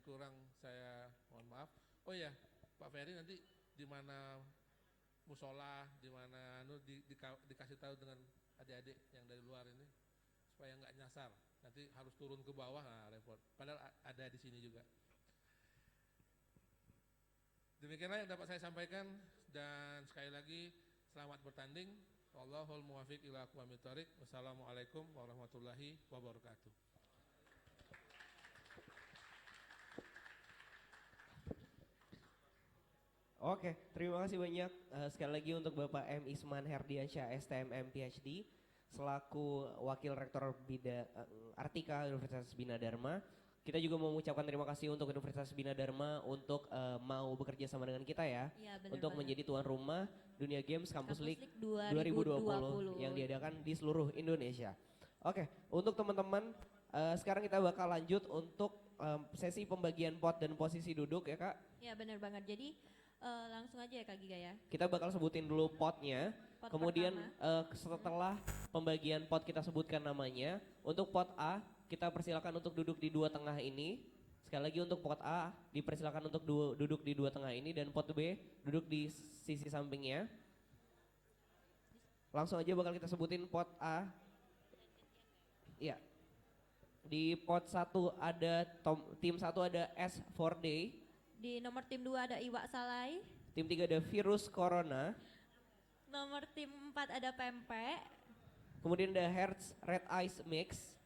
kurang saya mohon maaf. Oh ya, Pak Ferry nanti di mana musola, di mana dikasih tahu dengan adik-adik yang dari luar ini supaya nggak nyasar. Nanti harus turun ke bawah, nah repot. Padahal ada di sini juga. Demikianlah yang dapat saya sampaikan dan sekali lagi selamat bertanding. Wallahul muwaffiq ila aqwamit thoriq. Wassalamualaikum warahmatullahi wabarakatuh. Oke, terima kasih banyak sekali lagi untuk Bapak M. Isman Herdiansyah STMM PhD selaku Wakil Rektor Artika Universitas Bina Dharma. Kita juga mau mengucapkan terima kasih untuk Universitas Bina Dharma untuk mau bekerja sama dengan kita ya. Untuk menjadi tuan rumah Dunia Games Campus League 2020 yang diadakan di seluruh Indonesia. Oke, untuk teman-teman sekarang kita bakal lanjut untuk sesi pembagian pot dan posisi duduk ya Kak. Ya benar banget, jadi langsung aja ya Kak Giga ya. Kita bakal sebutin dulu potnya, kemudian setelah pembagian pot kita sebutkan namanya. Untuk pot A kita persilakan untuk duduk di dua tengah ini. Sekali lagi untuk pot A dipersilakan untuk duduk di dua tengah ini dan pot B duduk di sisi sampingnya. Langsung aja bakal kita sebutin pot A. Iya. Di pot 1 ada tim 1 ada S4D. Di nomor tim 2 ada Iwak Salai. Tim 3 ada Virus Corona. Nomor tim 4 ada Pempek. Kemudian ada Hertz Red Ice Mix.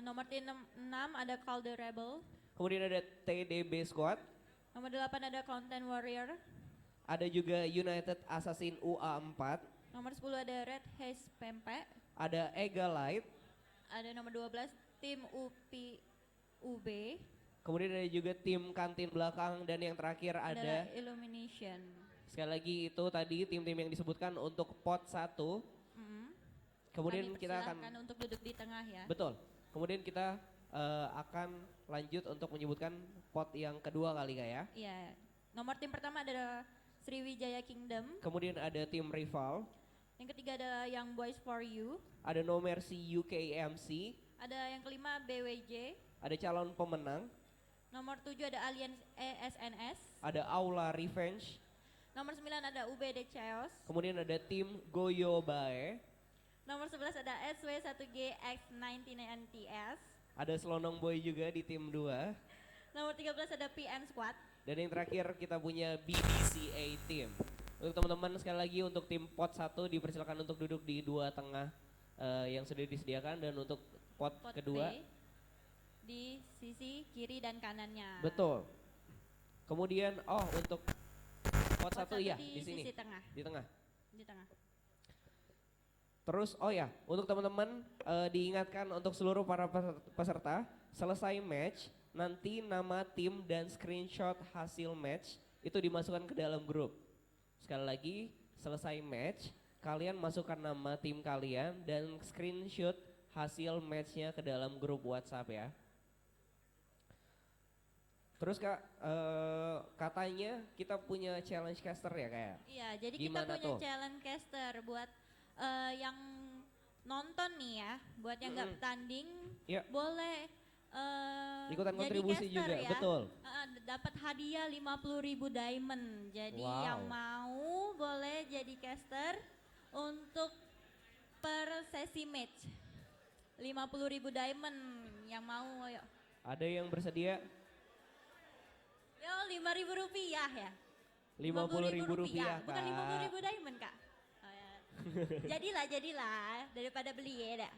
Nomor tim 6 ada Calder Rebel. Kemudian ada TDB Squad. Nomor 8 ada Content Warrior. Ada juga United Assassin UA4. Nomor 10 ada Red Haze Pempek. Ada Ega Light. Ada nomor 12 tim UP UB. Kemudian ada juga tim kantin belakang dan yang terakhir ada Illumination. Sekali lagi itu tadi tim-tim yang disebutkan untuk pot 1. Kemudian kita akan untuk duduk di tengah ya. Betul. Kemudian kita akan lanjut untuk menyebutkan pot yang kedua kali Kak ya. Iya. Nomor tim pertama adalah Sriwijaya Kingdom. Kemudian ada tim rival. Yang ketiga adalah Young Boys for You. Ada No Mercy UKMC. Ada yang kelima BWJ. Ada calon pemenang. Nomor 7 ada Alliance ESNS. Ada Aula Revenge. Nomor 9 ada UBD Chaos. Kemudian ada tim Goyobae. Nomor 11 ada SW1G X99NTS. Ada Selonong Boy juga di tim 2. Nomor 13 ada PM Squad. Dan yang terakhir kita punya BBCA Team. Untuk teman-teman sekali lagi untuk tim pot 1 dipersilakan untuk duduk di dua tengah yang sudah disediakan. Dan untuk pot kedua B di sisi kiri dan kanannya. Betul. Kemudian untuk pot 1 ya di sini. Sisi tengah. Di tengah. Di tengah. Terus untuk teman-teman diingatkan untuk seluruh para peserta selesai match nanti nama tim dan screenshot hasil match itu dimasukkan ke dalam grup. Sekali lagi selesai match kalian masukkan nama tim kalian dan screenshot hasil matchnya ke dalam grup WhatsApp ya. Terus Kak, katanya kita punya challenge caster ya Kak ya? Iya, jadi Gimana kita punya tuh? challenge caster buat yang nonton nih ya, buat yang nggak bertanding, Ya. boleh Ikutan jadi kontribusi caster juga, ya. betul. Dapat hadiah 50.000 diamond. Jadi yang mau boleh jadi caster untuk per sesi match. 50.000 diamond yang mau, ayo. Ada yang bersedia? Yo, 5.000 rupiah ya. 50.000 rupiah Bukan 50.000 diamond Kak. Oh, ya. jadilah daripada beli ya dah.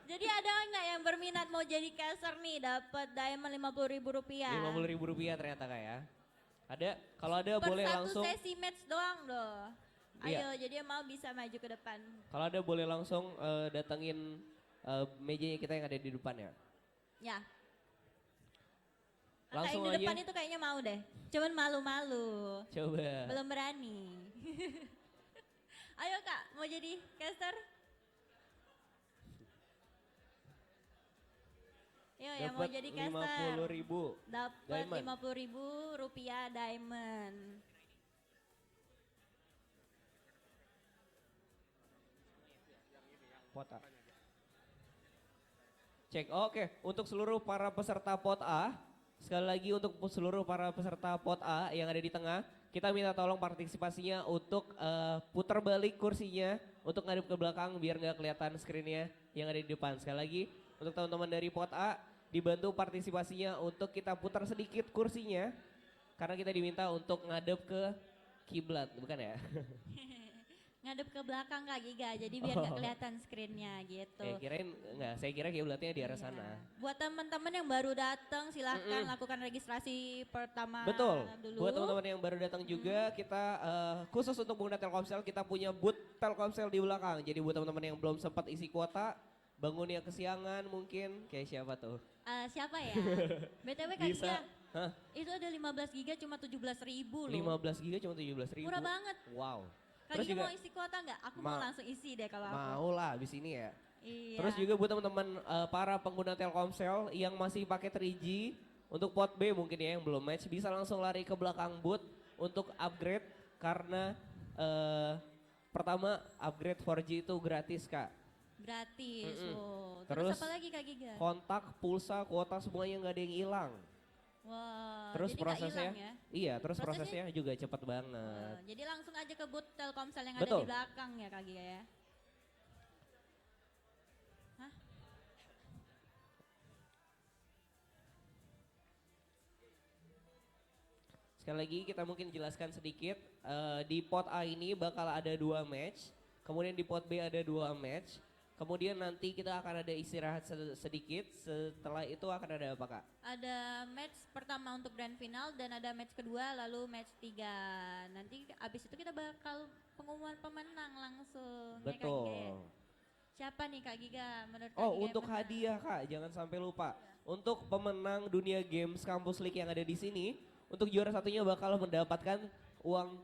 Jadi ada nggak yang berminat mau jadi caster nih dapat diamond 50.000 rupiah? 50.000 rupiah ternyata Kak ya. Ada, kalau ada boleh langsung. Per satu sesi match doang loh. Iya. Ayo, jadi yang mau bisa maju ke depan. Kalau ada boleh langsung datengin mejanya kita yang ada di depan ya. Ya. Langsung yang di aja. depan itu kayaknya mau deh. Cuman malu-malu. Coba. Belum berani. Ayo Kak, mau jadi caster? Yo, yang mau jadi caster. 50.000. Dapat 50.000 rupiah diamond. Pota. Cek. Oke, untuk seluruh para peserta pot A, sekali lagi untuk seluruh para peserta pot A yang ada di tengah, kita minta tolong partisipasinya untuk putar balik kursinya untuk ngadep ke belakang biar nggak kelihatan screennya yang ada di depan. Sekali lagi untuk teman-teman dari pot A, dibantu partisipasinya untuk kita putar sedikit kursinya karena kita diminta untuk ngadep ke kiblat, bukan ya? Ngadep ke belakang Kak Giga, jadi biar nggak kelihatan screennya gitu. Saya kira kiblatnya di arah Iya. sana. Buat teman-teman yang baru datang silahkan lakukan registrasi pertama Betul. dulu. Buat teman-teman yang baru datang juga, kita khusus untuk pengguna Telkomsel kita punya booth Telkomsel di belakang. Jadi buat teman-teman yang belum sempat isi kuota, bangunnya kesiangan mungkin, kayak siapa tuh? Siapa ya? BTW Kak Bisa. Giga, Hah? itu ada 15 giga cuma 17.000 loh. 15 giga cuma 17.000. Murah banget. Wow. Kak Terus Giga juga mau isi kuota nggak? Aku mau langsung isi deh kalau aku. mau lah abis ini ya. Iya. Terus juga buat teman-teman para pengguna Telkomsel yang masih pakai 3G untuk pot B mungkin ya yang belum match bisa langsung lari ke belakang booth untuk upgrade karena pertama upgrade 4G itu gratis Kak. Gratis loh. Terus Terus apa lagi Kak Giga? Kontak, pulsa, kuota semuanya nggak ada yang hilang. Wah, Terus jadi nggak prosesnya, hilang ya? iya terus Prosesnya- prosesnya juga cepat banget. Jadi langsung aja ke booth Telkomsel yang ada Betul. di belakang ya Kak Giga ya. Hah? Sekali lagi kita mungkin jelaskan sedikit, di pot A ini bakal ada 2 match, kemudian di pot B ada 2 match, kemudian nanti kita akan ada istirahat sedikit, setelah itu akan ada apa Kak? Ada match pertama untuk grand final dan ada match kedua lalu match 3. Nanti abis itu kita bakal pengumuman pemenang langsung. Ya, Kak Giga ya? Betul. Siapa nih Kak Giga menurut Kak Oh Giga yang untuk menang? hadiah Kak, jangan sampai lupa. Untuk pemenang Dunia Games Campus League yang ada di sini, untuk juara satunya bakal mendapatkan uang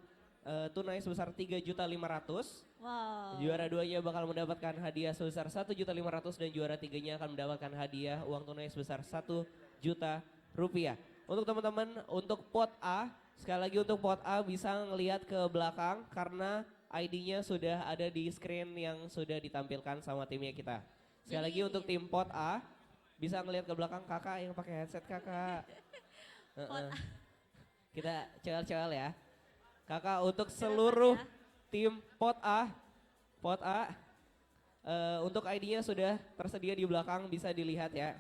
tunai sebesar 3.500.000. Wow. Juara 2-nya bakal mendapatkan hadiah sebesar 1.500.000 dan juara 3-nya akan mendapatkan hadiah uang tunai sebesar 1 juta rupiah. Untuk teman-teman untuk pot A, sekali lagi untuk pot A bisa ngelihat ke belakang karena ID-nya sudah ada di screen yang sudah ditampilkan sama timnya kita. Sekali lagi Jadi- untuk tim pot A bisa ngelihat ke belakang kakak yang pakai headset kakak. Pot A. Kita cewek-cewek ya. Kakak untuk seluruh tim pot A, untuk ID-nya sudah tersedia di belakang bisa dilihat ya.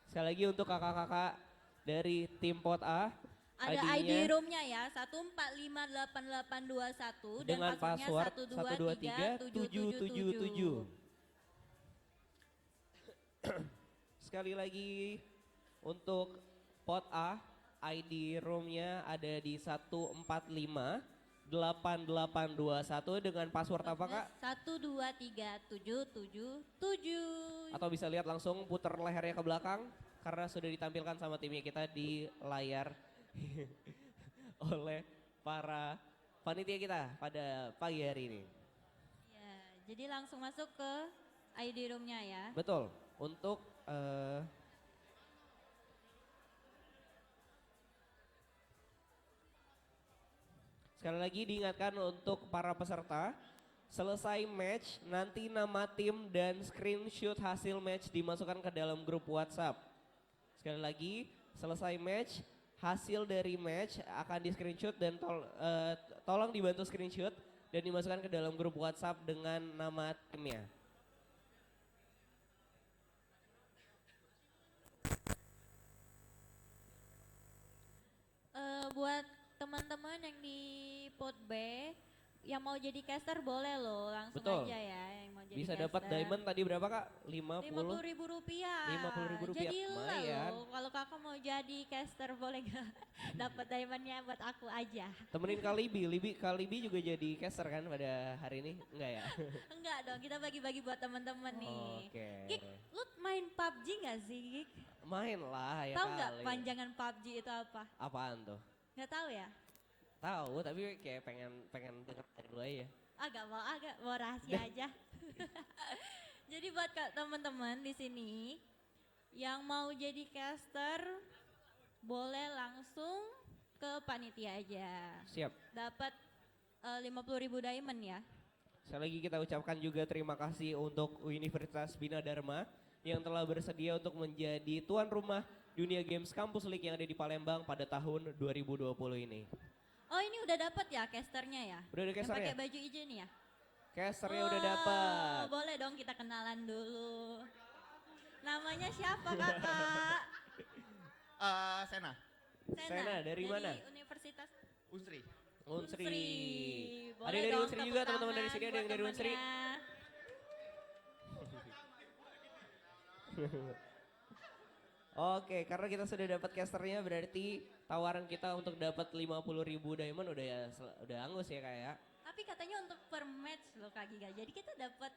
Sekali lagi untuk kakak-kakak dari tim pot A, Ada ID ID-nya roomnya ya 1458821 dan dengan password 123777. 123 Sekali lagi untuk pot A, ID roomnya ada di 1458821 dengan password apa Kak? 123777. Atau bisa lihat langsung putar lehernya ke belakang karena sudah ditampilkan sama timnya kita di layar oleh para panitia kita pada pagi hari ini. Ya, jadi langsung masuk ke ID roomnya ya. Betul. Untuk sekali lagi diingatkan untuk para peserta, selesai match nanti nama tim dan screenshot hasil match dimasukkan ke dalam grup WhatsApp. Sekali lagi, selesai match, hasil dari match akan di screenshot dan tolong dibantu screenshot dan dimasukkan ke dalam grup WhatsApp dengan nama timnya. Buat teman-teman yang di pot B yang mau jadi caster boleh loh langsung Betul. aja ya yang mau jadi Bisa caster. dapat diamond tadi berapa Kak? 50? 50.000 rupiah. 50.000 rupiah, Jadilah lumayan. loh. Kalau kakak mau jadi caster boleh nggak dapat diamondnya buat aku aja? Temenin Kalibi juga jadi caster kan pada hari ini? Enggak ya? Enggak dong, kita bagi-bagi buat teman-teman nih. Oke. Gik, lu main PUBG nggak sih, Gik? Main lah ya Tahu nggak kali. panjangan PUBG itu apa? Apaan tuh? Nggak tahu ya? Tahu tapi kayak pengen denger dari lu aja. Agak mau rahasia aja. Jadi buat teman-teman di sini yang mau jadi caster boleh langsung ke panitia aja. Siap. Dapat 50.000 diamond ya. Sekali lagi kita ucapkan juga terima kasih untuk Universitas Bina Dharma yang telah bersedia untuk menjadi tuan rumah Dunia Games Campus League yang ada di Palembang pada tahun 2020 ini. Oh ini udah dapet ya casternya ya? Udah ada Yang casternya? pakai baju hijau nih ya? Casternya udah Wow, dapat. boleh dong kita kenalan dulu. Namanya siapa kakak? Sena, Sena, dari mana? Universitas Unsri. Unsri. Boleh Ada yang dari dong Unsri tepuk juga teman-teman dari tangan sini, ada yang buat dari Unsri. temennya. Oke, karena kita sudah dapat casternya berarti tawaran kita untuk dapat 50.000 diamond udah angus ya kayak. Tapi katanya untuk per match loh Kak Giga. Jadi kita dapat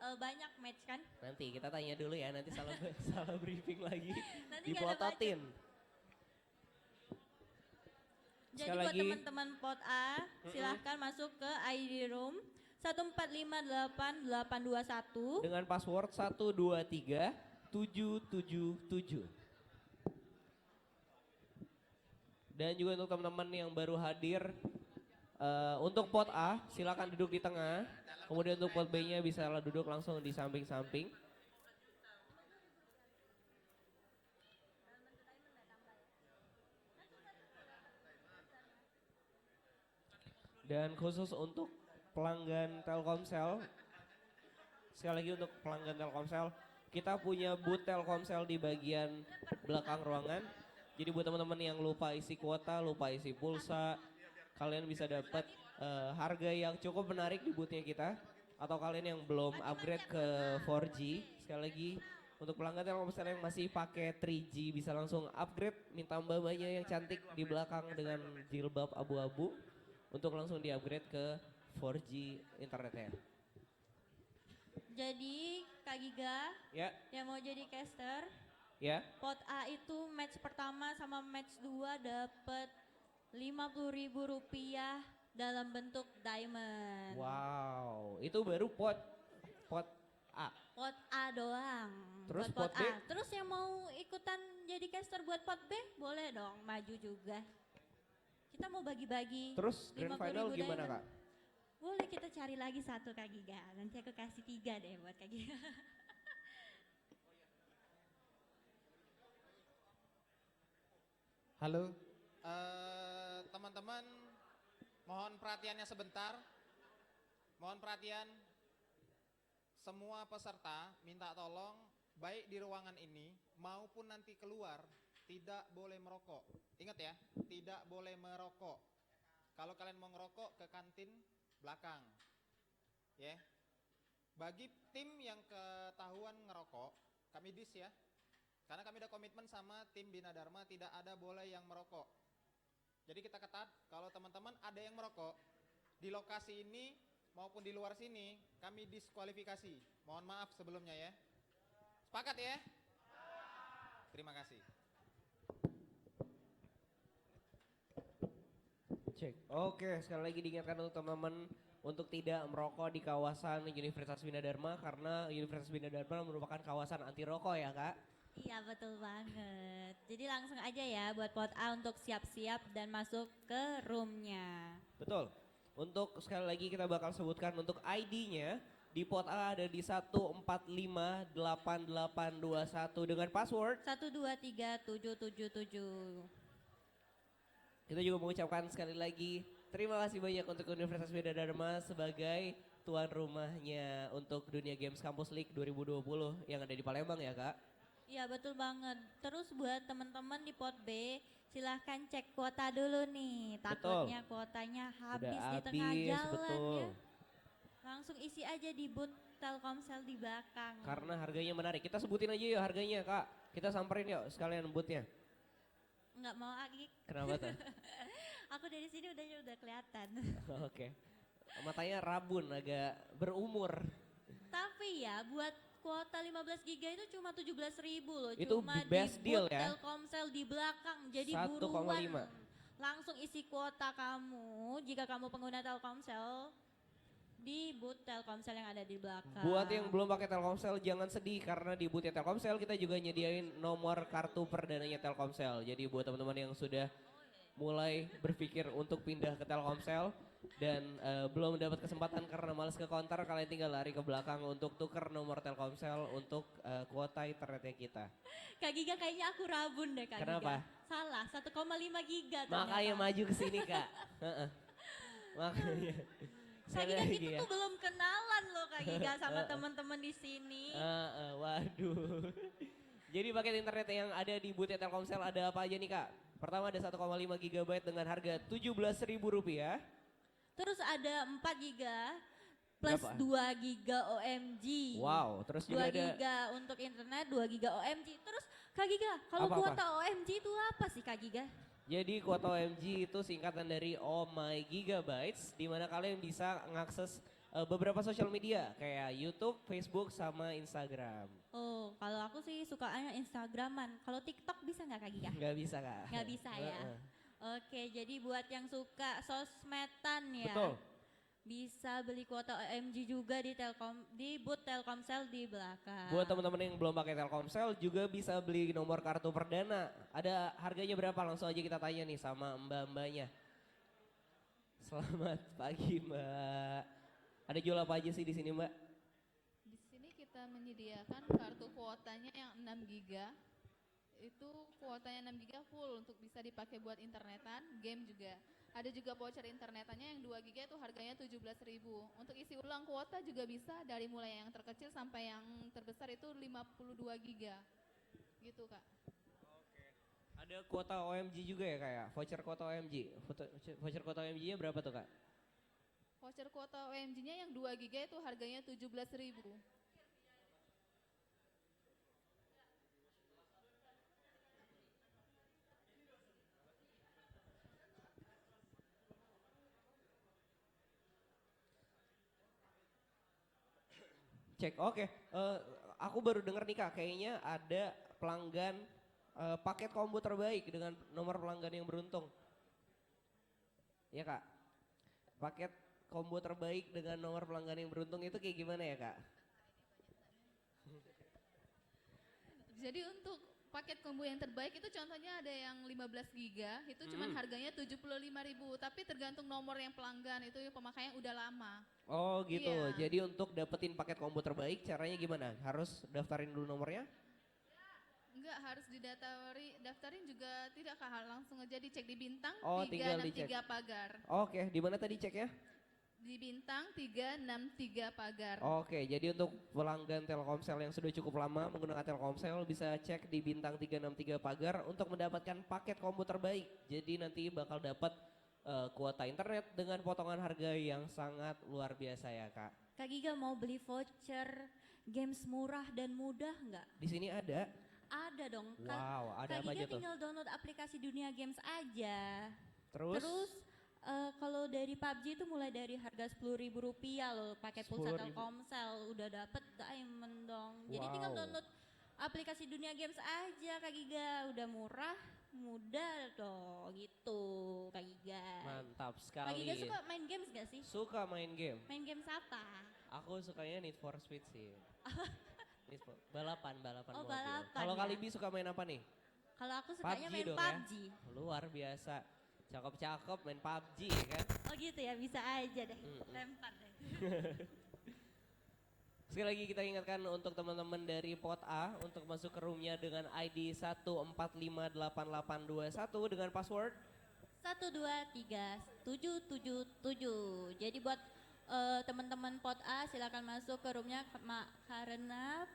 banyak match kan? Nanti kita tanya dulu ya, nanti salah salah briefing lagi. Nanti nggak ada Diplototin. Jadi Sekali buat lagi. teman-teman pot A, silahkan masuk ke ID room 1458821. Dengan password 123777. Dan juga untuk teman-teman yang baru hadir, untuk pot A silakan duduk di tengah. Kemudian untuk pot B-nya bisa duduk langsung di samping-samping. Dan khusus untuk pelanggan Telkomsel, sekali lagi untuk pelanggan Telkomsel, kita punya booth Telkomsel di bagian belakang ruangan. Jadi buat teman-teman yang lupa isi kuota, lupa isi pulsa, kalian bisa dapat harga yang cukup menarik di boothnya kita. Atau kalian yang belum upgrade ke 4G, sekali lagi untuk pelanggan Telkomsel yang masih pakai 3G bisa langsung upgrade, minta mbak-mbaknya yang cantik di belakang dengan jilbab abu-abu untuk langsung di-upgrade ke 4G internetnya. Jadi Kak Giga Ya, yang mau jadi caster, ya. pot A itu match pertama sama match 2 dapat Rp50.000 dalam bentuk diamond. Wow, itu baru pot A. Pot A doang. Terus buat pot B? A. Terus yang mau ikutan jadi caster buat pot B, boleh dong maju juga. Kita mau bagi-bagi. Terus grand 50.000 final gimana diamond. Kak? Boleh kita cari lagi satu Kak Giga. Nanti aku kasih 3 deh buat Kak Giga. Halo. Teman-teman, mohon perhatiannya sebentar. Mohon perhatian. Semua peserta minta tolong baik di ruangan ini maupun nanti keluar tidak boleh merokok. Ingat ya, tidak boleh merokok. Kalau kalian mau ngerokok ke kantin belakang. Ya. Bagi tim yang ketahuan ngerokok, kami dis ya. Karena kami ada komitmen sama tim Bina Dharma tidak ada boleh yang merokok. Jadi kita ketat kalau teman-teman ada yang merokok di lokasi ini maupun di luar sini kami diskualifikasi. Mohon maaf sebelumnya ya. Sepakat ya? Terima kasih. Cek. Oke, sekali lagi diingatkan untuk teman-teman untuk tidak merokok di kawasan Universitas Bina Dharma karena Universitas Bina Dharma merupakan kawasan anti rokok ya Kak. Iya betul banget. Jadi langsung aja ya buat pot A untuk siap-siap dan masuk ke roomnya. Betul. Untuk sekali lagi kita bakal sebutkan untuk ID-nya di pot A ada di 1458821 dengan password 123777. kita juga mengucapkan sekali lagi terima kasih banyak untuk Universitas Bina Dharma sebagai tuan rumahnya untuk Dunia Games Campus League 2020 yang ada di Palembang ya Kak. Iya betul banget. Terus buat teman-teman di pot B silahkan cek kuota dulu nih. Takutnya kuotanya habis Udah di tengah habis, jalan betul. ya. Langsung isi aja di booth Telkomsel di belakang. Karena harganya menarik. Kita sebutin aja yuk harganya Kak. Kita samperin yuk sekalian boothnya. Nggak mau Agik. Kenapa tuh? Aku dari sini udah kelihatan. Oke. Matanya rabun agak berumur. Tapi ya buat kuota 15 giga itu cuma 17.000 loh. Itu cuma best di deal booth ya. Telkomsel di belakang. Jadi 1,5. buruan. Langsung isi kuota kamu jika kamu pengguna Telkomsel di booth Telkomsel yang ada di belakang. Buat yang belum pakai Telkomsel jangan sedih karena di boothnya Telkomsel kita juga nyediain nomor kartu perdananya Telkomsel. Jadi buat teman-teman yang sudah mulai berpikir untuk pindah ke Telkomsel, dan belum mendapat kesempatan karena males ke counter, kalian tinggal lari ke belakang untuk tuker nomor Telkomsel untuk kuota internetnya kita. Kak Giga kayaknya aku rabun deh Kak Kenapa? Giga. Salah, 1,5 giga Makanya ternyata. maju ke sini Kak. Heeh. Makanya. Kak Sekali Giga lagi kita ya. tuh belum kenalan loh Kak Giga sama teman-teman di sini. Waduh. Jadi paket internet yang ada di booth Telkomsel ada apa aja nih Kak? Pertama ada 1,5 GB dengan harga Rp17.000. Terus ada 4 giga plus Berapa? 2 giga OMG. Wow, terus 2 juga ada giga untuk internet, 2 giga OMG. Terus Kak Giga, kalau Apa-apa? kuota OMG itu apa sih Kak Giga? jadi kuota OMG itu singkatan dari Oh My Gigabytes, di mana kalian bisa mengakses beberapa sosial media kayak YouTube, Facebook, sama Instagram. Oh, kalau aku sih sukanya Instagraman. Kalau TikTok bisa nggak Kak Giga? Nggak bisa Kak. Nggak bisa ya. Heeh. Oke, jadi buat yang suka sosmedan ya. Betul. Bisa beli kuota OMG juga di booth Telkomsel di belakang. Buat teman-teman yang belum pakai Telkomsel juga bisa beli nomor kartu perdana. Ada harganya berapa? Langsung aja kita tanya nih sama mbak-mbaknya. Selamat pagi Mbak. Ada jual apa aja sih di sini Mbak? Di sini kita menyediakan kartu kuotanya yang 6 giga. Itu kuotanya 6 giga full untuk bisa dipakai buat internetan, game juga. Ada juga voucher internetannya yang 2 giga itu harganya 17.000. Untuk isi ulang kuota juga bisa dari mulai yang terkecil sampai yang terbesar itu 52 giga. Gitu Kak. Ada kuota OMG juga ya Kak ya? Voucher kuota OMG. Voucher kuota OMG-nya berapa tuh Kak? Voucher kuota OMG-nya yang 2 giga itu harganya 17.000. Cek, oke. Aku baru dengar nih Kak, kayaknya ada pelanggan paket combo terbaik dengan nomor pelanggan yang beruntung. Ya Kak, paket combo terbaik dengan nomor pelanggan yang beruntung itu kayak gimana ya Kak? Jadi untuk paket combo yang terbaik itu contohnya ada yang 15 giga, itu cuman harganya 75.000, tapi tergantung nomor yang pelanggan, itu pemakaian udah lama. Oh gitu, Iya. jadi untuk dapetin paket combo terbaik caranya gimana? Harus daftarin dulu nomornya? Enggak harus daftarin juga tidak Kak, langsung aja dicek di bintang Oh, tinggal dicek. 363 pagar. Oke, di mana tadi ceknya? Di bintang 363 pagar. Oke, jadi untuk pelanggan Telkomsel yang sudah cukup lama menggunakan Telkomsel bisa cek di bintang 363 pagar untuk mendapatkan paket combo terbaik. Jadi nanti bakal dapat kuota internet dengan potongan harga yang sangat luar biasa ya Kak. Kak Giga mau beli voucher games murah dan mudah nggak? Di sini ada. Ada dong. Wow, ada Kak apa Giga aja tuh? tinggal download aplikasi Dunia Games aja. Terus, Kalau dari PUBG itu mulai dari harga Rp10.000 loh, pakai pulsa 10.000. Telkomsel udah dapet diamond dong. Jadi tinggal Wow. download aplikasi Dunia Games aja Kak Giga, udah murah, mudah dong gitu Kak Giga. mantap Kak sekali. Giga suka main games gak sih? Suka main game. Main games apa? Aku sukanya Need for Speed sih. Balapan Oh, mobil. balapan Kalau ya. Kalibi suka main apa nih? Kalau aku sukanya PUBG main dong ya? PUBG. Luar biasa. Cakep-cakep main PUBG ya kan? Oh gitu ya, bisa aja deh. Mm-mm. Lempar deh. Sekali lagi kita ingatkan untuk teman-teman dari pot A untuk masuk ke roomnya dengan ID 1458821 dengan password 123777. Jadi buat teman-teman pot A silakan masuk ke roomnya karena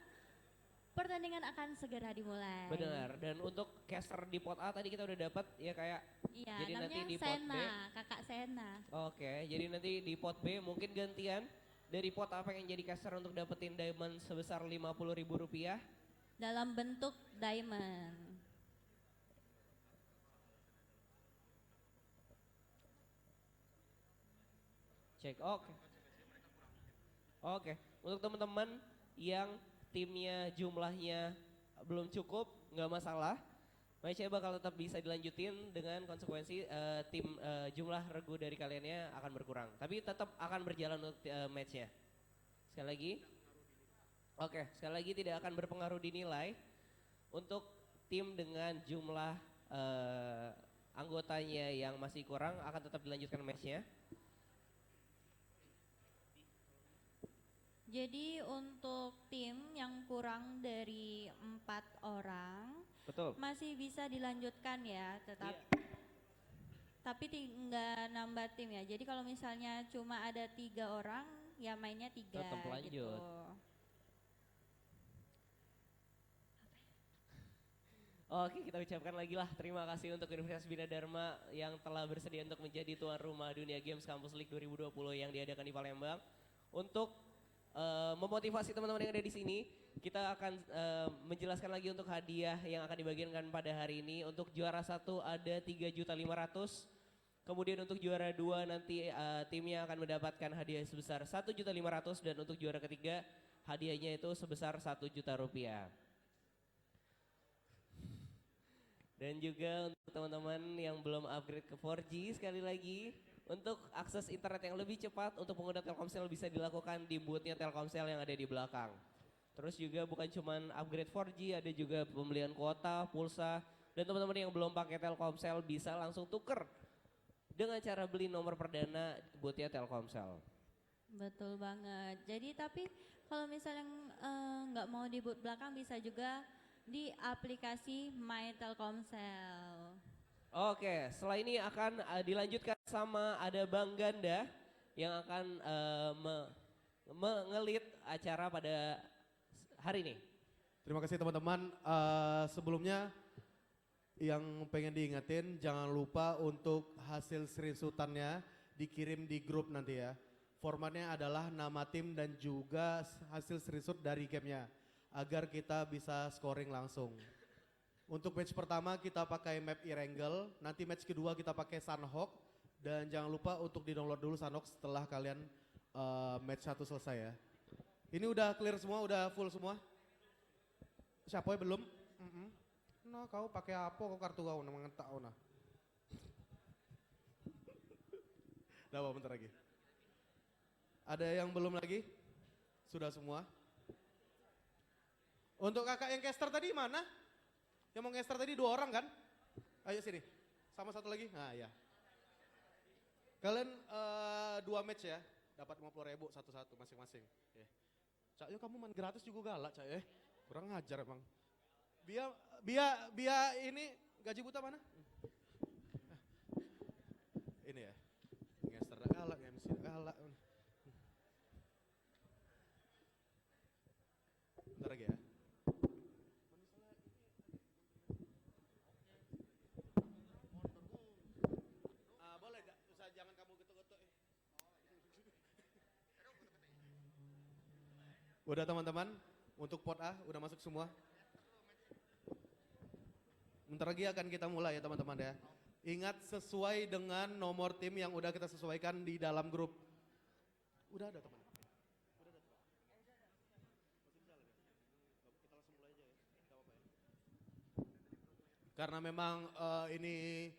pertandingan akan segera dimulai. benar. Dan untuk caster di pot A tadi kita udah dapat ya kayak Iya, Jadi nanti namanya di pot Sena, B. kakak Sena. oke. Jadi nanti di pot B mungkin gantian dari pot A pengen jadi caster untuk dapetin diamond sebesar Rp50.000. Dalam bentuk diamond. Cek, oke. Oke, untuk teman-teman yang timnya jumlahnya belum cukup, nggak masalah. Matchnya bakal tetap bisa dilanjutin dengan konsekuensi jumlah regu dari kaliannya akan berkurang. Tapi tetap akan berjalan untuk matchnya. Sekali lagi, oke, sekali lagi tidak akan berpengaruh di nilai. Untuk tim dengan jumlah anggotanya yang masih kurang akan tetap dilanjutkan matchnya. Jadi untuk tim yang kurang dari 4 orang Betul. masih bisa dilanjutkan ya, Iya. tapi nggak nambah tim ya. Jadi kalau misalnya cuma ada 3 orang, ya mainnya 3 Tetap lanjut. gitu. Oke, kita ucapkan lagi lah terima kasih untuk Universitas Bina Dharma yang telah bersedia untuk menjadi tuan rumah Dunia Games Campus League 2020 yang diadakan di Palembang. Untuk memotivasi teman-teman yang ada di sini, kita akan menjelaskan lagi untuk hadiah yang akan dibagikan pada hari ini. Untuk juara 1 ada 3.500.000. Kemudian untuk juara 2 nanti timnya akan mendapatkan hadiah sebesar 1.500.000 dan untuk juara ketiga hadiahnya itu sebesar 1 juta rupiah. Dan juga untuk teman-teman yang belum upgrade ke 4G, sekali lagi untuk akses internet yang lebih cepat untuk pengguna Telkomsel bisa dilakukan di boothnya Telkomsel yang ada di belakang. Terus juga bukan cuma upgrade 4G, ada juga pembelian kuota, pulsa, dan teman-teman yang belum pakai Telkomsel bisa langsung tuker dengan cara beli nomor perdana boothnya Telkomsel. Betul banget. Jadi tapi kalau misalnya nggak mau di booth belakang bisa juga di aplikasi My Telkomsel. Oke, setelah ini akan dilanjutkan sama ada Bang Ganda yang akan mengelit acara pada hari ini. Terima kasih teman-teman. Sebelumnya yang pengen diingetin jangan lupa untuk hasil screenshotannya dikirim di grup nanti ya. Formatnya adalah nama tim dan juga hasil screenshot dari gamenya agar kita bisa scoring langsung. Untuk match pertama kita pakai map Erangel, nanti match kedua kita pakai Sunhawk dan jangan lupa untuk di-download dulu Sunhawk setelah kalian match 1 selesai ya. Ini udah clear semua, udah full semua? Siapa yang belum? Nah kau pakai apa kau kartu kau mengentak kau nah. Udah bentar lagi. Ada yang belum lagi? Sudah semua? Untuk kakak yang caster tadi mana? Yang mau caster tadi 2 orang kan? Ayo sini, sama satu lagi. Nah ya. Kalian 2 match ya, dapat 50.000 satu-satu masing-masing. Cak yo kamu main gratis juga galak Cak kurang ngajar emang. Biar ini gaji buta mana? Ini ya, caster galak, MC galak. Bentar lagi ya. Boleh gak? Usah jangan kamu getuk-getuk. Udah teman-teman, untuk pot A udah masuk semua. Bentar lagi akan kita mulai ya teman-teman ya. Ingat sesuai dengan nomor tim yang udah kita sesuaikan di dalam grup. Udah ada teman. Karena memang ini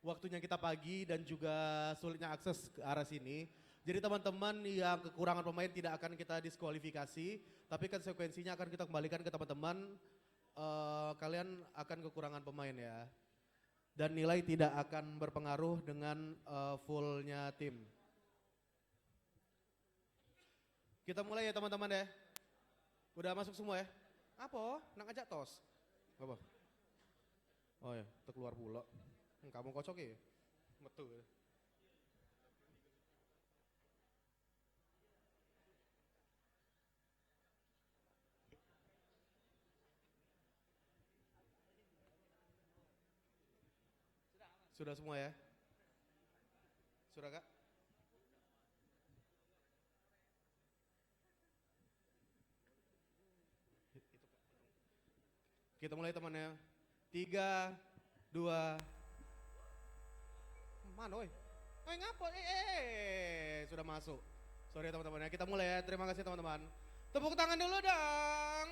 waktunya kita pagi dan juga sulitnya akses ke arah sini. Jadi teman-teman yang kekurangan pemain tidak akan kita diskualifikasi, tapi konsekuensinya akan kita kembalikan ke teman-teman. Kalian akan kekurangan pemain ya. Dan nilai tidak akan berpengaruh dengan fullnya tim. Kita mulai ya teman-teman ya. Udah masuk semua ya? Apa? Nak ajak tos? Apa? Oh ya, keluar pula. Kamu kocok ya? Betul ya. Sudah semua ya? Sudah kak? Kita mulai temannya. 3, 2, mana oi? Oi ngapa? Sudah masuk. Sorry teman-teman ya, kita mulai ya. Terima kasih teman-teman. Tepuk tangan dulu dong.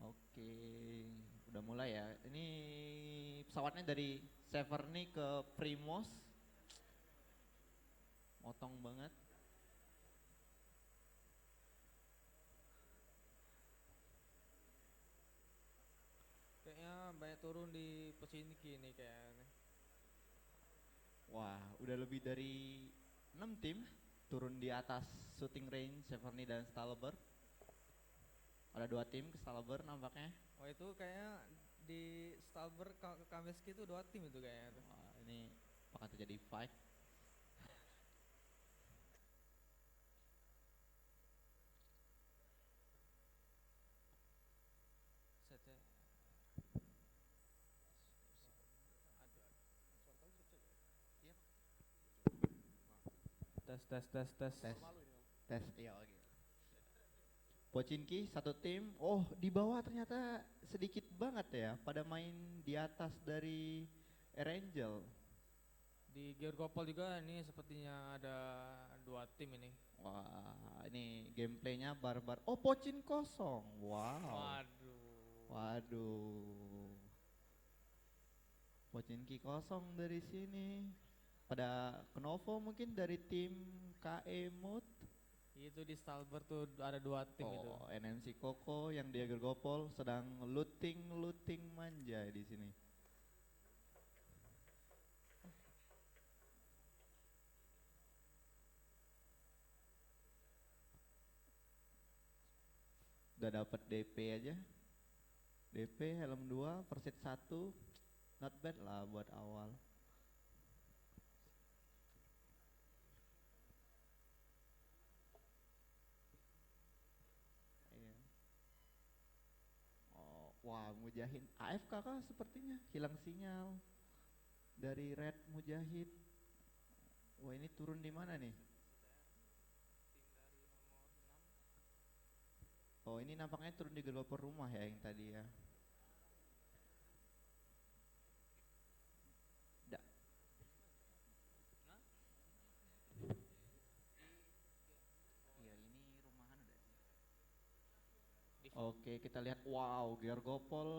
Oke, udah mulai ya. Ini pesawatnya dari Severny ke Primos. Motong banget. Kayaknya banyak turun di Pocinki nih kayaknya. Wah, udah lebih dari 6 tim turun di atas shooting range Severny dan Stalber. Ada 2 tim ke Stalber nampaknya. Wah itu kayaknya di Stalber ke Kameski itu 2 tim itu kayaknya tuh. Wah, ini apakah terjadi fight? Sete. Tes tes tes tes. Tes, iya oke. Pocinki 1 tim, oh di bawah ternyata sedikit banget ya pada main di atas dari Air Angel. Di Georgopol juga ini sepertinya ada 2 tim ini. Wah, ini gameplaynya barbar. Oh, Pocin kosong. Wow. Waduh. Waduh. Pocinki kosong dari sini. Pada Knovo mungkin dari tim KE Mode. Itu di Stalber tuh ada 2 tim itu. Oh, NMC Koko yang di Georgopol sedang looting manja di sini. Udah dapat DP aja. DP helm 2, persit 1. Not bad lah buat awal. Iya. Oh, wah Mujahid AFK kah sepertinya, hilang sinyal dari Red Mujahid. Wah ini turun di mana nih? Oh ini nampaknya turun di developer rumah ya yang tadi ya. Da. Iya ini rumahan udah. Oke kita lihat, wow Georgopol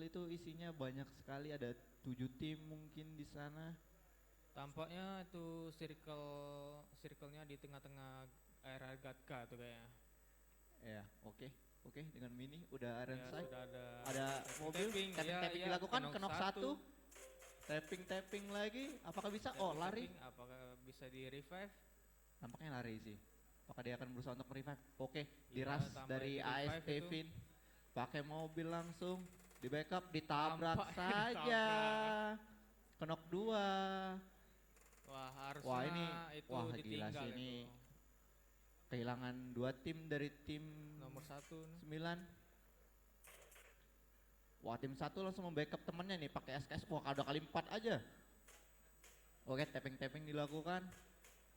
itu isinya banyak sekali, ada 7 tim mungkin di sana. Tampaknya itu circle-nya di tengah-tengah area Gatka tuh kayaknya. Ya oke dengan mini udah iron Ya, sight. sudah Ada mobil tapping dilakukan, kenok 1. Tapping lagi, apakah bisa? Oh lari. Apakah bisa di revive? Nampaknya lari sih. Apakah dia akan berusaha untuk revive? Oke, Iya, diras tambah dari di revive AS itu. Kevin. Pakai mobil langsung, di backup, ditabrak Tampaknya saja. ditabrak. Kenok 2. Wah harusnya Wah, ini itu wah gila ditinggal sih itu. ini. Kehilangan 2 tim dari tim Nomor 1 9. Wah tim 1 langsung membackup temennya nih pakai SKS. Wah udah kali 4 aja. Oke tapping dilakukan.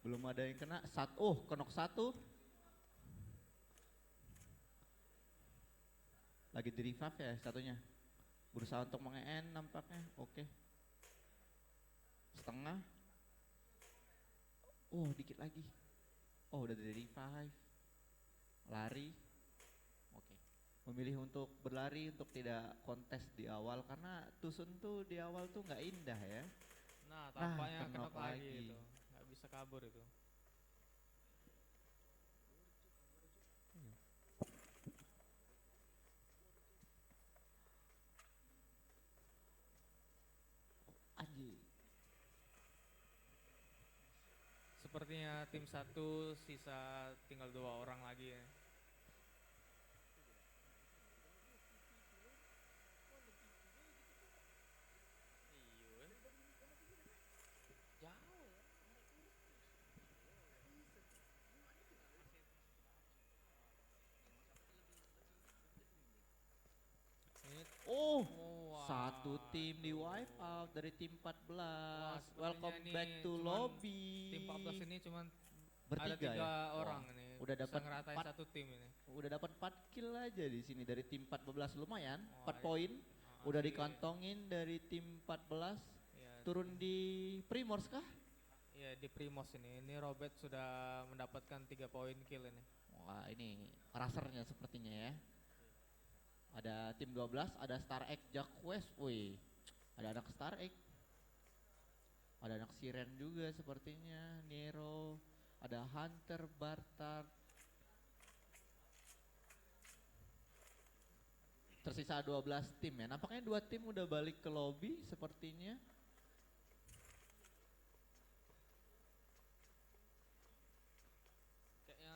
Belum ada yang kena. Kenok 1. Lagi di revive ya satunya. Berusaha untuk menge-end nampaknya. Oke. Setengah. Oh dikit lagi. Oh udah dari revive. Lari. Oke. Memilih untuk berlari untuk tidak kontes di awal karena Tusun tuh di awal tuh nggak indah ya. Nah tampaknya kenok kenok lagi lagi. itu. Nggak bisa kabur itu. Anjir. Sepertinya tim 1 sisa tinggal 2 orang lagi ya. Ini Oh, wah. satu tim di wipe out dari tim 14. Wah, sepertinya Welcome ini back to cuman lobby. Tim 14 ini cuman ada Bertiga 3 ya? orang Wah, ini. udah bisa dapat ngeratain 4. 1 tim ini. Udah dapat 4 kill aja di sini dari tim 14 lumayan, Wah, 4 poin. Udah asli. dikantongin dari tim 14. Iya, Turun di Primors kah? Iya di Primos ini. Ini Robert sudah mendapatkan 3 poin kill ini. Wah, ini rasernya sepertinya ya. Ada tim 12, ada Star Egg Jacques, wih, ada anak Star Egg. Ada anak Siren juga sepertinya, Nero, ada Hunter, Bartard. Tersisa 12 tim ya, nampaknya 2 tim udah balik ke lobby sepertinya. Kayaknya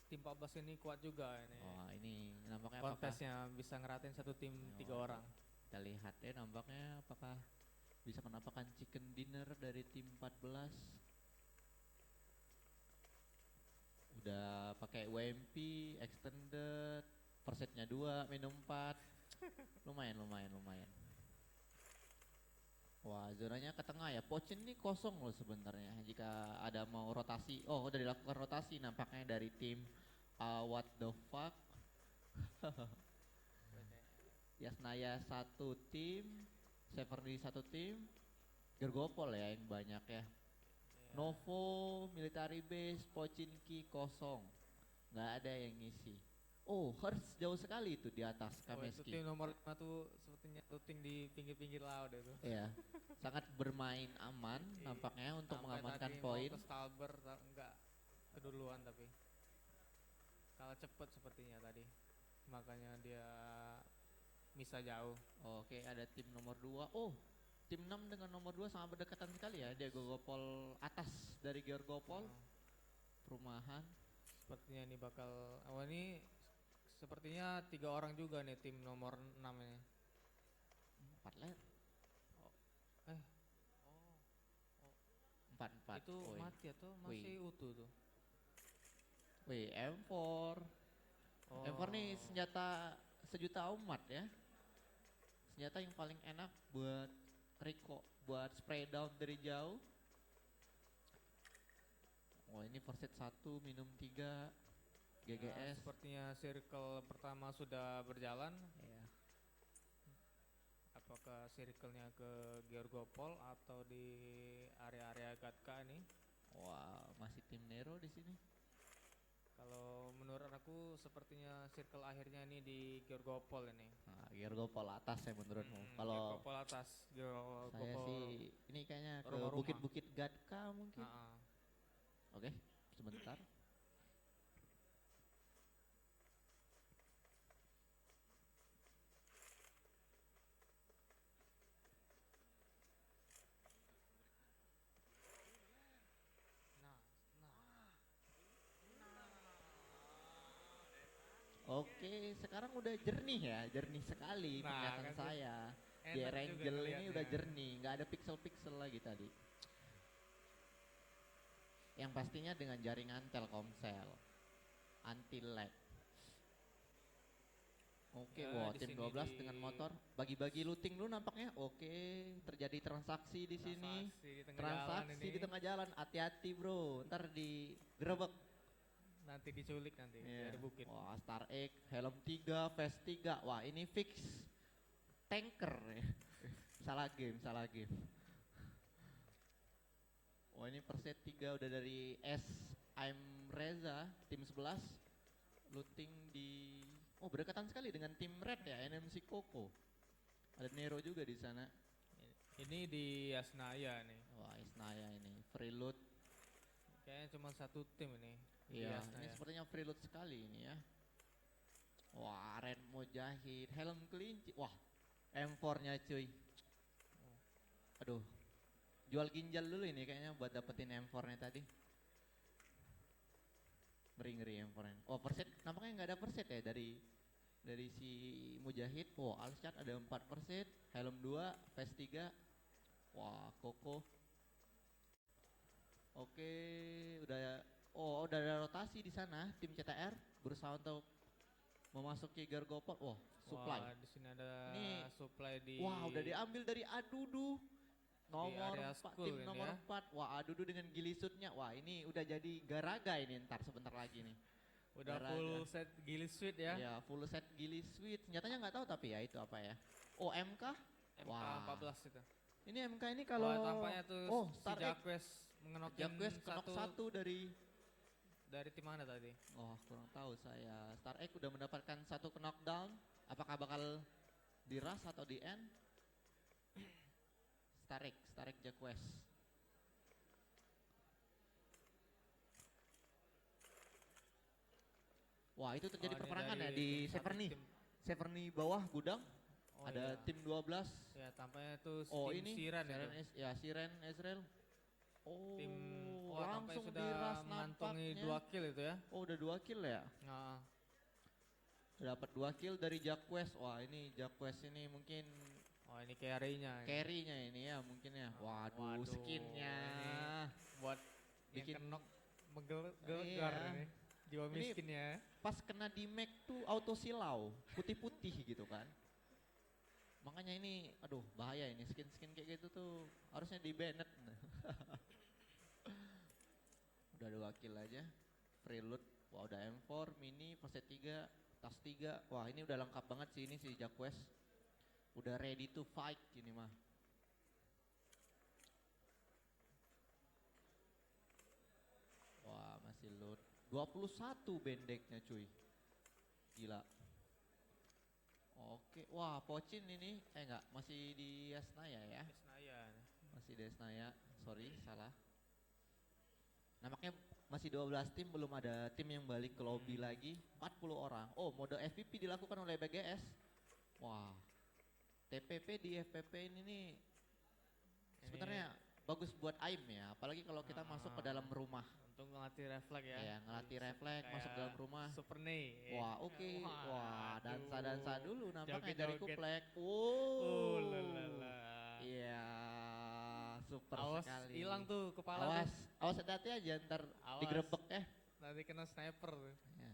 tim 14 ini kuat juga ini. Wah ini nampaknya apakah Kontesnya bisa ngeratain satu tim 3 Oh, orang. kita lihat ya nampaknya apakah bisa menampakkan chicken dinner dari tim 14. Udah pakai WMP, extended, persetnya 2, minum 4. Lumayan. Wah zonanya ke tengah ya, Pochin ini kosong loh sebenarnya jika ada mau rotasi. Oh udah dilakukan rotasi nampaknya dari tim what the fuck. Yasnaya 1 tim, Severny 1 tim, Gergopol ya yang banyak ya. Novo, Military Base, Pochinki kosong, nggak ada yang ngisi. Oh, Hertz jauh sekali itu di atas Oh, itu Kameski. tim nomor 5 tuh sepertinya looting di pinggir-pinggir laut itu. Iya, sangat bermain aman nampaknya untuk Sampai mengamankan tadi poin. Mau ke Stalber enggak keduluan tapi kalah cepet sepertinya tadi. Makanya dia bisa jauh. Oke, ada tim nomor 2. Oh, tim 6 dengan nomor 2 sangat berdekatan sekali ya. Dia Gogopol atas dari Georgopol. Oh, Perumahan. sepertinya ini bakal ini sepertinya 3 orang juga nih tim nomor 6 ini. 4 ler. Eh, 4. itu mati atau masih utuh tuh? Wih, M4. Oh. M4 nih senjata sejuta umat ya. Senjata yang paling enak buat buat spray down dari jauh. Oh ini first set 1, minum 3, Ya, GGS. sepertinya circle pertama sudah berjalan. Ya. Apakah circle-nya ke Georgopol atau di area-area Gatka ini? Wah, masih tim Nero di sini. Kalau menurut aku sepertinya circle akhirnya ini di Georgopol ini. Nah, Georgopol atas ya menurutmu. Kalau Georgopol atas, saya Georgopol. sih ini kayaknya ke rumah-rumah. bukit-bukit Gatka mungkin. Ah, ah. Oke, sebentar. Oke, sekarang udah jernih ya, jernih sekali Nah, penglihatan kan tuh saya. enak Di juga Angel ini ngeliatnya. udah jernih, nggak ada pixel-pixel lagi tadi. Yang pastinya dengan jaringan Telkomsel, anti lag. Oke, Ya, wah di tim sini 12 di- dengan motor bagi-bagi looting dulu nampaknya. Oke, terjadi transaksi di sini. Transaksi di tengah jalan Transaksi ini. di tengah jalan, hati-hati bro, ntar digerebek. Nanti diculik nanti Iya. dari bukit. Wah, Star Egg, helm 3, vest 3. Wah, ini fix tanker ya. Salah game. Wah, ini perset 3 udah dari S I'm Reza, tim 11. Looting di berdekatan sekali dengan tim Red ya, NMC Koko. Ada Nero juga di sana. Ini di Yasnaya nih. Wah, Isnaya ini free loot. Kayaknya cuma satu tim ini. di Iya, Yasnaya. ini sepertinya free loot sekali ini ya. Wah, Ren Mujahid, helm kelinci. Wah, M4-nya cuy. Aduh, jual ginjal dulu ini kayaknya buat dapetin M4-nya tadi. Ngeri M4-nya. Oh, perset, nampaknya nggak ada perset ya dari si Mujahid. Wah, Alshad ada 4 perset, helm 2, vest 3. Wah, Koko. Oke, udah ada rotasi di sana. Tim CTR berusaha untuk memasuki Gargopol. Wah, supply. Wah, di sini ada Ini- supply di. Wah, udah diambil dari Adudu. Nomor area 4, school tim ini nomor ya. 4. Wah, Adudu dengan gilisutnya. Wah, ini udah jadi garaga ini ntar sebentar lagi nih. Udah Garaga. full set Gilly Suite ya. Ya, full set gili sweet. Senjatanya nggak tahu tapi ya itu apa ya. Oh, MK? Wah. MK14 itu. Ini MK ini kalau Wah, tampaknya tuh si si Jacques mengenokin Jacques kenok satu dari dari tim mana tadi? kurang tahu saya. Star Egg udah mendapatkan 1 knockdown. Apakah bakal di rush atau di end? Starik Jacques. Wah, itu terjadi Oh, ini perperangan ya dari di tim satu, Severny. tim- Severny bawah gudang. Oh, Ada iya. tim 12. Ya tampaknya itu Oh, tim ini Siren itu. Siren Ezreal. Oh, Tim tampaknya langsung sudah diras mengantongi nampaknya. 2 kill itu ya. Oh, udah 2 kill ya? Nah, Dapat 2 kill dari Jacques. Wah, ini Jacques ini mungkin oh ini carry-nya. carry-nya ini ya mungkin ya. Waduh, Waduh, skinnya. Buat Bikin- bikin knock menggelegar Iya. ini. Jiwa Ini- miskinnya. Pas kena di Mac tuh auto silau, putih-putih gitu kan. Makanya ini, aduh bahaya ini skin-skin kayak gitu tuh harusnya di banned. Udah 2 kill aja, free loot. Wah udah M4, mini, perset 3, tas 3. Wah ini udah lengkap banget sih ini si Jacques. Udah ready to fight ini mah. Wah masih loot. 21 bendeknya cuy. Gila. Oke, wah Pocin ini, enggak, masih di Asnaya ya? Senayan. Masih di Asnaya, sorry salah. Nampaknya masih 12 tim, belum ada tim yang balik ke lobby lagi. 40 orang, oh mode FPP dilakukan oleh BGS. Wah, TPP di FPP ini nih sebenarnya bagus buat aim ya, apalagi kalau kita masuk ke dalam rumah. Untuk ngelatih refleks ya. Ya, ngelatih refleks, masuk dalam rumah. Super nih. Wah oke, wah dansa-dansa dulu nampaknya dari Joget-joget. kuplek. Oh, Wow. lalala. Iya, super Awas sekali. hilang tuh kepala Awas, tuh. awas hati-hati aja ntar Awas. digerebek ya. Nanti kena sniper tuh. Ya.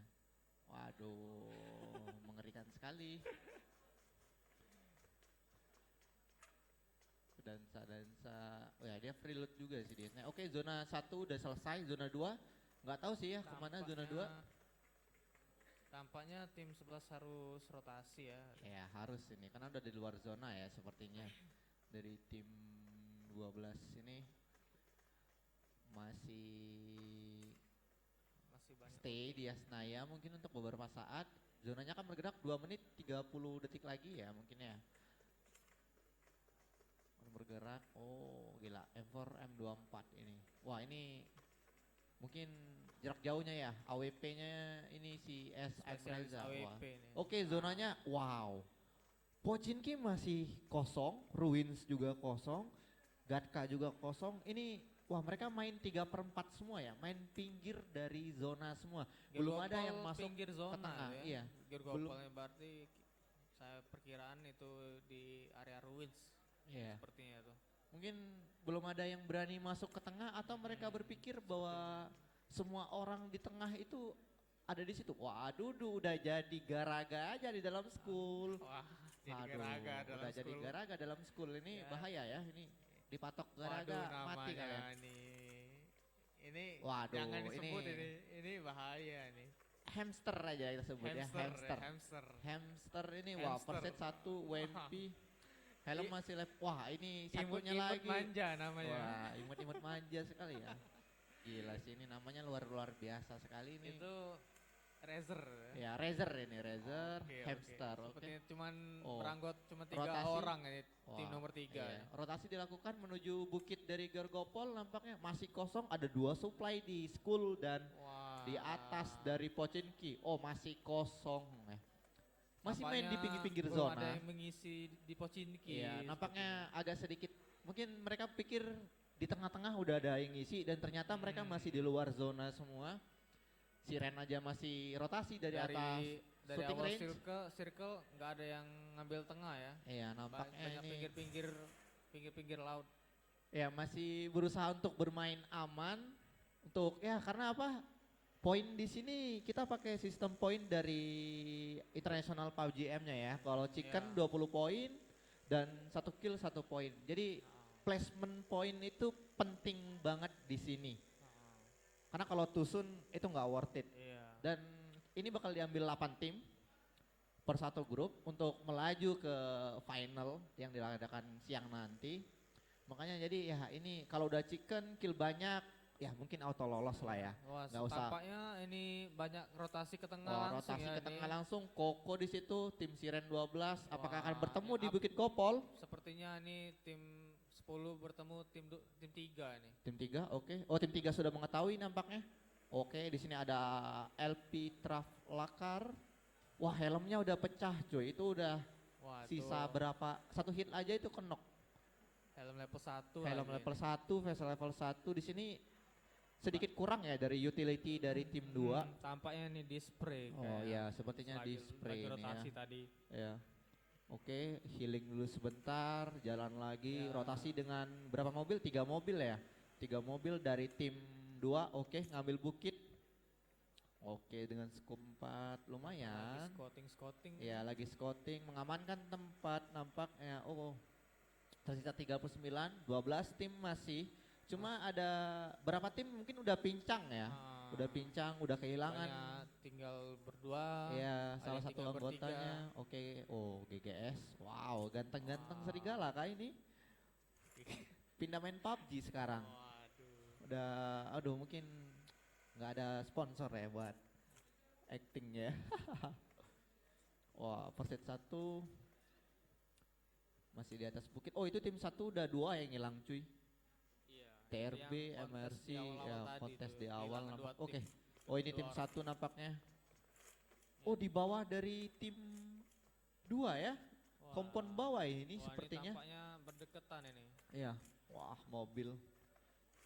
Waduh, mengerikan sekali. Dansa-dansa, oh ya dia free loot juga sih dia. Nah, oke zona 1 udah selesai, zona 2 nggak tahu sih ya kemana zona 2. Tampaknya tim 11 harus rotasi ya. Ya harus ini, karena udah di luar zona ya sepertinya. Dari tim 12 ini masih Masih banyak. stay di Asnaya mungkin untuk beberapa saat. Zonanya kan bergerak 2 menit 30 detik lagi ya mungkin ya. Bergerak, oh gila, M4 M24 ini. Wah ini mungkin jarak jauhnya ya, AWP-nya ini si SM Spesialis Reza. Wah. AWP nih. Oke zonanya, wow. Pochinki masih kosong, Ruins juga kosong, Gatka juga kosong. Ini, wah mereka main 3/4 semua ya, main pinggir dari zona semua. Belum ada yang Gergopol masuk pinggir zona ke tengah, ya. iya. Gergopolnya berarti saya perkiraan itu di area ruins Iya. sepertinya tuh. Mungkin belum ada yang berani masuk ke tengah atau mereka berpikir bahwa semua orang di tengah itu ada di situ. Waduh, udah jadi garaga aja di dalam school. Wah, jadi Aduh, garaga dalam udah jadi school. garaga dalam school ini Ya. bahaya ya ini. Dipatok Waduh, garaga mati namanya kalian. ini Waduh, jangan disebut ini- ini bahaya nih. Hamster aja kita sebut ya, hamster. hamster. Hamster ini wah Hamster. perset 1 WMP. Helm masih wah ini Imut-imut satunya lagi. manja namanya. Wah, imut-imut manja sekali ya. Gila sih ini namanya luar biasa sekali ini. Itu Razer. Ya, Razer ini, Razer, Oke, oke. hamster. Oke. Sepertinya cuman Oh. beranggot cuma 3 Rotasi. orang ini tim Wah, nomor 3. iya. Rotasi dilakukan menuju bukit dari Gergopol nampaknya masih kosong. Ada 2 supply di school dan Wah. di atas dari Pochinki. Oh masih kosong ya. Masih main di Nampaknya pinggir-pinggir belum zona. ada yang mengisi di Pochinki. Iya, nampaknya agak sedikit. Mungkin mereka pikir di tengah-tengah udah ada yang ngisi dan ternyata mereka masih di luar zona semua. Siren aja masih rotasi dari atas dari shooting awal range. circle nggak ada yang ngambil tengah ya. Iya, nampaknya Banyak ini pinggir-pinggir laut. ya masih berusaha untuk bermain aman untuk ya karena apa? Poin di sini kita pakai sistem poin dari International PUBG M-nya ya. Kalau chicken Ya. 20 poin dan 1 kill 1 poin. Jadi placement poin itu penting banget di sini. Karena kalau tusun itu nggak worth it. Iya. Dan ini bakal diambil 8 tim per satu grup untuk melaju ke final yang diadakan siang nanti. Makanya jadi ya ini kalau udah chicken kill banyak ya mungkin auto lolos lah ya. Wah, Nggak usah. tampaknya ini banyak rotasi ke tengah Oh, langsung rotasi ya ke ini. tengah langsung, Koko di situ, tim Siren 12, apakah akan Wah, bertemu ini di Bukit Gopol? Sepertinya ini tim 10 bertemu tim 3 ini. Tim 3, oke. Oh, tim 3 sudah mengetahui nampaknya. Oke, di sini ada LP Traf Lakar. Wah, helmnya udah pecah, cuy. Itu udah Wah, sisa itu berapa? Satu hit aja itu kenok. helm level 1 Helm level 1, vessel level 1 di sini sedikit kurang ya dari utility dari tim 2. Tampaknya ini di spray Oh ya, sepertinya di lagi spray ini rotasi ya. tadi. Ya. Oke, healing dulu sebentar, jalan lagi, Ya. rotasi dengan berapa mobil? 3 mobil ya. 3 mobil dari tim 2, oke, ngambil bukit. Oke, dengan scope 4 lumayan. Lagi scouting. Ya, lagi scouting, mengamankan tempat nampaknya. Oh, tersisa 39, 12 tim masih. Cuma ada berapa tim mungkin udah pincang ya. Udah pincang, udah kehilangan. Pokoknya tinggal berdua. Ya, ada salah yang satu tinggal anggotanya. Oke, oh GGS. Wow, ganteng-ganteng serigala kah ini? Pindah main PUBG sekarang. Waduh. Udah, aduh mungkin nggak ada sponsor ya buat actingnya. Wah, perset 1 masih di atas bukit. Oh, itu tim 1 udah 2 yang hilang cuy. Iya. TRB, Yang kontes MRC, di awal-awal ya tadi kontes tuh, di awal kehilangan nampak. dua Oke. tim. Oh, ini tim Keluar. 1 nampaknya. Oh, di bawah dari tim 2 ya. Wah. Kompon bawah ini Wah, sepertinya. Ini tampaknya berdekatan ini. Iya. Wah, mobil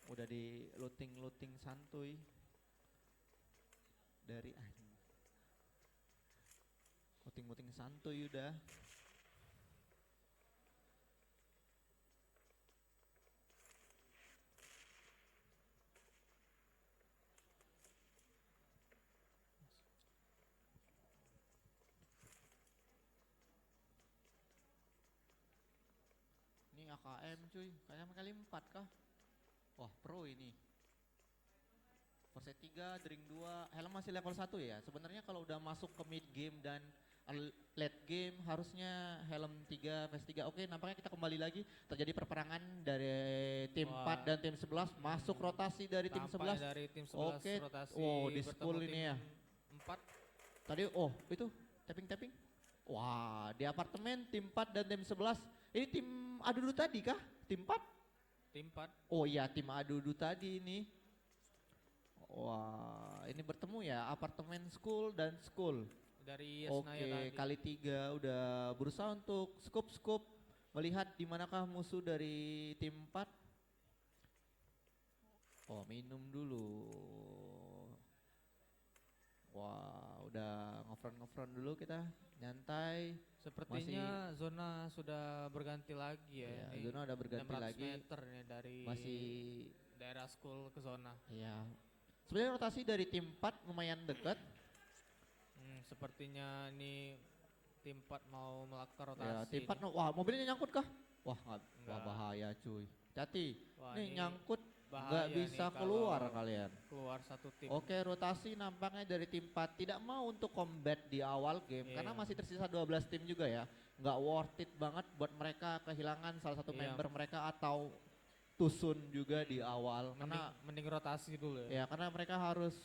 udah di looting santuy dari looting santuy udah. Ini AKM cuy, kayaknya kali 4 kah? Wah, pro ini. Verse 3, drink 2, helm masih level 1 ya. Sebenarnya kalau udah masuk ke mid game dan late game harusnya helm 3, verse 3. Oke, nampaknya kita kembali lagi. Terjadi perperangan dari tim Wah. 4 dan tim 11. Masuk rotasi dari tim Tampaknya 11. dari tim 11 Oke, rotasi oh, di bertemu school tim ini ya. 4. Tadi, oh itu tapping. Wah, di apartemen tim 4 dan tim 11. Ini tim Adudu tadi kah? Tim 4? Tim 4. Oh iya, tim Adudu tadi ini. Wah, ini bertemu ya apartemen school dan school. Dari Oke, Yesnaya tadi. kali 3 udah berusaha untuk scope melihat di manakah musuh dari tim 4. Oh, minum dulu. Wah, udah ngefront dulu kita, nyantai. Sepertinya zona sudah berganti lagi ya. Ya, ini zona udah berganti 600 lagi. meter nih dari Masih, daerah school ke zona. ya. Sebenarnya rotasi dari tim 4 lumayan dekat. Sepertinya ini tim 4 mau melakukan rotasi. Ya, tim 4, nih. wah mobilnya nyangkut kah? Wah, wah Enggak. bahaya cuy. Hati, Wah, nih ini nyangkut bahaya nggak nih bisa kalau keluar kalian. Keluar satu tim. Oke, rotasi nampaknya dari tim 4 tidak mau untuk combat di awal game karena Iya. masih tersisa 12 tim juga ya. Nggak worth it banget buat mereka kehilangan salah satu Iya. member mereka atau Tusun juga di awal karena Mending rotasi dulu ya. ya karena mereka harus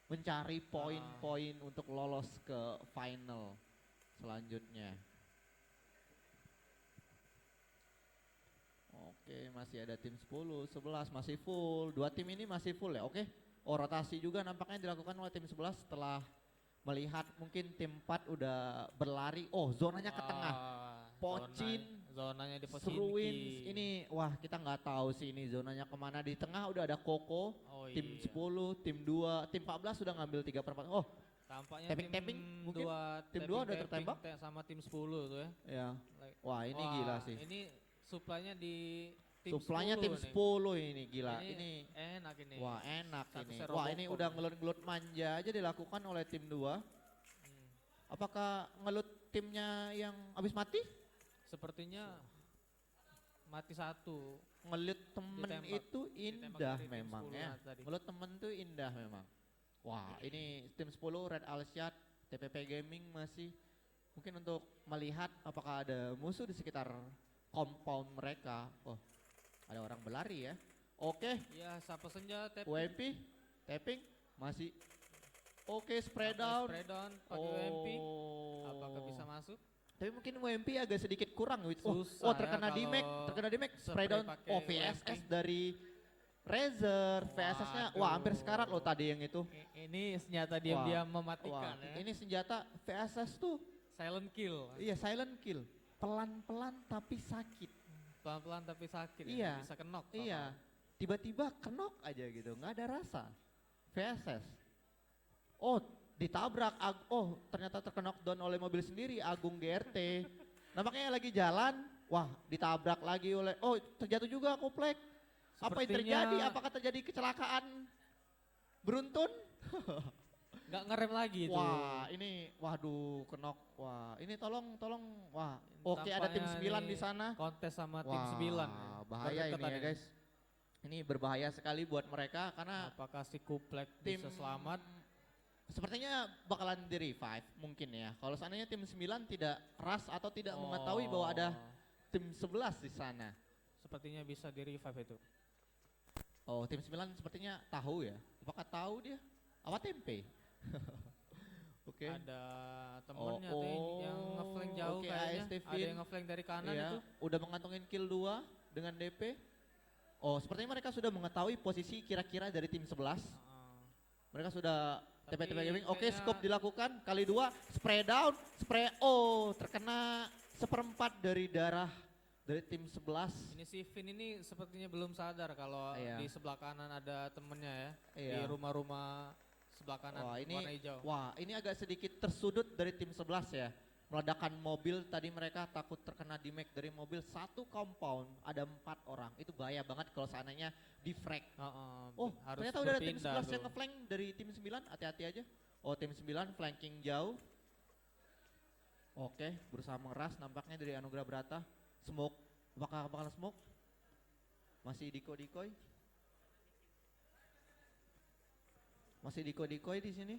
mencari poin-poin untuk lolos ke final selanjutnya. Oke, masih ada tim 10, 11 masih full. 2 tim ini masih full ya. Oke. Oh, rotasi juga nampaknya dilakukan oleh tim 11 setelah melihat mungkin tim 4 udah berlari. Oh, zonanya ke tengah. Pocin, zonanya di Seruins ini wah kita nggak tahu sih ini zonanya kemana. Di tengah udah ada Koko, Oh, tim iya. 10, tim 2, tim 14 sudah ngambil 3/4. Oh, Tampaknya tapping mungkin? Tim tapping- dua udah tapping tertembak? sama tim 10 tuh ya. ya. Like- Wah, ini gila sih. Ini suplainya di tim Suplainya 10 tim nih. 10 ini gila. Ini enak ini. wah enak Satu ini. set Wah, ini Robocop. udah ngelut-ngelut manja aja dilakukan oleh tim 2. Hmm. Apakah ngelut timnya yang habis mati? Sepertinya mati satu. Ngelut temen Ditembak. itu Ditembak indah dari tim memang 10 ya. tadi. Ngelut temen tuh indah memang. Wah, ini tim 10 Red Alshad, TPP Gaming masih mungkin untuk melihat apakah ada musuh di sekitar compound mereka. Oh, ada orang berlari ya. Oke, Ya, Sapa Senja tap. UMP, tapping, masih. Oke, spray Pakai down. Spray down pakai UMP. Oh. Apakah bisa masuk? Tapi mungkin UMP agak sedikit kurang. Susah Terkena ya di Mac, kalau terkena di Mac, spray spray down. pakai Oh, VSS UMP. dari Razer, VSS-nya, wah hampir sekarat loh tadi yang itu. Ini senjata diam-diam Wah, mematikan ya. ini senjata VSS tuh, Silent kill. iya silent kill. Pelan-pelan tapi sakit. Pelan-pelan tapi sakit Iya, ya. Bisa kenok. Iya, tiba-tiba kenok aja gitu, nggak ada rasa. VSS. Oh, ditabrak. Oh, ternyata terkena knockdown oleh mobil sendiri, Agung GRT. Nampaknya lagi jalan, wah ditabrak lagi oleh, oh terjatuh juga Koplek. Apa yang Sepertinya- terjadi? Apakah terjadi kecelakaan beruntun? Nggak ngerem lagi itu. Wah, ini waduh kenok. Wah, ini tolong. Wah, oke ada tim Tampaknya 9 di ini sana. Kontes sama tim Wah, 9 ya. bahaya ini Berdekatan ya guys. Ini berbahaya sekali buat mereka karena Apakah si Kuplek tim bisa selamat? sepertinya bakalan di revive mungkin ya. Kalau seandainya tim 9 tidak ras atau tidak mengetahui bahwa ada tim 11 di sana. Sepertinya bisa di revive itu. Oh, tim 9 sepertinya tahu ya. Apakah tahu dia? Apa tempe? Oke. Ada temennya Oh, tuh yang ngeflank jauh oke, kayaknya. AST Ada yang ngeflank dari kanan Iya, itu. udah mengantongin kill 2 dengan DP. Oh, sepertinya mereka sudah mengetahui posisi kira-kira dari tim 11. Mereka sudah Tapi TP gaming. Oke, kayaknya- scope dilakukan kali 2, spray down, spray. Oh, terkena seperempat dari darah dari tim 11. Ini si Vin ini sepertinya belum sadar kalau Iya. di sebelah kanan ada temennya ya. Iya. Di rumah-rumah sebelah kanan Wah, warna hijau. ini agak sedikit tersudut dari tim 11 ya. Meledakan mobil, tadi mereka takut terkena damage dari mobil. Satu compound, ada 4 orang. Itu bahaya banget kalau seandainya di frag. Oh, harus ternyata udah ada tim berpindah 11 yang tuh. ngeflank dari tim 9, hati-hati aja. Oh, tim 9 flanking jauh. Oke, berusaha mengeras nampaknya dari Anugrah Brata. Smoke, bakal smoke. Masih diko-dikoy. Masih diko-dikoy di sini.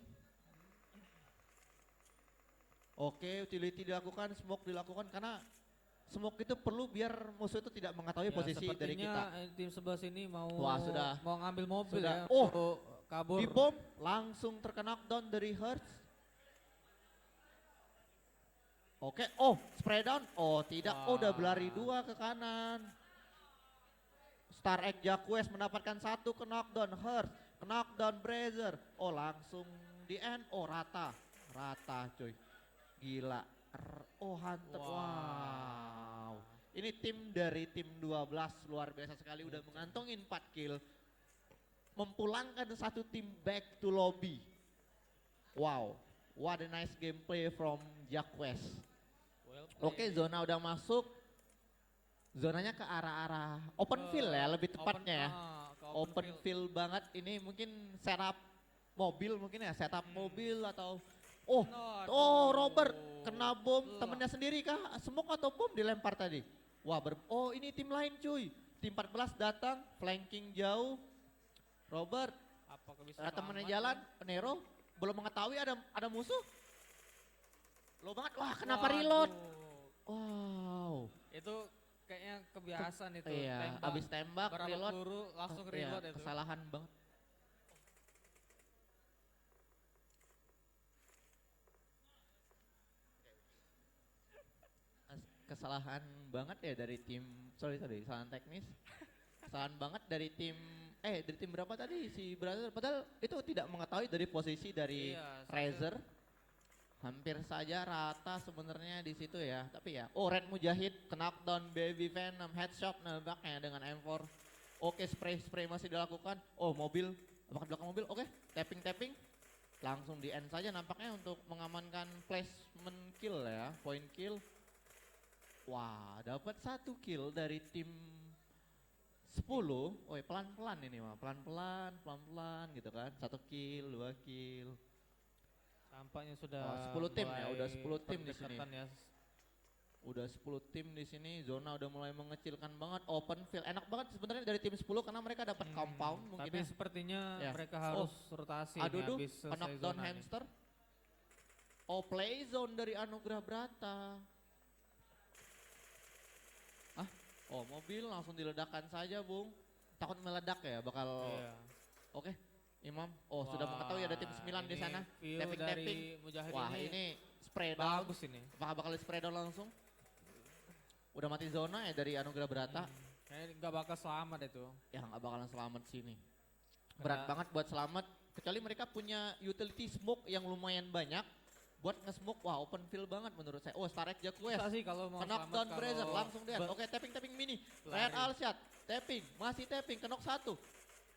Oke, utility dilakukan, smoke dilakukan karena smoke itu perlu biar musuh itu tidak mengetahui Ya, posisi dari kita. sepertinya tim 11 ini mau Wah, sudah. mau ngambil mobil Sudah. ya. Oh, untuk kabur. Di bom langsung terkena knockdown dari Hertz. Oke, oh spray down. Oh tidak, oh udah berlari 2 ke kanan. Star Egg Jacques mendapatkan 1 ke knockdown Hertz. Knockdown Brazer. Oh langsung di end. Oh rata cuy. Gila. Oh Hunter. Wow. Ini tim dari tim 12 luar biasa sekali udah mengantongin 4 kill. Mempulangkan 1 tim back to lobby. Wow, what a nice gameplay from Jacques. Oke, zona udah masuk. Zonanya ke arah-arah open field ya, lebih tepatnya ya. ke Open field banget. Ini mungkin setup mobil mungkin ya, setup mobil atau Robert kena bom temennya sendiri kah? Smoke atau bom dilempar tadi? Wah, oh ini tim lain cuy. Tim 14 datang, flanking jauh. Robert, Apakah bisa temennya selamat jalan, ya? Nero belum mengetahui ada musuh. Lo banget, wah kenapa Waduh. reload? Wow. Itu kayaknya kebiasaan itu. Iya, abis tembak, berapa reload. peluru langsung Iya, reload itu. kesalahan banget. Kesalahan banget ya dari tim, sorry, kesalahan teknis. Kesalahan banget dari tim berapa tadi si Brother, padahal itu tidak mengetahui dari posisi dari Iya, Razer. Hampir saja rata sebenarnya di situ ya, tapi ya. Oh, Red Mujahid, knockdown Baby Venom, headshot nampaknya dengan M4. Oke, spray masih dilakukan. Oh, mobil, apakah di belakang mobil? Oke, tapping. Langsung di end saja nampaknya untuk mengamankan placement kill ya, point kill. Wah, dapat 1 kill dari tim 10. Oh, pelan-pelan ini mah, pelan-pelan gitu kan. 1 kill, 2 kill. Tampaknya sudah 10 tim ya, mulai udah 10 tim di sini. pendekatan ya. Udah 10 tim di sini, zona udah mulai mengecilkan banget, open field. Enak banget sebenarnya dari tim 10 karena mereka dapat compound mungkin Tapi ya. sepertinya Ya. mereka harus rotasi nih Aduh, habis selesai knockdown zona nih. hamster. Oh, play zone dari Anugrah Brata. Oh, mobil langsung diledakkan saja, Bung. takut meledak ya bakal. Iya. Oke, Imam. Oh, sudah Wah, mengetahui ada tim 9 di ini sana. view Tapping-tapping. dari Mujahid Wah, ini spray down. bagus ini. Apakah bakal di spray down langsung? Udah mati zona ya dari Anugerah Berata. Kayaknya nggak bakal selamat itu. Ya nggak bakalan selamat sini. Berat banget buat selamat. Kecuali mereka punya utility smoke yang lumayan banyak. Buat nge-smoke, wah open field banget menurut saya. Oh, Starek Jacquez. Susah sih kalau mau Knock selamat down kalau Brazer, langsung dia. ber- Oke, tapping mini. Lari. Red Alshad, tapping, masih tapping, knock 1.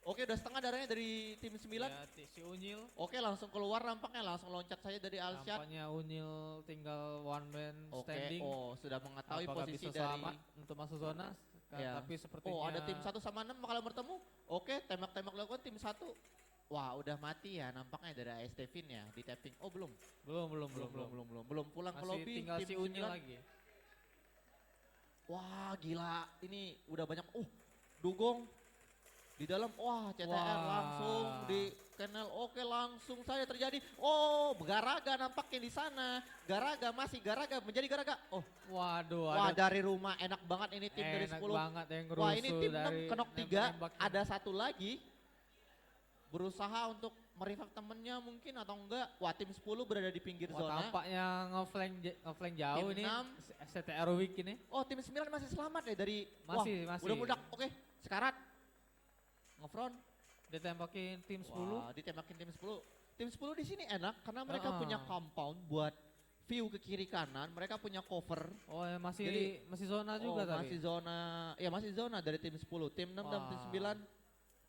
Oke, udah setengah darahnya dari tim 9. Ya, si Unyil. Oke, langsung keluar nampaknya, langsung loncat saja dari Alshad. Nampaknya Unyil tinggal one man Oke, standing. oh sudah mengetahui Apakah posisi bisa dari. selamat untuk masuk zona? Ya. Tapi sepertinya. Oh, ada tim 1 sama 6 bakal bertemu. Oke, tembak-tembak dilakukan tim 1. Wah, udah mati ya nampaknya dari AS Devin ya di tapping. Oh, belum. Belum pulang ke Masih lobby tinggal tim si Unyil 9. lagi. Wah, gila. Ini udah banyak. Dugong di dalam. Wah, CTR Wah. langsung di Kenel. Oke, langsung saja terjadi. Oh, Garaga nampaknya di sana. Garaga menjadi Garaga. Oh, Waduh, wah ada dari rumah enak banget ini tim dari enak 10. banget yang Wah, ini rusuh tim 6 dari kenok 3. nembak-nembakin. Ada satu lagi berusaha untuk merevive temennya mungkin atau enggak. Wah, tim 10 berada di pinggir Wah, zona. tampaknya ngeflank jauh Tim ini. 6. STR Week ini. Oh, tim 9 masih selamat ya dari Masih. udah meledak. Oke, sekarat. Ngefront. Ditembakin tim 10. Wah, ditembakin tim 10. Tim 10 di sini enak karena mereka Ah. punya compound buat view ke kiri kanan, mereka punya cover. Oh, ya masih Jadi- masih zona juga tadi. Masih zona. Ya, masih zona dari tim 10. Tim 6 dan tim Wah. 9.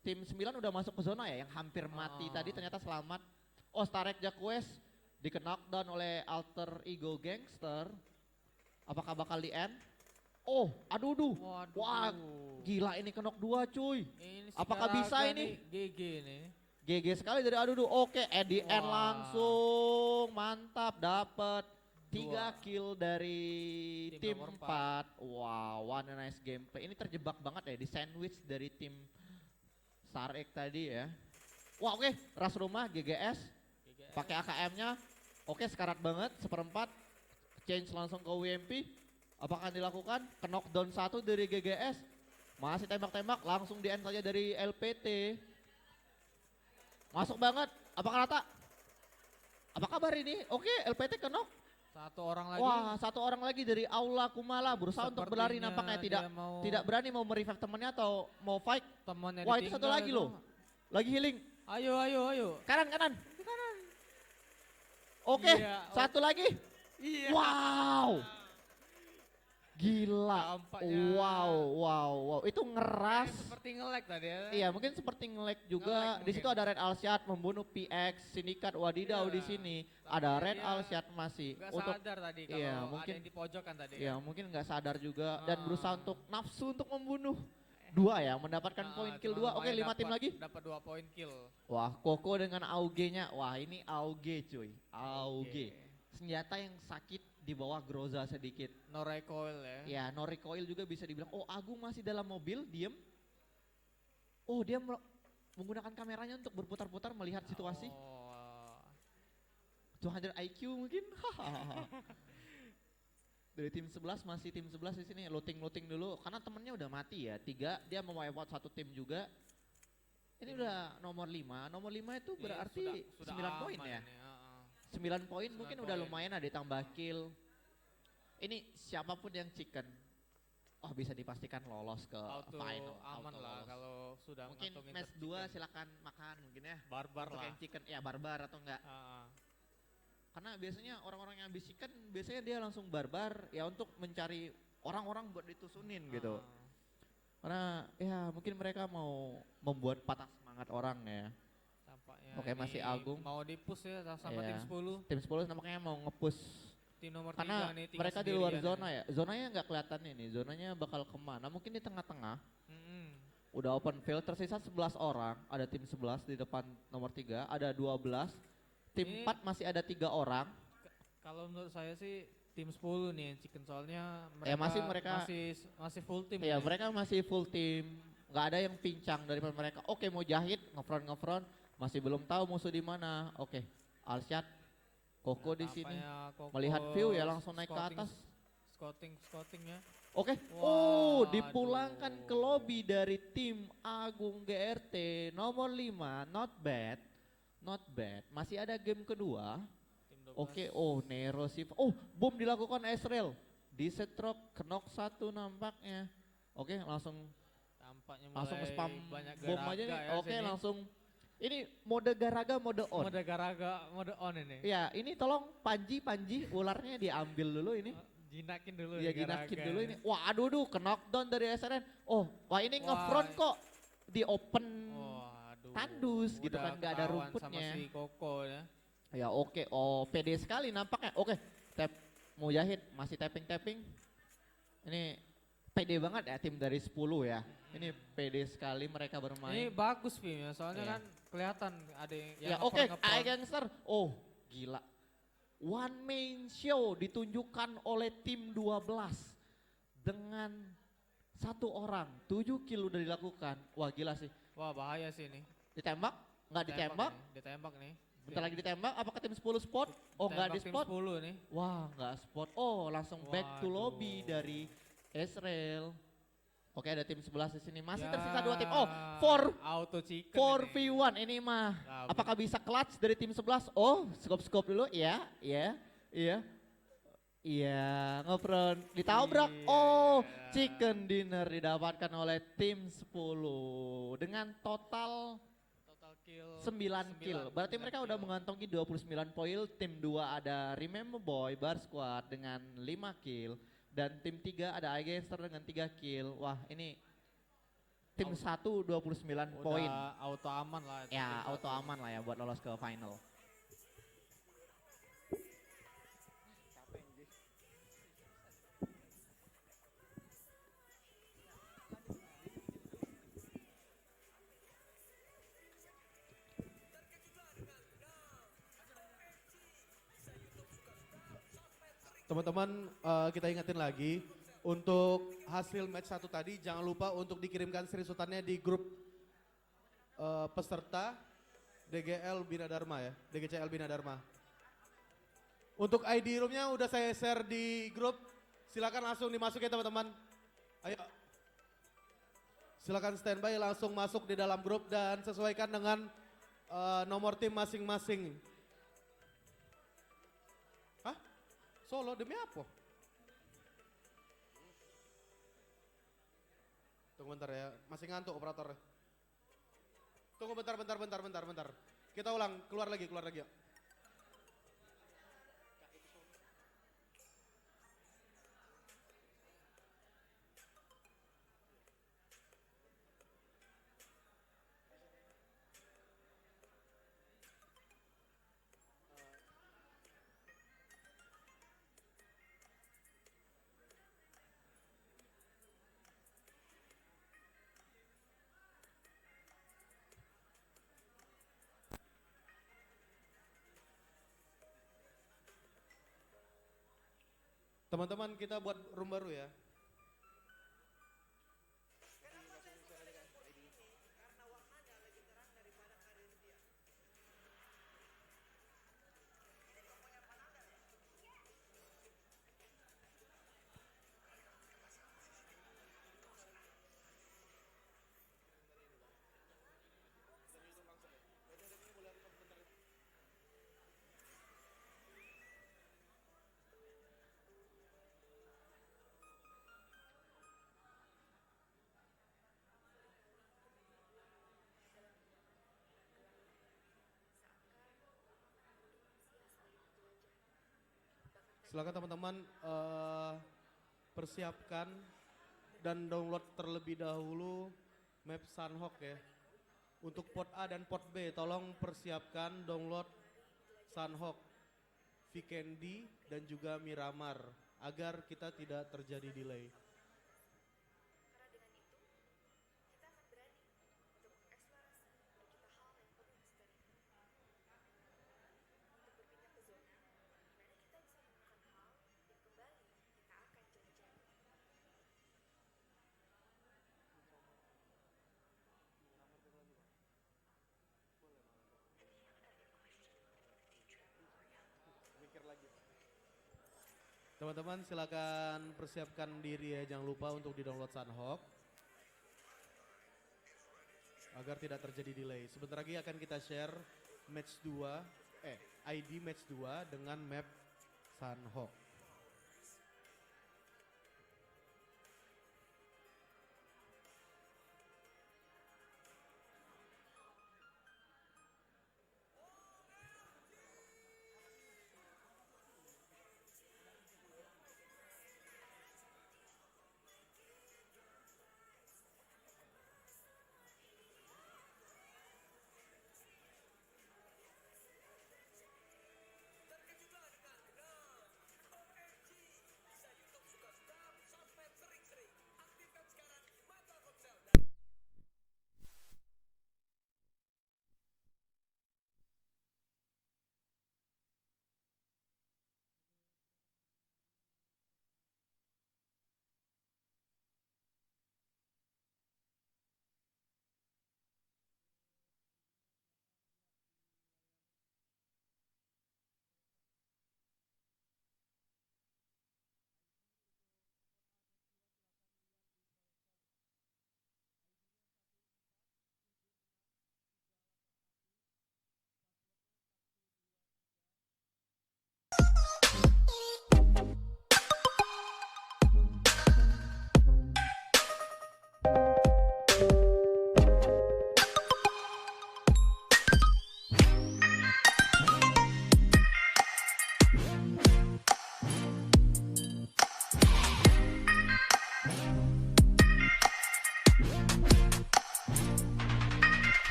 Tim 9 udah masuk ke zona ya yang hampir mati tadi ternyata selamat. Oh, Starek Jacquez di knockdown oleh Alter Ego Gangster. Apakah bakal di end? Oh, aduh. Waduh. Wah, gila ini knock 2 cuy. Ini Apakah sekarang bisa ini? GG ini. GG sekali dari Adudu. Oke, Eddie N Wah. langsung mantap dapat 3 Dua. kill dari Tim tim nomor 4. Wow, one nice gameplay. Ini terjebak banget ya di sandwich dari tim Starek tadi ya. Wah, oke, ras rumah GGS pakai AKM-nya. Oke, sekarat banget seperempat. Change langsung ke WMP. Apakah dilakukan? Ke knockdown 1 dari GGS. Masih tembak-tembak langsung di end saja dari LPT. Masuk banget. Apakah rata? Apa kabar ini? Oke, LPT ke knock. Satu orang lagi. Wah, satu orang lagi dari Aula Kumala berusaha untuk berlari Sepertinya nampaknya dia tidak berani mau merevive temannya atau mau fight. temannya Wah, itu satu ditinggal lagi itu. loh. Lagi healing. Ayo. Kanan. Oke, Iya, satu lagi. Iya. Wow. Gila. Tampaknya Wow. Itu ngeras. seperti nge-lag tadi ya. Iya, mungkin seperti nge-lag juga. Nge-lag Di situ mungkin. ada Red Alshad membunuh PX, Sindikat Wadidaw Iya. di sini. Tapi Ada Red dia Alshad masih Gak untuk sadar tadi kalau iya, ada mungkin- yang di pojokan tadi. ya mungkin nggak sadar juga dan Ah. berusaha untuk nafsu untuk membunuh. 2 ya, mendapatkan poin kill 2. Oke, 5 tim lagi. Dapat 2 poin kill. Wah, Koko dengan AUG-nya. Wah, ini AUG cuy. AUG. Senjata yang sakit di bawah Groza sedikit. No recoil ya. Ya, no recoil juga bisa dibilang. Oh, Agung masih dalam mobil, diem. Oh, dia menggunakan kameranya untuk berputar-putar melihat situasi. Oh. 200 IQ mungkin. Dari tim 11 masih tim 11 di sini looting dulu karena temennya udah mati ya. 3 dia mau wipe out satu tim juga. Ini udah nomor 5. Nomor 5 itu Ini berarti sudah 9 poin aman ya. ini, 9 poin 9 mungkin udah poin. lumayan ada ditambah kill. Ini siapapun yang chicken. Oh, bisa dipastikan lolos ke Auto final. aman Auto lah lolos. kalau sudah Mungkin ngantongin match third 2 chicken. silakan makan mungkin ya. Barbar Untuk lah. yang chicken ya barbar atau enggak. Karena biasanya orang-orang yang habis chicken biasanya dia langsung barbar ya untuk mencari orang-orang buat ditusunin gitu. Karena ya mungkin mereka mau membuat patah semangat orang ya. Tampaknya Oke, ini masih Agung. Mau di-push ya sama Iya. tim 10. Tim 10 nampaknya mau nge-push Tim nomor 3 karena nih tinggal mereka di luar sendirian zona ya. Zonanya nggak kelihatan ini. Zonanya bakal kemana? Mungkin di tengah-tengah. Mm-mm. Udah open field tersisa 11 orang. Ada tim 11 di depan nomor 3. Ada 12. Tim Ini- 4 masih ada 3 orang. Kalau menurut saya sih tim 10 nih yang chicken soalnya mereka, Ya, mereka- masih full tim. Iya, nih. mereka masih full tim. Nggak ada yang pincang dari mereka. Oke, mau jahit, ngefront. Masih belum tahu musuh di mana. Oke, Alshad, Koko di sini. Tampaknya Koko Melihat view ya langsung naik ke scouting- atas. scoutingnya. Oke. Waduh. Dipulangkan ke lobby dari tim Agung GRT nomor 5, not bad. Not bad. Masih ada game kedua. Tim 12. Oke, Nero sih. Bom dilakukan Ezreal. Disetrok, knock 1 nampaknya. Oke, langsung Tampaknya langsung mulai spam banyak bom aja nih. ya Oke, sini. langsung ini mode garaga, mode on. Mode garaga, mode on ini. Ya, ini tolong Panji ularnya diambil dulu ini. Jinakin dulu Iya, nih jinakin garaga dulu ya. ini. Wah, aduh, ke knockdown dari SRN. Wah ini Wah. ngefront kok di open Waduh. tandus gitu Udah kan, nggak ada ketahuan rumputnya. sama si Koko ya. Ya oke, pede sekali nampaknya. Oke, tap Mujahid masih tapping. Ini pede banget ya tim dari 10 ya. Ini pede sekali mereka Ini bermain. bagus Vim ya, soalnya Iya. kan kelihatan ada yang Ya oke, AI Gangster. Gila. One man show ditunjukkan oleh tim 12 dengan 1 orang. 7 kill udah dilakukan. Wah gila sih. Wah bahaya sih ini. Ditembak? Nggak ditembak? Ditembak nih. Bentar lagi ditembak. Apakah tim 10 spot? Nggak di Tembak tim spot. 10 nih. Wah nggak spot. Langsung back to Waduh. lobby dari Ezreal. Oke ada tim 11 di sini. Masih Ya, tersisa 2 tim. auto chicken 4v1 ini mah. Nah, Apakah bisa clutch dari tim 11? Scope dulu. Iya. Ngefront. Ditabrak. Iya. Chicken dinner didapatkan oleh tim 10. Dengan total kill 9 kill. Berarti mereka udah mengantongi 29 poin. Tim 2 ada Remember Boy, Bar Squad dengan 5 kill. Dan tim 3 ada Againster dengan 3 kill. Wah ini tim 1 29 poin. udah auto aman lah. itu Ya tim auto satu. aman lah ya buat lolos ke final. Teman-teman kita ingetin lagi untuk hasil match 1 tadi jangan lupa untuk dikirimkan screenshotannya di grup peserta DGL Bina Dharma ya, DGCL Bina Dharma. Untuk ID roomnya udah saya share di grup, silakan langsung dimasukin teman-teman. Ayo, silakan standby langsung masuk di dalam grup dan sesuaikan dengan nomor tim masing-masing. Solo demi apa? Tunggu bentar ya, masih ngantuk operator. Tunggu bentar. Kita ulang, keluar lagi ya. Teman-teman kita buat room baru ya. Silakan teman-teman persiapkan dan download terlebih dahulu map Sunhawk ya. Untuk pot A dan pot B tolong persiapkan download Sunhawk, Vikendi dan juga Miramar agar kita tidak terjadi delay. Teman-teman silakan persiapkan diri ya, jangan lupa untuk di-download Sunhawk agar tidak terjadi delay. Sebentar lagi akan kita share match 2, ID match 2 dengan map Sunhawk.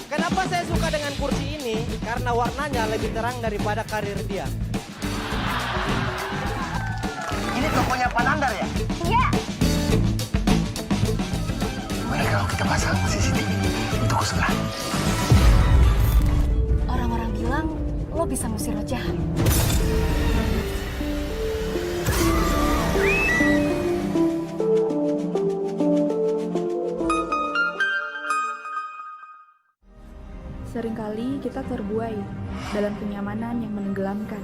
Kenapa saya suka dengan kursi ini? Karena warnanya lebih terang daripada karir dia. Ini tokonya Pak Nandar ya? Iya. Gimana kalau kita pasang CCTV di toko sebelah? Orang-orang bilang lo bisa ngusir roh jahat. Seringkali kita terbuai dalam kenyamanan yang menenggelamkan,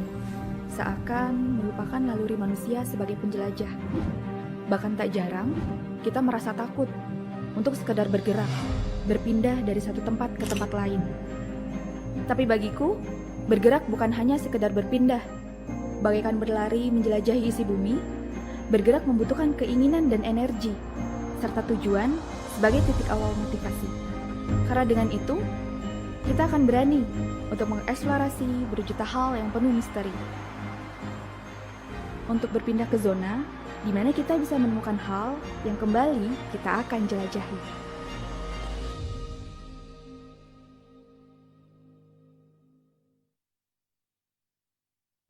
seakan melupakan naluri manusia sebagai penjelajah. Bahkan tak jarang, kita merasa takut untuk sekedar bergerak, berpindah dari satu tempat ke tempat lain. Tapi bagiku, bergerak bukan hanya sekedar berpindah. Bagaikan berlari menjelajahi isi bumi, bergerak membutuhkan keinginan dan energi, serta tujuan sebagai titik awal motivasi. Karena dengan itu, kita akan berani untuk mengeksplorasi berjuta hal yang penuh misteri. Untuk berpindah ke zona di mana kita bisa menemukan hal yang kembali kita akan jelajahi.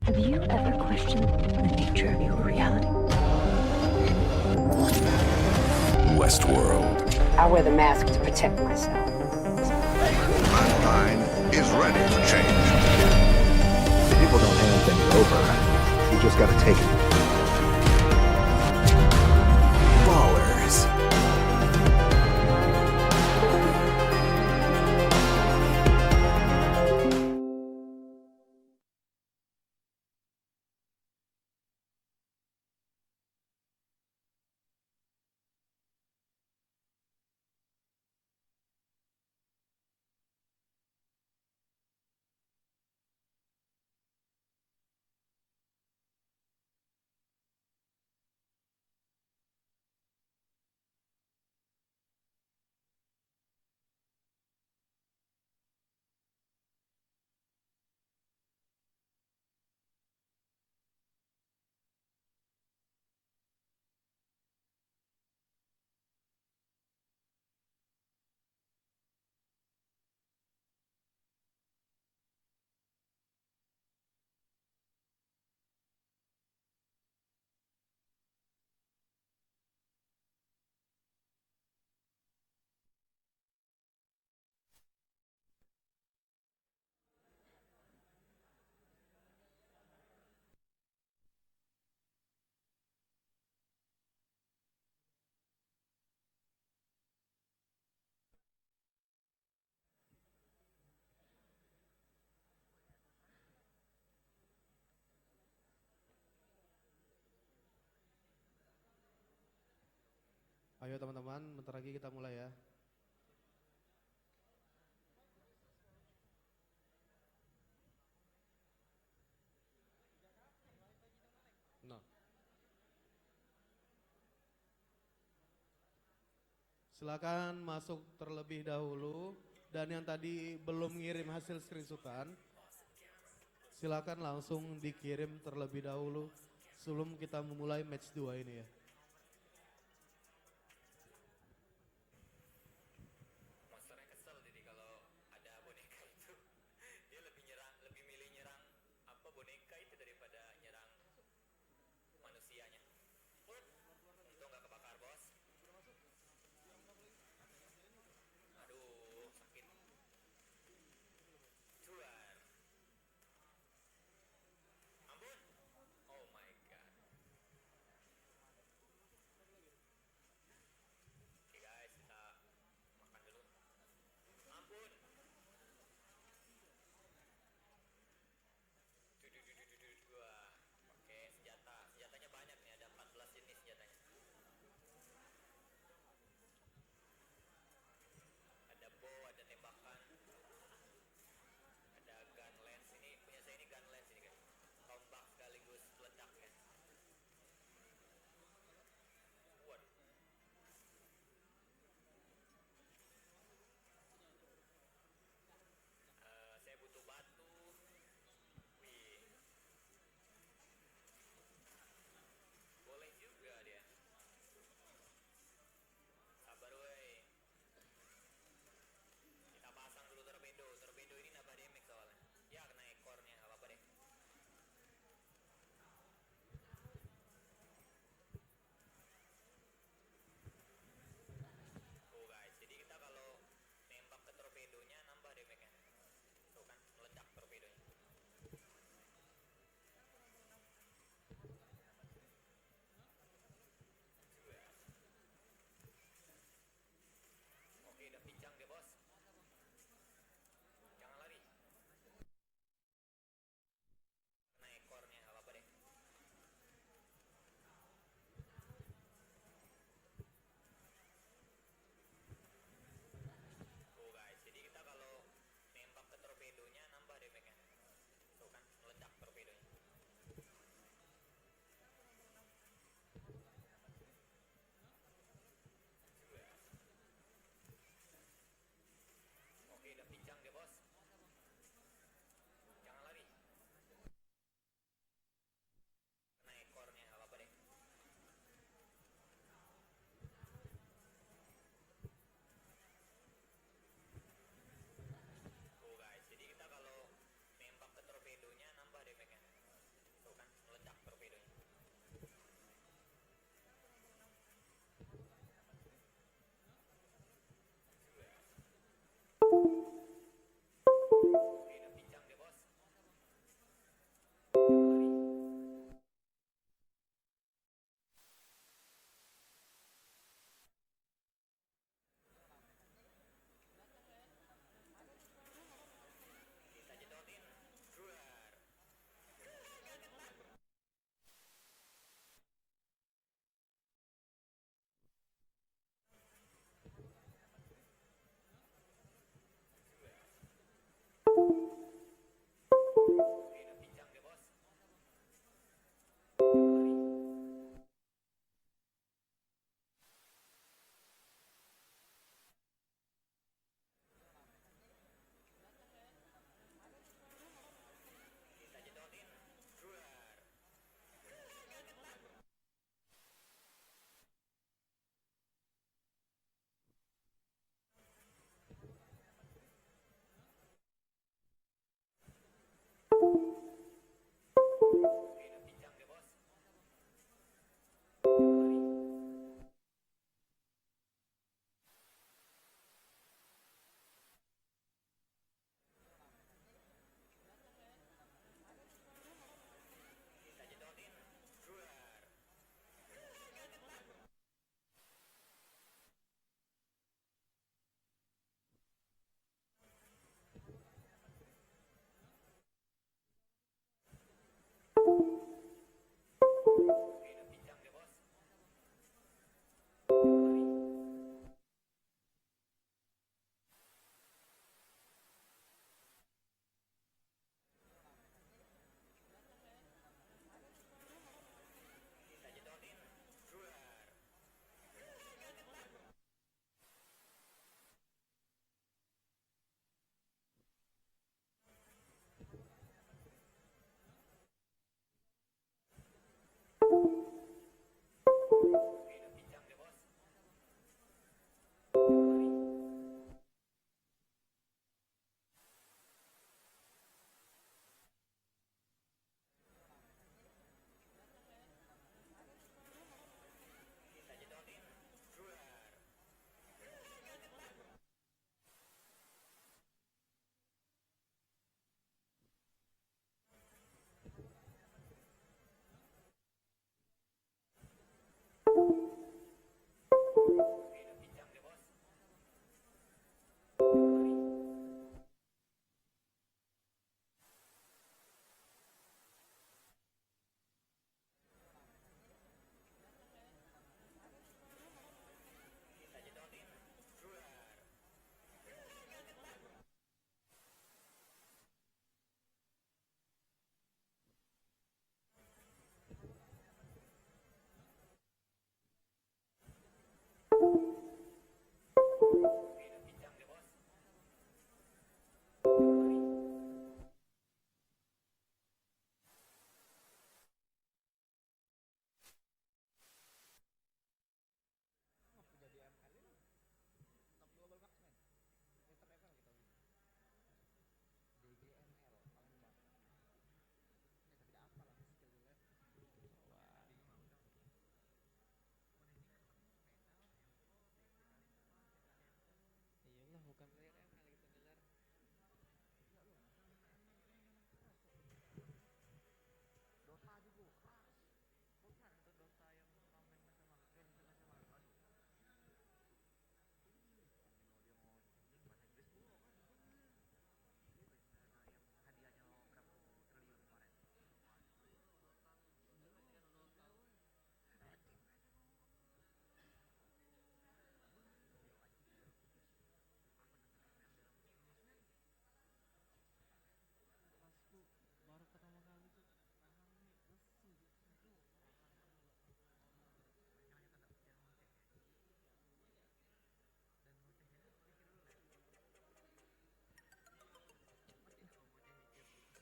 Have you ever questioned the nature of your reality? Westworld. I wear the mask to protect myself. Mankind is ready for change. People don't hand things over. You just gotta take it. Ballers. Ayo teman-teman, bentar lagi kita mulai ya. Nah. Silakan masuk terlebih dahulu, dan yang tadi belum ngirim hasil screenshotan, silakan langsung dikirim terlebih dahulu sebelum kita memulai match 2 ini ya. Monsternya kesel jadi kalau ada boneka itu dia lebih milih nyerang apa boneka itu daripada nyerang manusianya. Itu nggak kebakar bos. Aduh sakit. Juar. Ampun. Oh my god.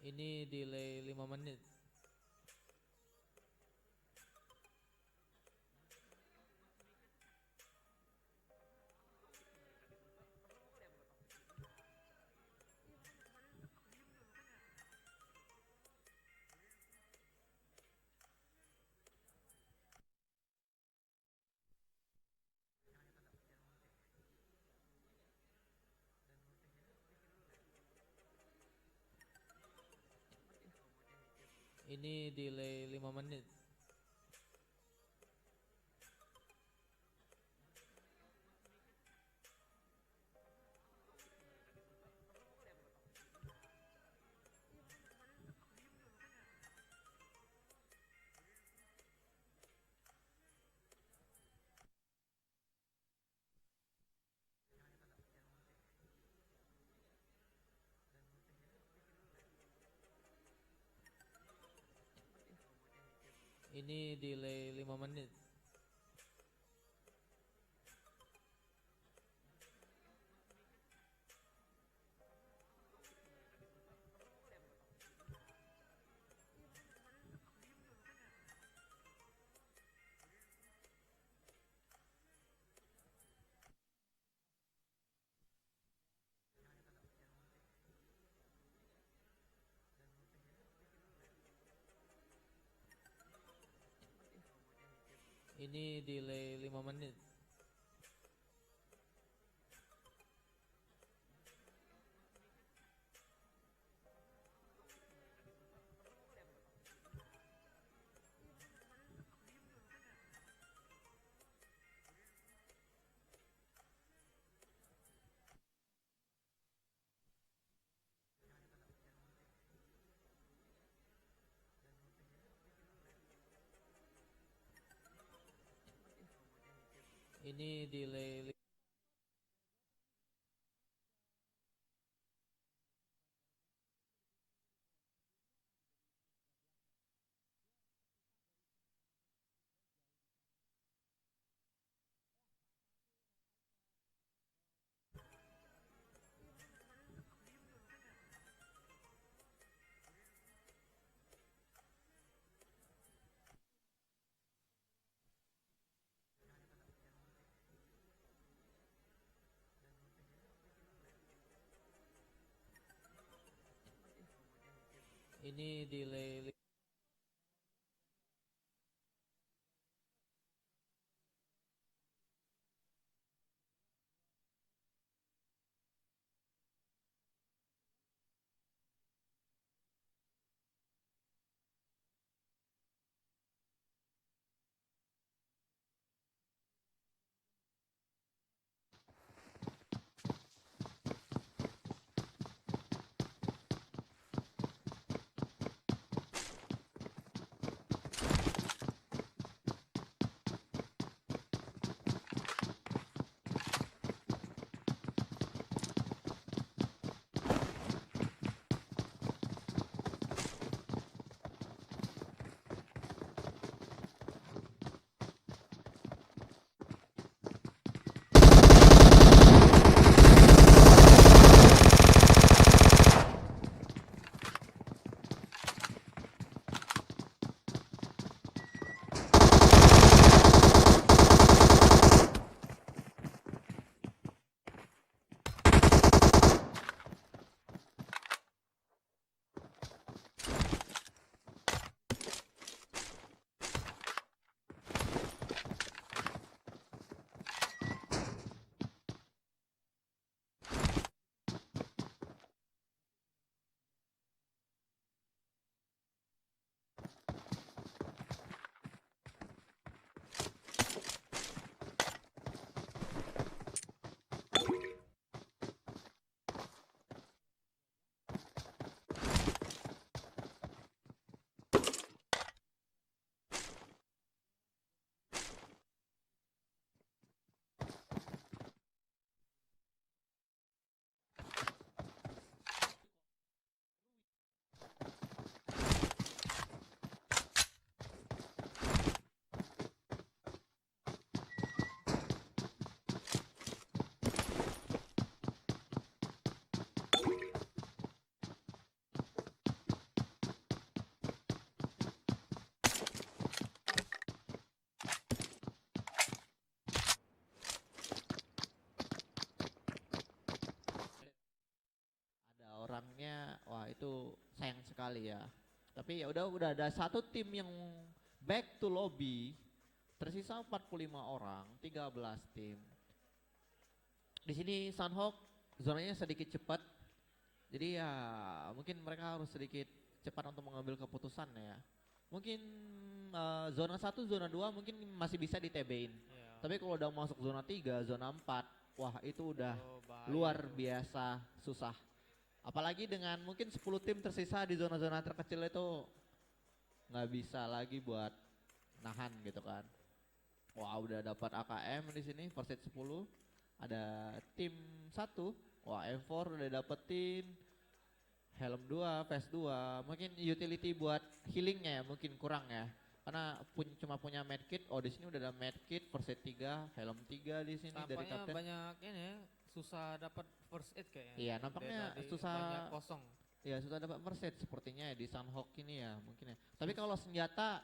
Ini delay 5 menit. Ini delay 5 menit. Ini delay 5 menit. Ini delay 5 menit. Ini delay Ini delay orangnya, wah itu sayang sekali ya. Tapi ya udah ada satu tim yang back to lobby. Tersisa 45 orang, 13 tim. Di sini Sunhawk zonanya sedikit cepat. Jadi ya mungkin mereka harus sedikit cepat untuk mengambil keputusan ya. Mungkin zona 1, zona 2 mungkin masih bisa di TB-in. Iya. Tapi kalau udah masuk zona 3, zona 4, wah itu udah bahaya luar itu. biasa susah. Apalagi dengan mungkin 10 tim tersisa di zona-zona terkecil itu nggak bisa lagi buat nahan gitu kan. Wah udah dapat AKM di sini verset 10. Ada tim 1, wah M4 udah dapetin. Helm 2, Vest 2, mungkin utility buat healingnya ya mungkin kurang ya. Karena cuma punya medkit, oh di sini udah ada medkit, verset 3, helm 3 di sini dari Tampaknya kapten. banyak ini ya, susah dapat first aid kayaknya. Iya nampaknya Dari tadi susah. banyak kosong. Iya susah dapat first aid sepertinya ya di Sunhawk ini ya mungkin ya. Tapi kalau senjata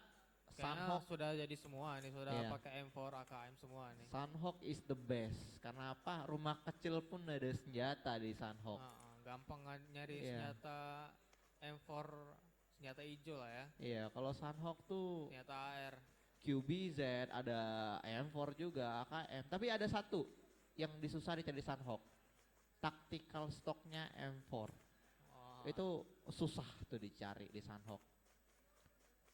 Kayaknya Sunhawk, sudah jadi semua ini, sudah Iya. pakai M4, AKM semua nih. Sunhawk is the best. Karena apa? Rumah kecil pun ada senjata di Sunhawk. Gampang nyari Iya. senjata M4, senjata hijau lah ya. Iya kalau Sunhawk tuh Senjata AR. QBZ, ada M4 juga, AKM. Tapi ada satu yang disusah dicari Sunhawk. Tactical stocknya M4. Itu susah tuh dicari di Sunhawk.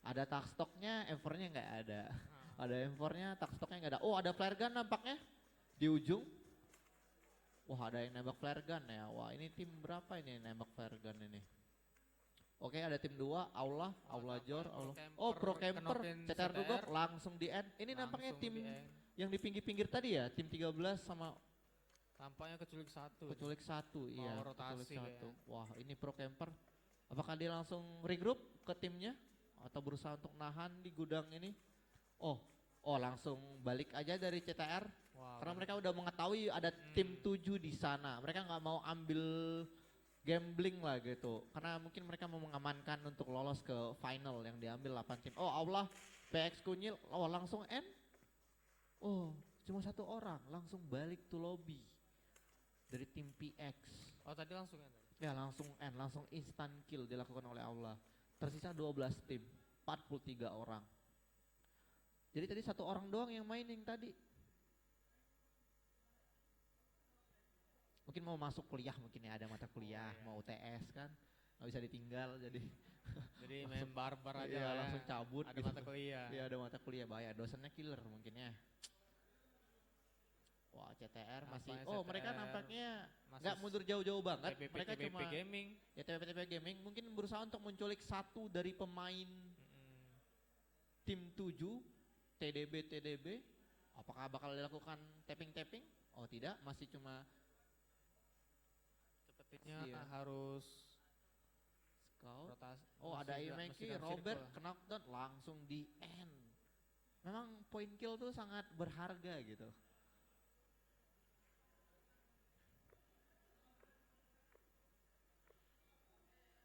Ada tak stoknya, M4-nya nggak ada. Ada M4-nya, tak stoknya nggak ada. Oh ada flare gun nampaknya di ujung. Wah ada yang nembak flare gun ya. Wah ini tim berapa ini yang nembak flare gun ini? Oke ada tim 2, Aula Jor, Aula. Oh Pro Camper, CTR Dugok langsung di end. Ini nampaknya tim yang di pinggir-pinggir tadi ya, tim 13 sama Tampaknya keculik 1. keculik 1, iya. Mau rotasi keculik 1. kayaknya. Wah ini Pro Camper. Apakah dia langsung regroup ke timnya? Atau berusaha untuk nahan di gudang ini? Oh langsung balik aja dari CTR. Wah, Karena mereka udah mengetahui ada tim 7 di sana. Mereka nggak mau ambil gambling lah gitu. Karena mungkin mereka mau mengamankan untuk lolos ke final yang diambil 8 tim. Oh Allah, PX Kunyil, oh langsung end. Oh cuma 1 orang, langsung balik to lobby dari tim PX. Oh tadi langsung ya? Ya langsung end, langsung instant kill dilakukan oleh Allah. Tersisa 12 tim, 43 orang. Jadi tadi 1 orang doang yang main yang tadi. Mungkin mau masuk kuliah mungkin ya, ada mata kuliah, mau UTS kan. Nggak bisa ditinggal jadi. Jadi main barbar aja Iya, lah ya. langsung cabut Ada gitu. mata kuliah. Iya ada mata kuliah, bahaya. Dosennya killer mungkin ya. Wah CTR masih, Nampaknya mereka CTR nampaknya masih nggak mundur jauh-jauh banget. TPP Mereka cuma Gaming. ya TPP Gaming mungkin berusaha untuk menculik 1 dari pemain tim 7 TDB. Apakah bakal dilakukan tapping? Oh tidak, masih cuma Sepertinya Iya. harus scout. rotasi. Oh ada Imeki, Robert knockdown langsung di end. Memang point kill tuh sangat berharga gitu.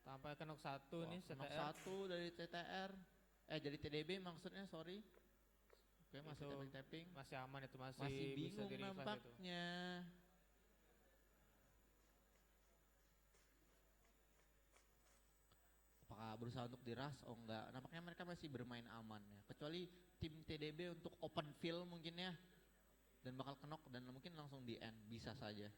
Sampai ke knock 1 nih Knock CTR. 1 dari CTR. Jadi TDB maksudnya, sorry. Oke masih Itu tapping. Masih aman itu, masih, Masih bisa bingung di-revive itu. nampaknya. Apakah berusaha untuk diras? Oh enggak, nampaknya mereka masih bermain aman ya. Kecuali tim TDB untuk open field mungkin ya. Dan bakal knock dan mungkin langsung di end, bisa saja.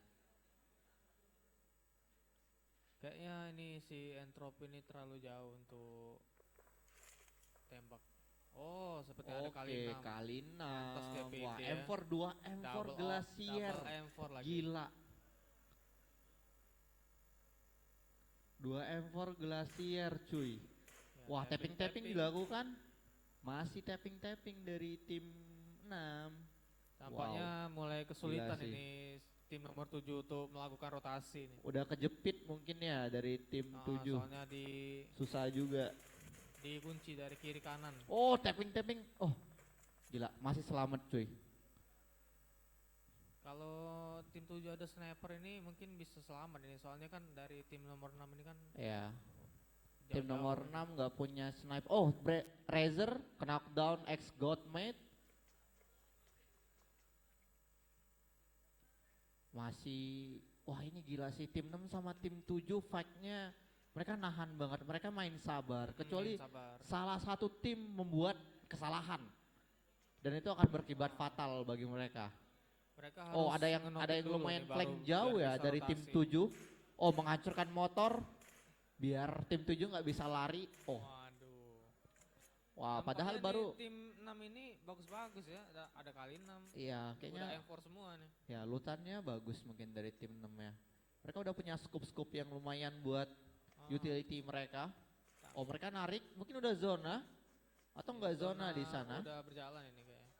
Kayaknya ini si Entrop ini terlalu jauh untuk tembak. Oh, seperti ada kali 6. Kali 6. Pantas dia pede Wah, ya. M4 2, M4 Double Glacier. double M4 lagi. Gila. 2 M4 Glacier cuy. Wah, tapping-tapping dilakukan. Masih tapping-tapping dari tim 6. Tampaknya mulai kesulitan Gila sih. ini tim nomor 7 untuk melakukan rotasi nih. Udah kejepit mungkin ya dari tim 7. Soalnya Susah juga. dikunci dari kiri kanan. Oh, tapping-tapping. Oh, gila, masih selamat cuy. Kalau tim 7 ada sniper ini mungkin bisa selamat ini, soalnya kan dari tim nomor 6 ini kan Ya. jauh-jauh Tim nomor ini. 6 nggak punya sniper. Oh, Razer knockdown ex Godmate. Masih wah ini gila sih tim 6 sama tim 7 fight-nya mereka nahan banget, mereka main sabar. Kecuali sabar. salah satu tim membuat kesalahan dan itu akan berkibat fatal bagi mereka. Mereka Oh harus ada yang nge-notice dulu lumayan nih, flank baru jauh biar ya bisa dari tim rotasi. 7. Oh menghancurkan motor biar tim 7 nggak bisa lari. Oh Waduh. wah padahal Nampaknya baru nih tim 6 ini bagus-bagus ya, ada kali 6. iya Udah kayaknya M4 semua nih. ya lutannya bagus mungkin dari tim 6 ya. Mereka udah punya scope-scope yang lumayan buat utility mereka. Oh mereka narik mungkin udah zona atau enggak zona di sana. Udah berjalan ini kayaknya.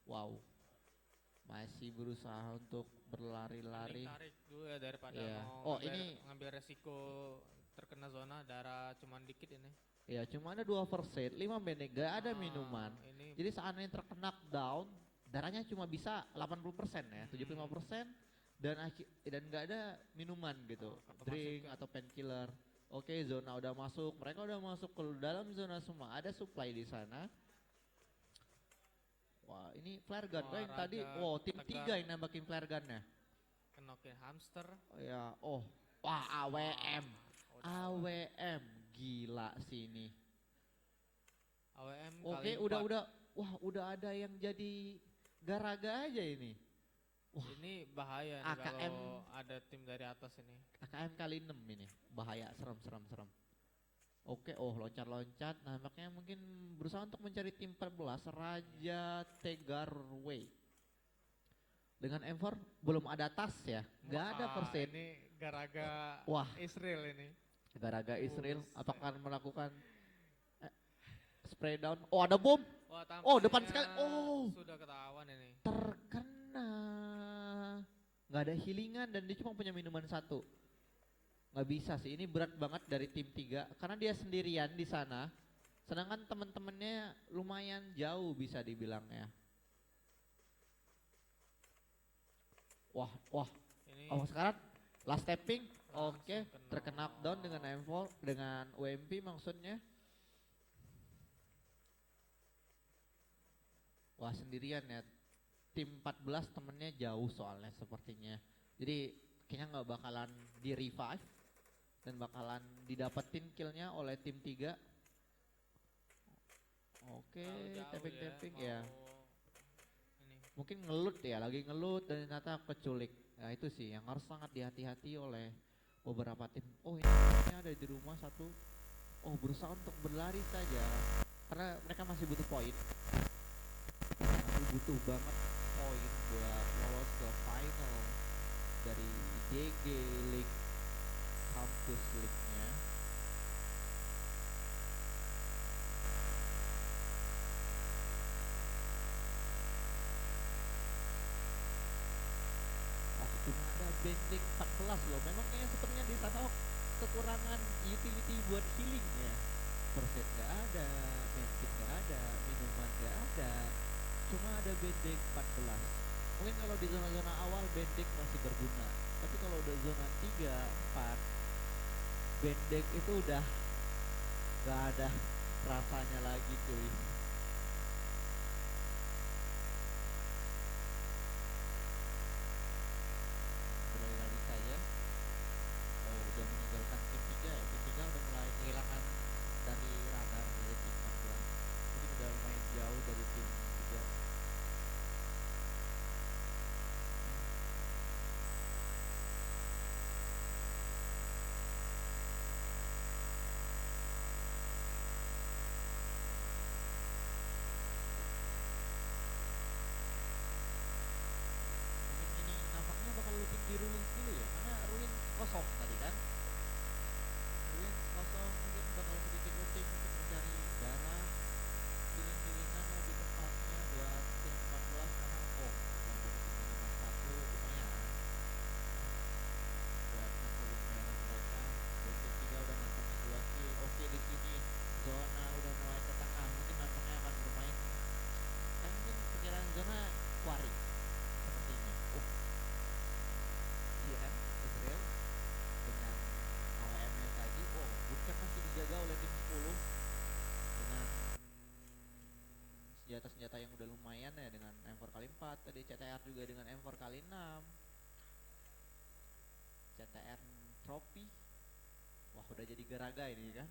Wow. Masih berusaha untuk berlari-lari. Mending tarik dulu ya daripada Iya. mau Oh, ngambil, ini- ngambil resiko terkena zona darah cuman dikit ini. Ya cuma ada 2 first aid, 5 bandage, gak ada minuman. Ini Jadi seandainya terkena down, darahnya cuma bisa 80% ya, 75% dan dan nggak ada minuman gitu, drink atau painkiller. Oke, zona udah masuk, mereka udah masuk ke dalam zona semua, ada supply di sana. Wah, ini flare gun kan yang tadi, Olahraga wow tim tegar. 3 yang nembakin flare gunnya. kenokin hamster. Oh ya, oh, wah AWM, AWM, gila sih ini. AWM Oke, kali 4. wah udah ada yang jadi garaga aja ini. Wah, Ini bahaya nih AKM. kalau ada tim dari atas ini. AKM kali 6 ini, bahaya, serem. Oke, oh loncat-loncat, nampaknya mungkin berusaha untuk mencari tim 14, Raja Tegarway. Dengan M4 belum ada tas ya, nggak ada Wah, first aid. Ini garaga Wah. Israel ini. Garaga Israel, apakah melakukan spray down? Oh ada bom. Wah, Oh depan tampaknya sekali. Oh sudah ketahuan ini. terkena. Nggak ada healingan dan dia cuma punya minuman 1. Nggak bisa sih, ini berat banget dari tim 3 karena dia sendirian di sana. Sedangkan teman-temannya lumayan jauh bisa dibilangnya. Wah. Ini Oh sekarang last tapping. Langsung Oke, kena. terkena knockdown dengan M4 dengan UMP maksudnya. Wah sendirian ya. Tim 14 temennya jauh soalnya sepertinya. Jadi kayaknya nggak bakalan di revive dan bakalan didapetin killnya oleh tim 3. Oke, terlalu jauh tapping ya. ya. Mau ini. Mungkin ngelut ya, lagi ngelut dan ternyata keculik. Nah itu sih yang harus sangat dihati-hati oleh beberapa tim. Oh ini ada di rumah satu. Oh berusaha untuk berlari saja karena mereka masih butuh poin. Masih butuh banget poin buat lolos ke final dari JG League Campus League-nya. Cuma ada bending 14 loh. Memang kayaknya sepertinya di sana kekurangan utility buat healingnya. Persen nggak ada, medkit nggak ada, minuman nggak ada. Cuma ada bending 14. Mungkin kalau di zona-zona awal bending masih berguna. Tapi kalau udah zona 3, 4, bending itu udah nggak ada rasanya lagi cuy. Kembali lagi saja. Oh udah meninggalkan tim 3 ya. Tim 3 udah mulai kehilangan dari radar dari tim 14. Mungkin udah lumayan jauh dari tim 3. Mungkin ini nampaknya bakal looting di ruin dulu ya. Karena ruin kosong tadi kan. Ruin kosong mungkin bakal sedikit looting untuk mencari darah. Healing-healingan lebih tepatnya buat tim 14 karena oh udah dapetin minuman 1 lumayan. Buat ngepulin darah mereka. Dan tim 3 udah nantangin 2 kill. Oke di sini zona udah mulai ke tengah. Mungkin nampaknya akan bermain. Kan mungkin perkiraan zona quarry sepertinya. Oh iya kan Israel dengan senjata-senjata yang udah lumayan ya dengan M4 kali 4 tadi CTR juga dengan M4 kali 6 CTR Trophy. Wah udah jadi garaga ini kan.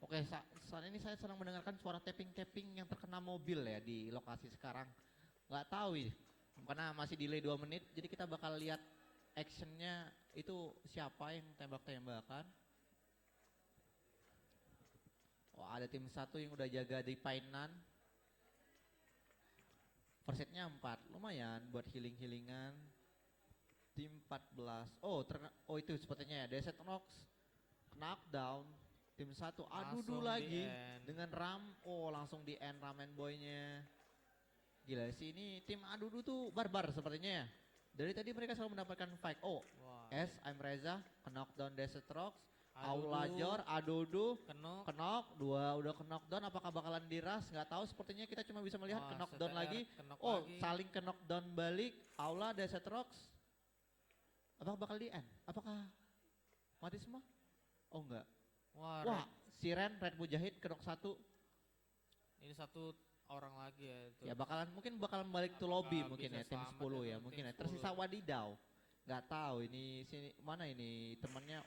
Oke, saat ini saya sedang mendengarkan suara tapping-tapping yang terkena mobil ya di lokasi sekarang. Nggak tahu ini, karena masih delay 2 menit, jadi kita bakal lihat actionnya itu siapa yang tembak-tembakan. Oh, ada tim 1 yang udah jaga di Painan. Persetnya 4, lumayan buat healing-healingan. Tim 14, oh itu sepertinya ya, Desert Rocks, knockdown. Tim 1, aduh lagi dengan Ram, langsung di end Ramen Boy-nya. Gila sih ini tim Adudu tuh barbar sepertinya ya. Dari tadi mereka selalu mendapatkan fight. I'm Reza, knockdown Desert Rocks, Aulajor, Adudu, kenok, 2 udah knockdown, apakah bakalan diras? Nggak tahu, sepertinya kita cuma bisa melihat knockdown lagi. Saling knockdown balik, Aula, Desert Rocks. Apakah bakal di end? Apakah mati semua? Oh enggak. Wah, Siren, Red Mujahid, kenok 1. Ini 1 orang lagi ya itu. Ya mungkin bakalan balik ke lobby mungkin ya, tim 10 ya mungkin ya. Tersisa Wadidau. Nggak tahu ini sini mana ini temannya.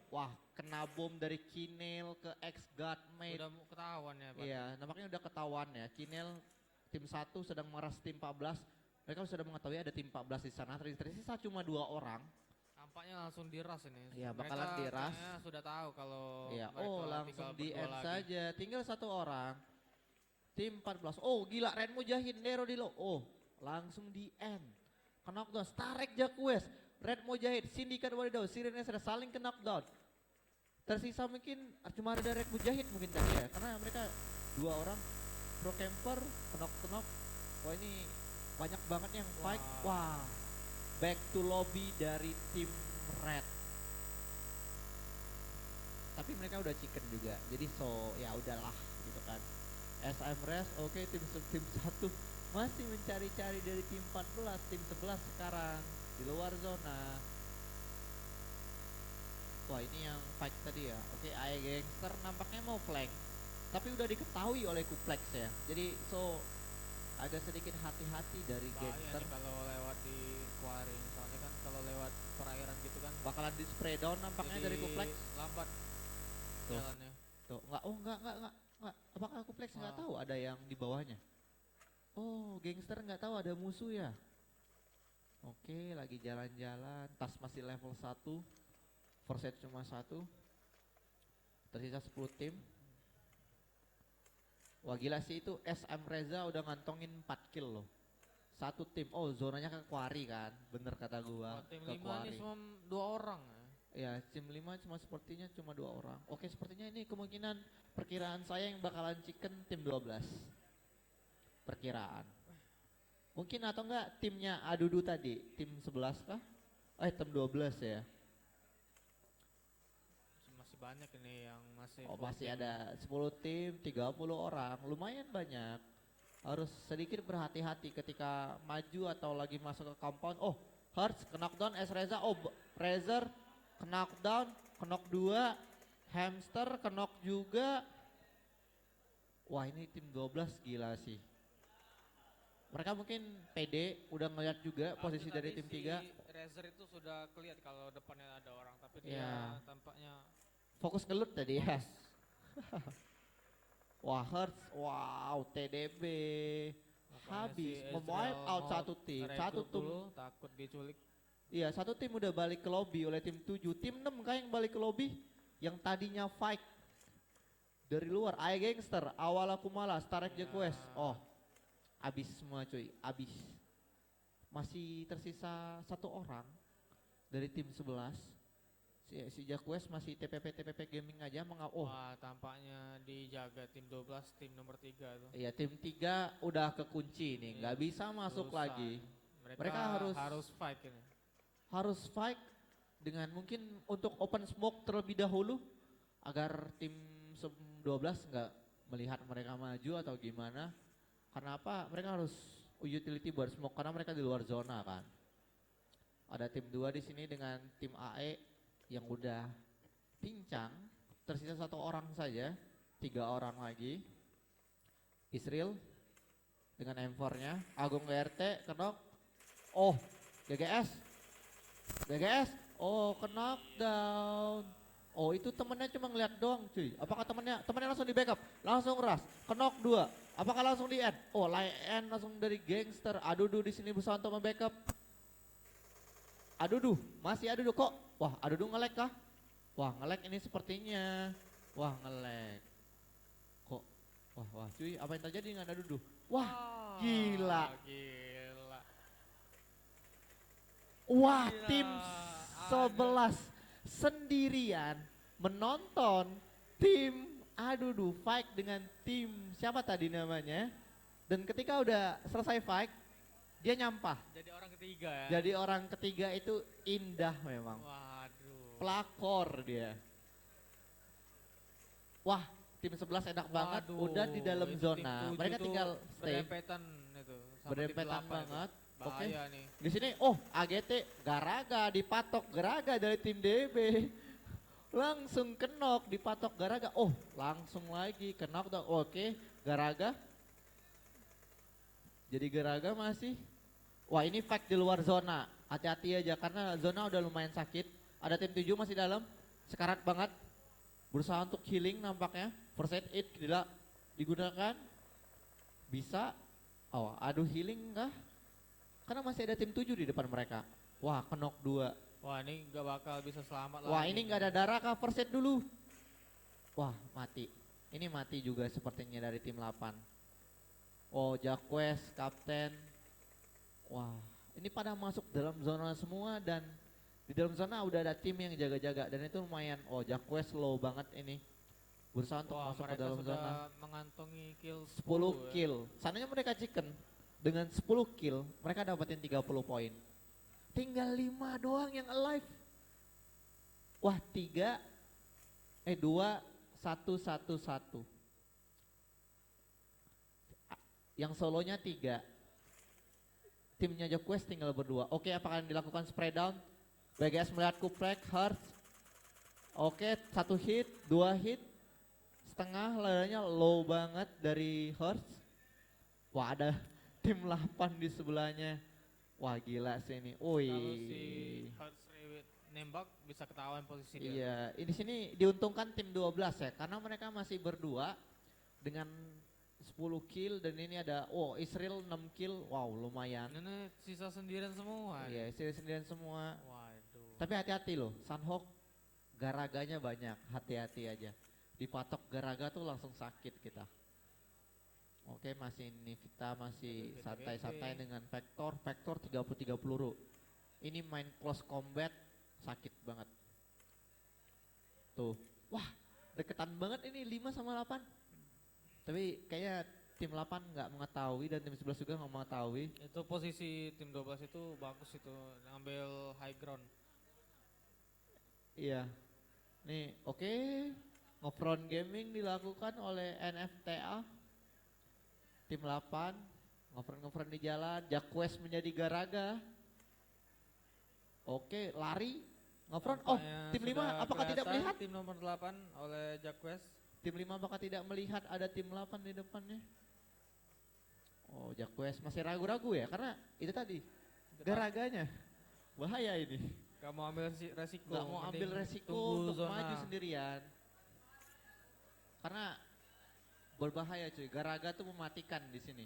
Wah, kena bom dari Kinel ke ex-Godmate. Udah ketahuan ya, Pak. Iya, nampaknya udah ketahuan ya. Kinel tim 1 sedang meras tim 14. Mereka sudah mengetahui ada tim 14 di sana. Tersisa cuma 2 orang. Nampaknya langsung diras ini. Iya, bakalan diras. Sudah tahu kalau langsung di end saja. Tinggal 1 orang. Tim 14. Gila, Ren Mujahid, Nero Dilo. Langsung di end. Knockdown, Starek Jacques, Red Mujahid, Sindikat Wadidau, Siren Esra saling knockdown. Tersisa mungkin cuma ada Red Mujahid mungkin tadi ya. Karena mereka 2 orang pro camper, knock. Wah ini banyak banget yang fight. Wah. Back to lobby dari tim Red. Tapi mereka udah chicken juga. Jadi ya udahlah gitu kan. SM Res, tim 1 masih mencari-cari dari tim 14, tim 11 sekarang di luar zona. Wah ini yang fight tadi ya. AE Gangster nampaknya mau flank, tapi udah diketahui oleh Kuplex ya. Jadi agak sedikit hati-hati dari Gangster. Kalau lewat di quarry, soalnya kan kalau lewat perairan gitu kan bakalan di spray down nampaknya dari Kuplex. Lambat jalannya. Enggak. Apakah Kuplex nggak tahu ada yang di bawahnya? Gangster nggak tahu ada musuh ya. Oke, lagi jalan-jalan. Tas masih level 1. Forset cuma 1. Tersisa 10 tim. Wah gila sih itu SM Reza udah ngantongin 4 kill loh. Satu tim. Oh zonanya ke Quarry kan. Bener kata gua. Tim ke 5 Quarry. nih cuma 2 orang ya. Ya tim 5 sepertinya cuma 2 orang. Oke sepertinya ini kemungkinan perkiraan saya yang bakalan chicken tim 12. Perkiraan. Mungkin atau enggak timnya Adudu tadi, tim 11 kah? Tim 12 ya. Masih banyak ini yang masih Oh masih ada 10 tim, 30 orang, lumayan banyak. Harus sedikit berhati-hati ketika maju atau lagi masuk ke compound. Oh Hearts, knockdown S Reza, Razor, knockdown, knock 2, Hamster, knock juga. Wah ini tim 12 gila sih. Mereka mungkin PD udah ngeliat juga posisi dari tim 3. Razer itu sudah kelihatan kalau depannya ada orang, tapi Ya. dia tampaknya Fokus ngelut tadi ya. Wah Hearts, wow TDB. Habis mewipe out satu tim. Satu tim. Takut diculik. Iya satu tim udah balik ke lobby oleh tim 7. Tim 6 kah yang balik ke lobby? Yang tadinya fight dari luar. Gangster, awal aku malah, Starek Quest. Oh abis semua cuy, abis. Masih tersisa 1 orang dari tim 11. Si Jaquest masih TPP Gaming aja Wah tampaknya dijaga tim 12, tim nomor 3 tuh. Iya tim 3 udah kekunci nih, nggak bisa masuk lagi. Mereka harus fight ini. Harus fight dengan mungkin untuk open smoke terlebih dahulu agar tim 12 nggak melihat mereka maju atau gimana. Karena apa? Mereka harus utility buat smoke karena mereka di luar zona kan. Ada tim 2 di sini dengan tim AE yang udah pincang. Tersisa 1 orang saja, 3 orang lagi. Israel dengan M4-nya, Agung GRT kenok. Oh, GGS. Oh, knockdown. Oh, itu temennya cuma ngeliat doang, cuy. Apakah temennya langsung di backup? Langsung ras. Knock 2. Apakah langsung di end? Oh, end langsung dari Gangster. Adudu di sini berusaha untuk membackup. Adudu, masih Adudu kok. Wah, Adudu nge-lag kah? Wah, nge-lag ini sepertinya. Wah, nge-lag. Kok? Wah, cuy, apa yang terjadi dengan Adudu? Wah, gila. Wah, tim 11 sendirian menonton tim Adudu fight dengan tim siapa tadi namanya. Dan ketika udah selesai fight, dia nyampah. Jadi orang ketiga ya. Jadi orang ketiga itu indah memang. Waduh. Pelakor dia. Wah, tim 11 enak banget, udah di dalam zona. Mereka tinggal stay. Berdempetan itu. Berdempetan banget. Oke. Nih. Di sini AGT Garaga dipatok Garaga dari tim DB. Langsung kenok dipatok Garaga. Langsung lagi kenok. Oke, Garaga. Jadi Garaga masih. Wah, ini fight di luar zona. Hati-hati aja karena zona udah lumayan sakit. Ada tim 7 masih dalam. Sekarat banget. Berusaha untuk healing nampaknya. First aid tidak digunakan. Bisa. Aduh healing enggak? Karena masih ada tim 7 di depan mereka. Wah, kenok 2. Wah, ini gak bakal bisa selamat lagi. Wah, ini gak ada darah kah? First aid dulu. Wah, mati. Ini mati juga sepertinya dari tim 8. Oh, Jaquest, Kapten. Wah, ini pada masuk dalam zona semua dan di dalam zona udah ada tim yang jaga-jaga dan itu lumayan. Oh, Jaquest low banget ini. Berusaha untuk masuk ke dalam zona. Mengantongi kill 10 kill. Sananya mereka chicken. Dengan 10 kill, mereka dapetin 30 poin. Tinggal 5 doang yang alive. Wah 2, 1, 1, 1. Yang solonya 3. Timnya Jaquest tinggal berdua. Oke, apakah akan dilakukan spray down? BGS melihat kuplek, Hearts. Oke, 1 hit, 2 hit. Setengah layarnya low banget dari Hearts. Wah ada tim 8 di sebelahnya. Wah gila sih ini. Kalau si Hearts nembak bisa ketahuan posisi dia. Iya, di sini diuntungkan tim 12 ya karena mereka masih berdua dengan 10 kill dan ini ada Israel 6 kill. Wow, lumayan. Ini sisa sendirian semua. Iya, Israel sendirian semua. Waduh. Tapi hati-hati loh, Sunhawk garaganya banyak, hati-hati aja. Dipatok garaga tuh langsung sakit kita. Oke, masih Nivita masih santai-santai dengan Vector 33 peluru. Ini main close combat sakit banget. Tuh, wah deketan banget ini 5 sama 8. Tapi kayaknya tim 8 nggak mengetahui dan tim 11 juga nggak mengetahui. Itu posisi tim 12 itu bagus itu, ngambil high ground. Iya. Nih, oke. Ngefront gaming dilakukan oleh NFTA. Tim 8 ngefront di jalan. Jacques menjadi garaga. Oke, lari. Ngefront. Oh, tim 5 apakah tidak melihat? Tim nomor 8 oleh Jacques. Tim 5 apakah tidak melihat ada tim 8 di depannya? Oh, Jacques masih ragu-ragu ya karena itu tadi garaganya. Bahaya ini. Gak mau ambil resiko. Gak mau ambil resiko untuk maju sendirian. Karena berbahaya cuy, garaga tuh mematikan di sini.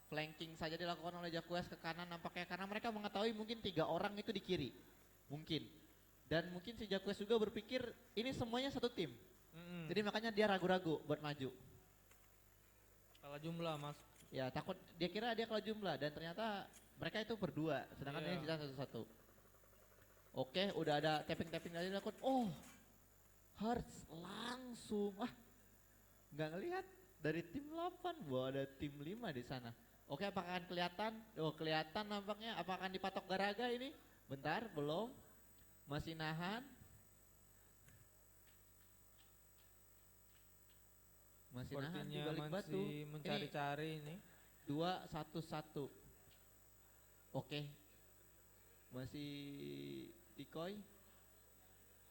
Flanking saja dilakukan oleh Jacques ke kanan nampaknya karena mereka mengetahui mungkin 3 orang itu di kiri. Mungkin. Dan mungkin si Jacques juga berpikir ini semuanya satu tim. Jadi makanya dia ragu-ragu buat maju. Kalah jumlah mas. Ya takut, dia kira dia kalah jumlah dan ternyata mereka itu berdua. Sedangkan ini sisa satu-satu. Oke, udah ada tapping-tapping aja dilakukan. Oh, Hearts langsung. Nggak ngelihat dari tim 8 bahwa ada tim 5 di sana. Oke, apakah akan kelihatan? Oh, kelihatan nampaknya. Apakah akan dipatok garaga ini? Bentar, belum. Masih nahan. Masih nahan di balik batu. Mencari-cari ini. 2-1-1. Oke. Masih decoy.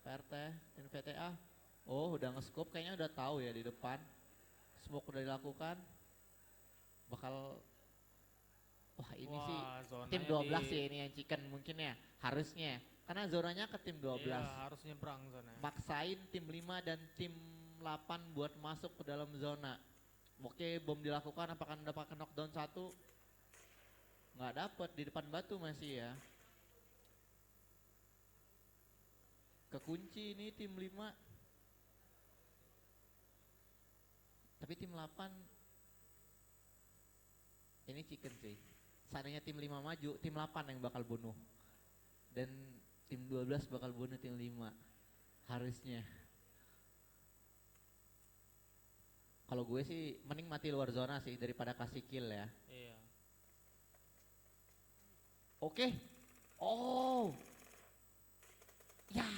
PRT, NVTA. Oh, udah nge-scope kayaknya udah tahu ya di depan. Smoke udah dilakukan. Bakal ini sih tim 12 sih ini yang chicken mungkin ya. Harusnya. Karena zonanya ke tim 12. Iya, harus nyebrang zona. Maksain tim 5 dan tim 8 buat masuk ke dalam zona. Oke, bom dilakukan apakah mendapatkan knockdown 1? Nggak dapet, di depan batu masih ya. Kekunci ini tim 5. Tapi tim 8 ini chicken sih. Seandainya tim 5 maju, tim 8 yang bakal bunuh. Dan tim 12 bakal bunuh tim 5. Harusnya. Kalau gue sih mending mati luar zona sih daripada kasih kill ya. Iya. Oke. Oh. Ya.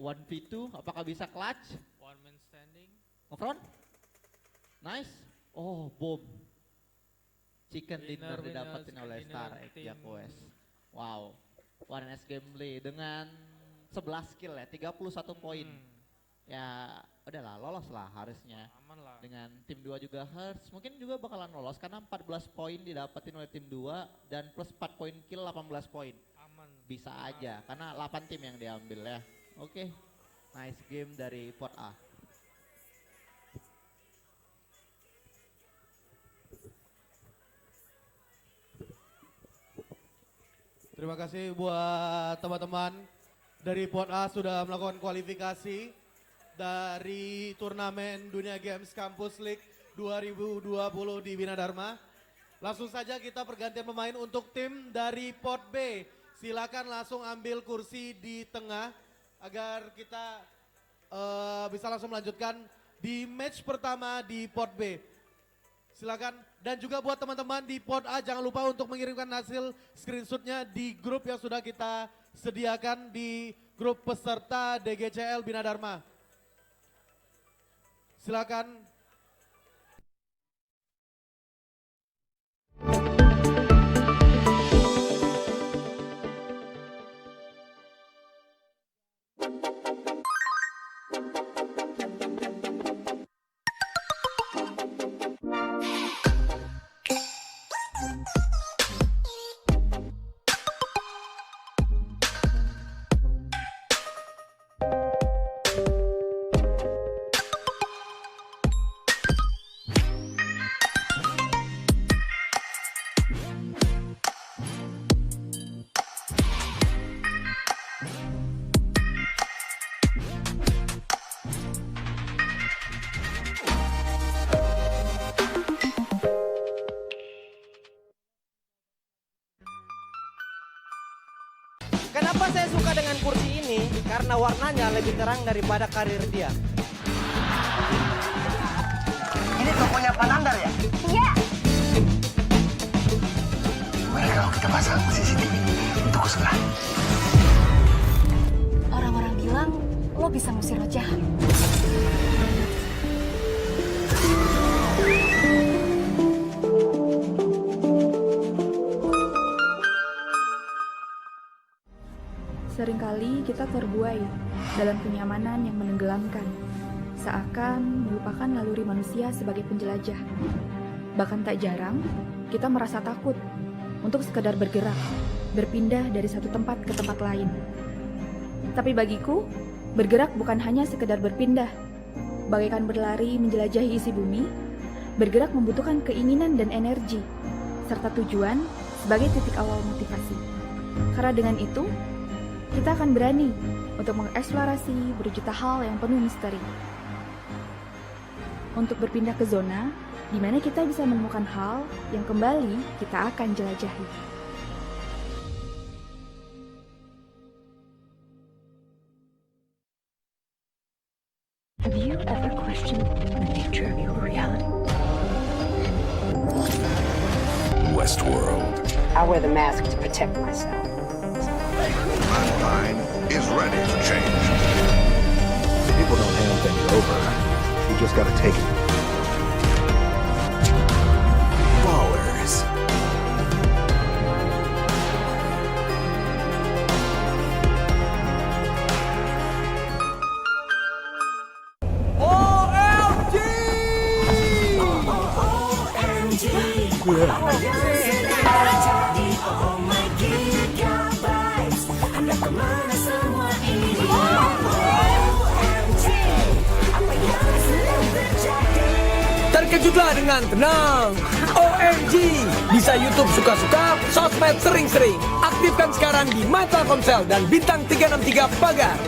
1v2 apakah bisa clutch? One man standing. Ngefront. Nice. Oh, bom. Chicken dinner didapatin oleh Star X Jacques. Wow. 1S gameplay dengan 11 kill ya, 31 poin. Ya, udahlah lolos lah harusnya. Aman lah. Dengan tim 2 juga Hearts mungkin juga bakalan lolos karena 14 poin didapatin oleh tim 2 dan plus 4 poin kill 18 poin. Aman. Bisa aja karena 8 tim yang diambil ya. Oke. Nice game dari Pot A. Terima kasih buat teman-teman dari Pot A sudah melakukan kualifikasi dari turnamen Dunia Games Campus League 2020 di Bina Dharma. Langsung saja kita pergantian pemain untuk tim dari Pot B. Silakan langsung ambil kursi di tengah agar kita bisa langsung melanjutkan di match pertama di Pot B. Silakan, dan juga buat teman-teman di Pot A jangan lupa untuk mengirimkan hasil screenshotnya di grup yang sudah kita sediakan di grup peserta DGCL Bina Dharma. Silakan. Kenapa saya suka dengan kursi ini? Karena warnanya lebih terang daripada karir dia. Ini tokonya Panandar ya? Iya. Gimana kalau kita pasang CCTV di toko sebelah? Orang-orang bilang lo bisa ngusir roh jahat. Seringkali kita terbuai dalam kenyamanan yang menenggelamkan, seakan melupakan naluri manusia sebagai penjelajah. Bahkan tak jarang, kita merasa takut untuk sekedar bergerak, berpindah dari satu tempat ke tempat lain. Tapi bagiku, bergerak bukan hanya sekedar berpindah. Bagaikan berlari menjelajahi isi bumi, bergerak membutuhkan keinginan dan energi, serta tujuan sebagai titik awal motivasi. Karena dengan itu, kita akan berani untuk mengeksplorasi berjuta hal yang penuh misteri. Untuk berpindah ke zona di mana kita bisa menemukan hal yang kembali kita akan jelajahi. Have you ever questioned the nature of your reality? Westworld. I wear the mask to protect myself. Mankind is ready to change. People don't hand things over. You just gotta take it. Ballers. OMG! Terkejutlah dengan tenang. OMG, bisa YouTube suka-suka, sosmed sering-sering. Aktifkan sekarang di My Telkomsel dan bintang 363 Pagar.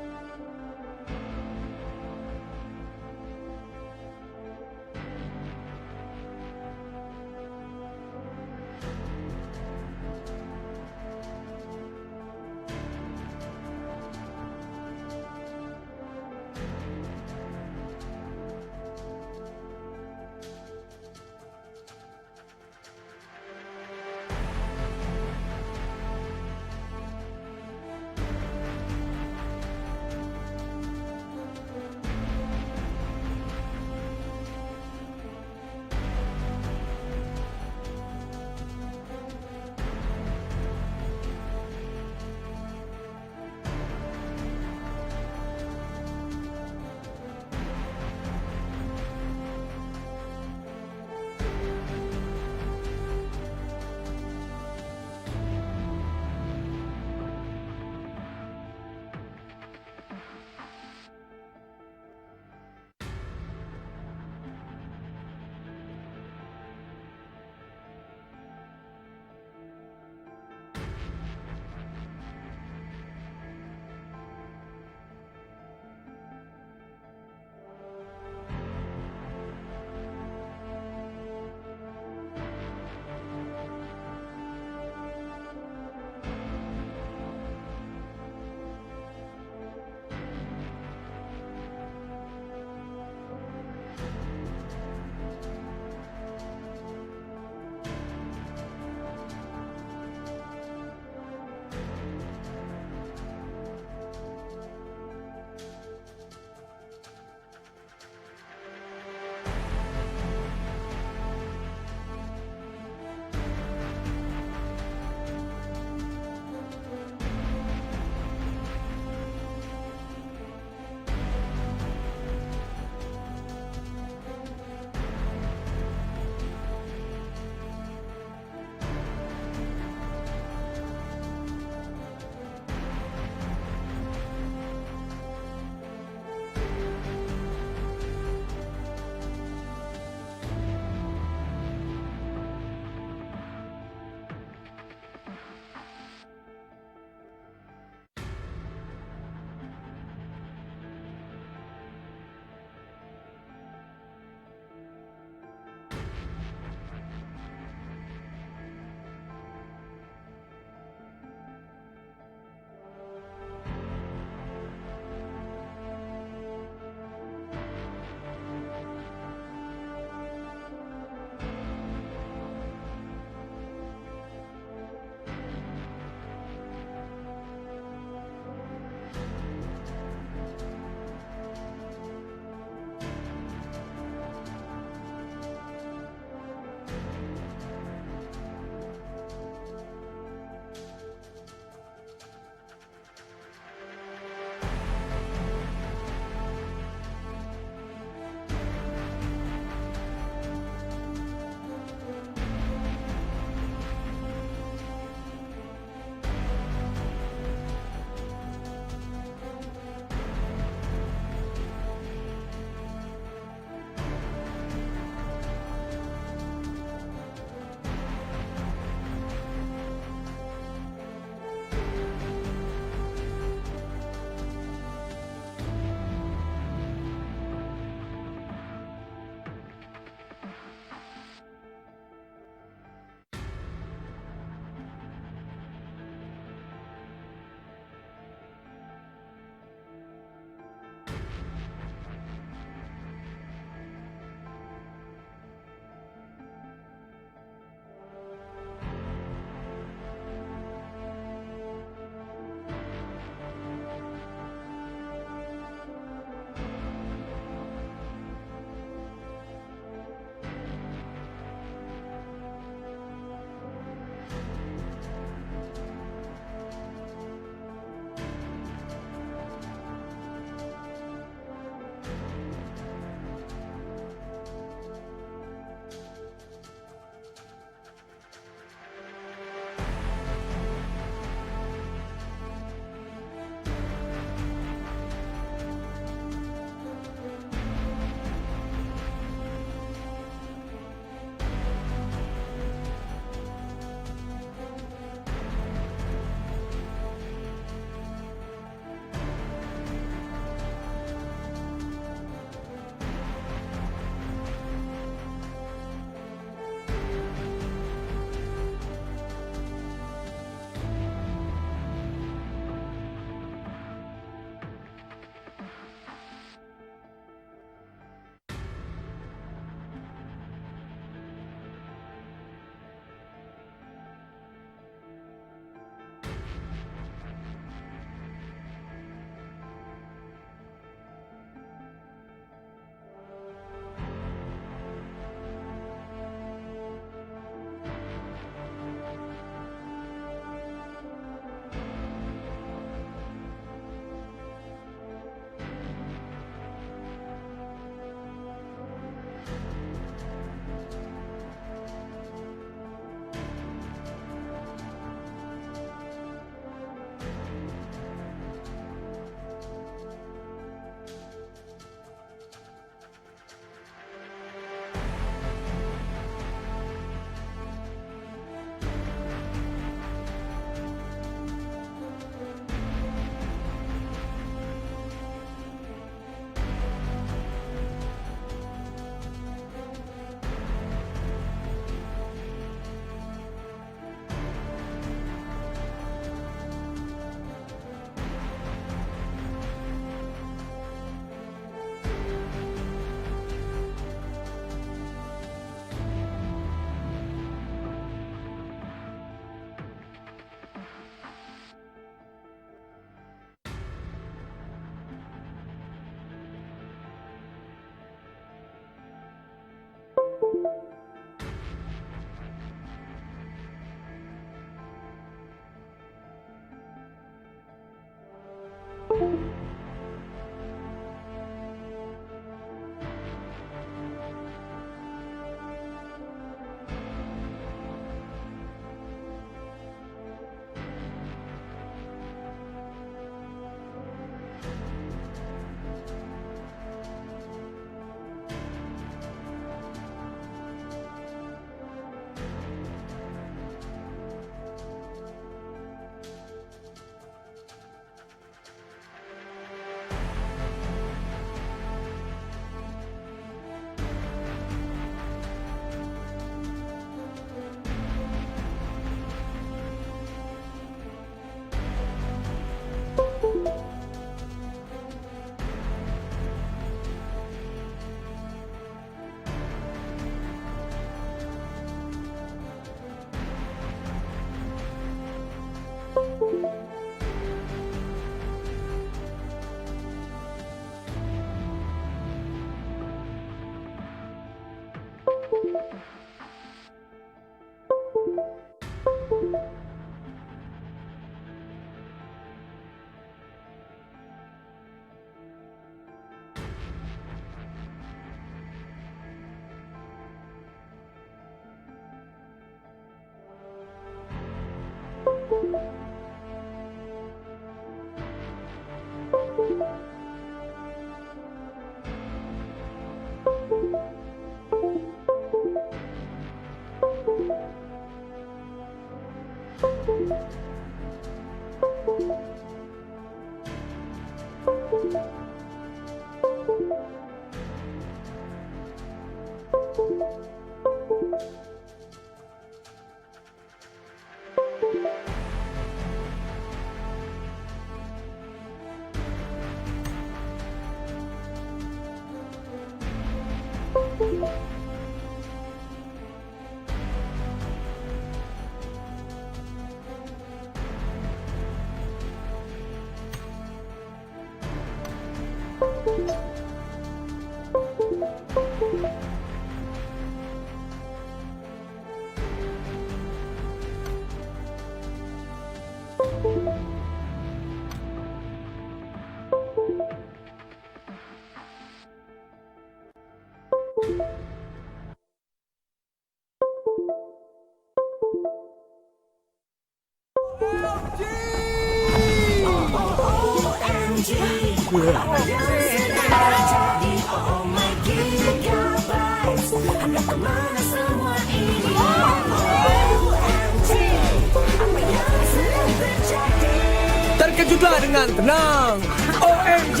Terkejutlah dengan tenang. OMG,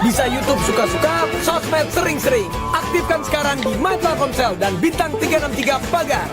bisa YouTube suka-suka, sosmed sering-sering. Aktifkan sekarang di My Telkomsel dan bintang 363 Pagar.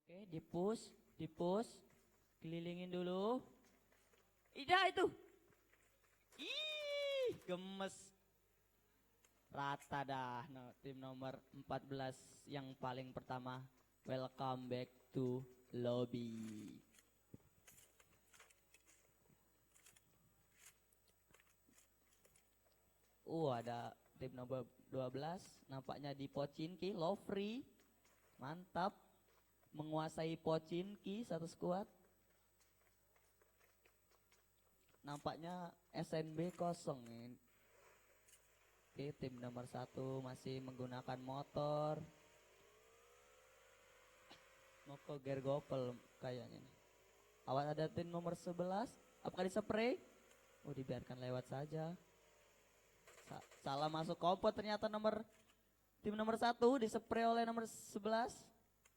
Oke, di push, kelilingin dulu. Ida itu. Ih, gemes. Rata dah tim nomor 14 yang paling pertama. Welcome back to lobby. Ada tim nomor 12 nampaknya di Pochinki, Lovely. Mantap. Menguasai Pochinki satu skuad. Nampaknya SNB kosong nih. Oke, tim nomor 1 masih menggunakan motor. Moko Gergopel kayaknya nih. Awas ada tim nomor 11. Apakah dispray? Dibiarkan lewat saja. Salah masuk kompot ternyata tim nomor 1 dispray oleh nomor 11.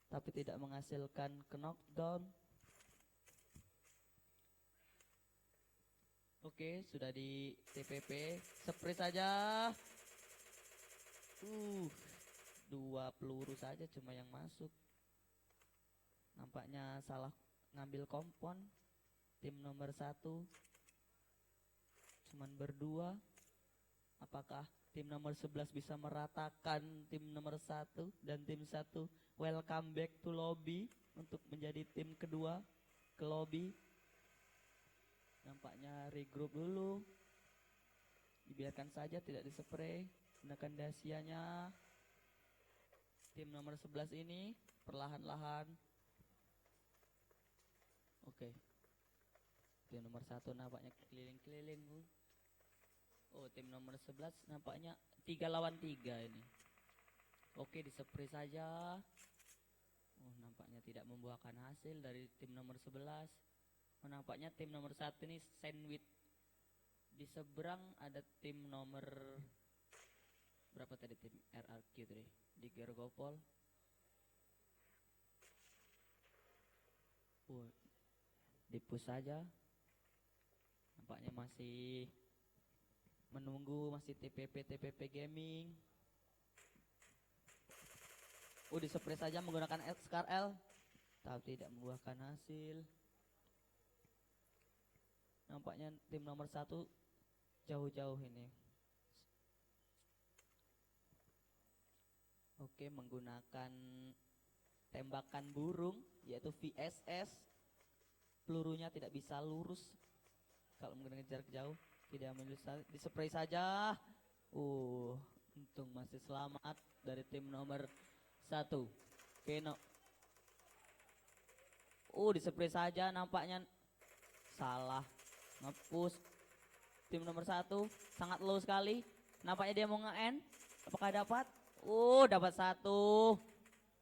Tapi tidak menghasilkan knockdown. Oke, sudah di TPP. Spray saja. Dua peluru saja cuma yang masuk. Nampaknya salah ngambil kompon. Tim nomor 1 cuman berdua. Apakah tim nomor 11 bisa meratakan tim nomor 1 dan tim 1 welcome back to lobby untuk menjadi tim kedua ke lobby. Nampaknya regroup dulu. Dibiarkan saja tidak dispray. Gunakan dasianya. Tim nomor 11 ini perlahan-lahan. Oke. Tim nomor 1 nampaknya keliling-keliling. Oh, tim nomor 11 nampaknya 3 lawan 3 ini. Oke, dispray saja. Oh, nampaknya tidak membuahkan hasil dari tim nomor 11. Oh, nampaknya tim nomor 1 ini sandwich. Di seberang ada tim nomor berapa tadi, tim RRQ tadi di Gergopol. Dipush saja. Nampaknya masih menunggu, masih TPP gaming. Dispray saja menggunakan Scar L, tapi tidak membuahkan hasil. Nampaknya tim nomor 1 jauh-jauh ini. Oke, menggunakan tembakan burung yaitu VSS. Pelurunya tidak bisa lurus kalau menggunakan jarak jauh. Tidak bisa, dispray saja. Untung masih selamat dari tim nomor 1. Keno. Dispray saja, nampaknya salah. Nge-push. Tim nomor 1 sangat low sekali. Nampaknya dia mau nge-end. Apakah dapat? Dapat 1.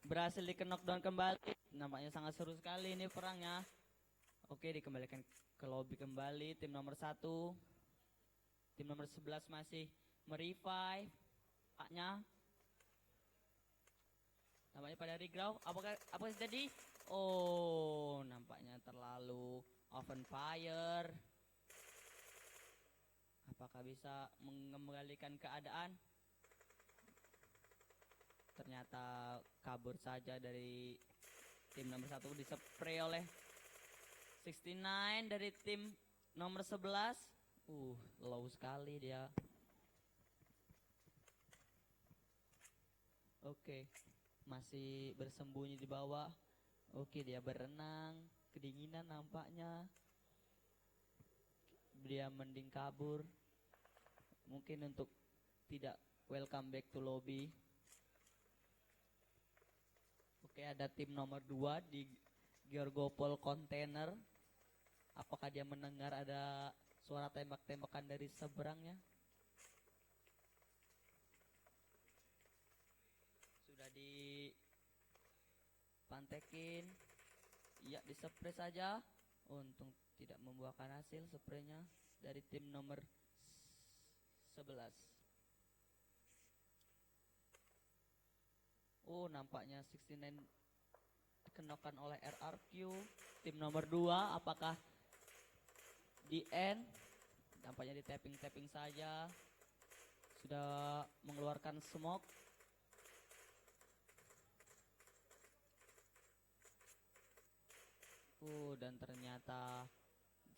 Berhasil di-knockdown kembali. Nampaknya sangat seru sekali ini perangnya. Oke, dikembalikan ke lobby kembali tim nomor 1. Tim nomor 11 masih merevive paknya. Nampaknya pada regrow. Apa jadi? Nampaknya terlalu open fire. Apakah bisa mengembalikan keadaan? Ternyata kabur saja dari tim nomor 1, dispray oleh 69 dari tim nomor 11. Low sekali dia. Oke, masih bersembunyi di bawah. Oke, dia berenang, kedinginan nampaknya. Dia mending kabur. Mungkin untuk tidak welcome back to lobby. Oke, ada tim nomor 2 di Gergopol Container. Apakah dia mendengar ada suara tembak-tembakan dari seberangnya? Sudah dipantekin. Iya, dispray saja. Untung tidak membuahkan hasil spraynya dari tim nomor 11. Nampaknya 69 dikenakan oleh RRQ. Tim nomor 2 apakah di end? Nampaknya di tapping saja. Sudah mengeluarkan smoke. Dan ternyata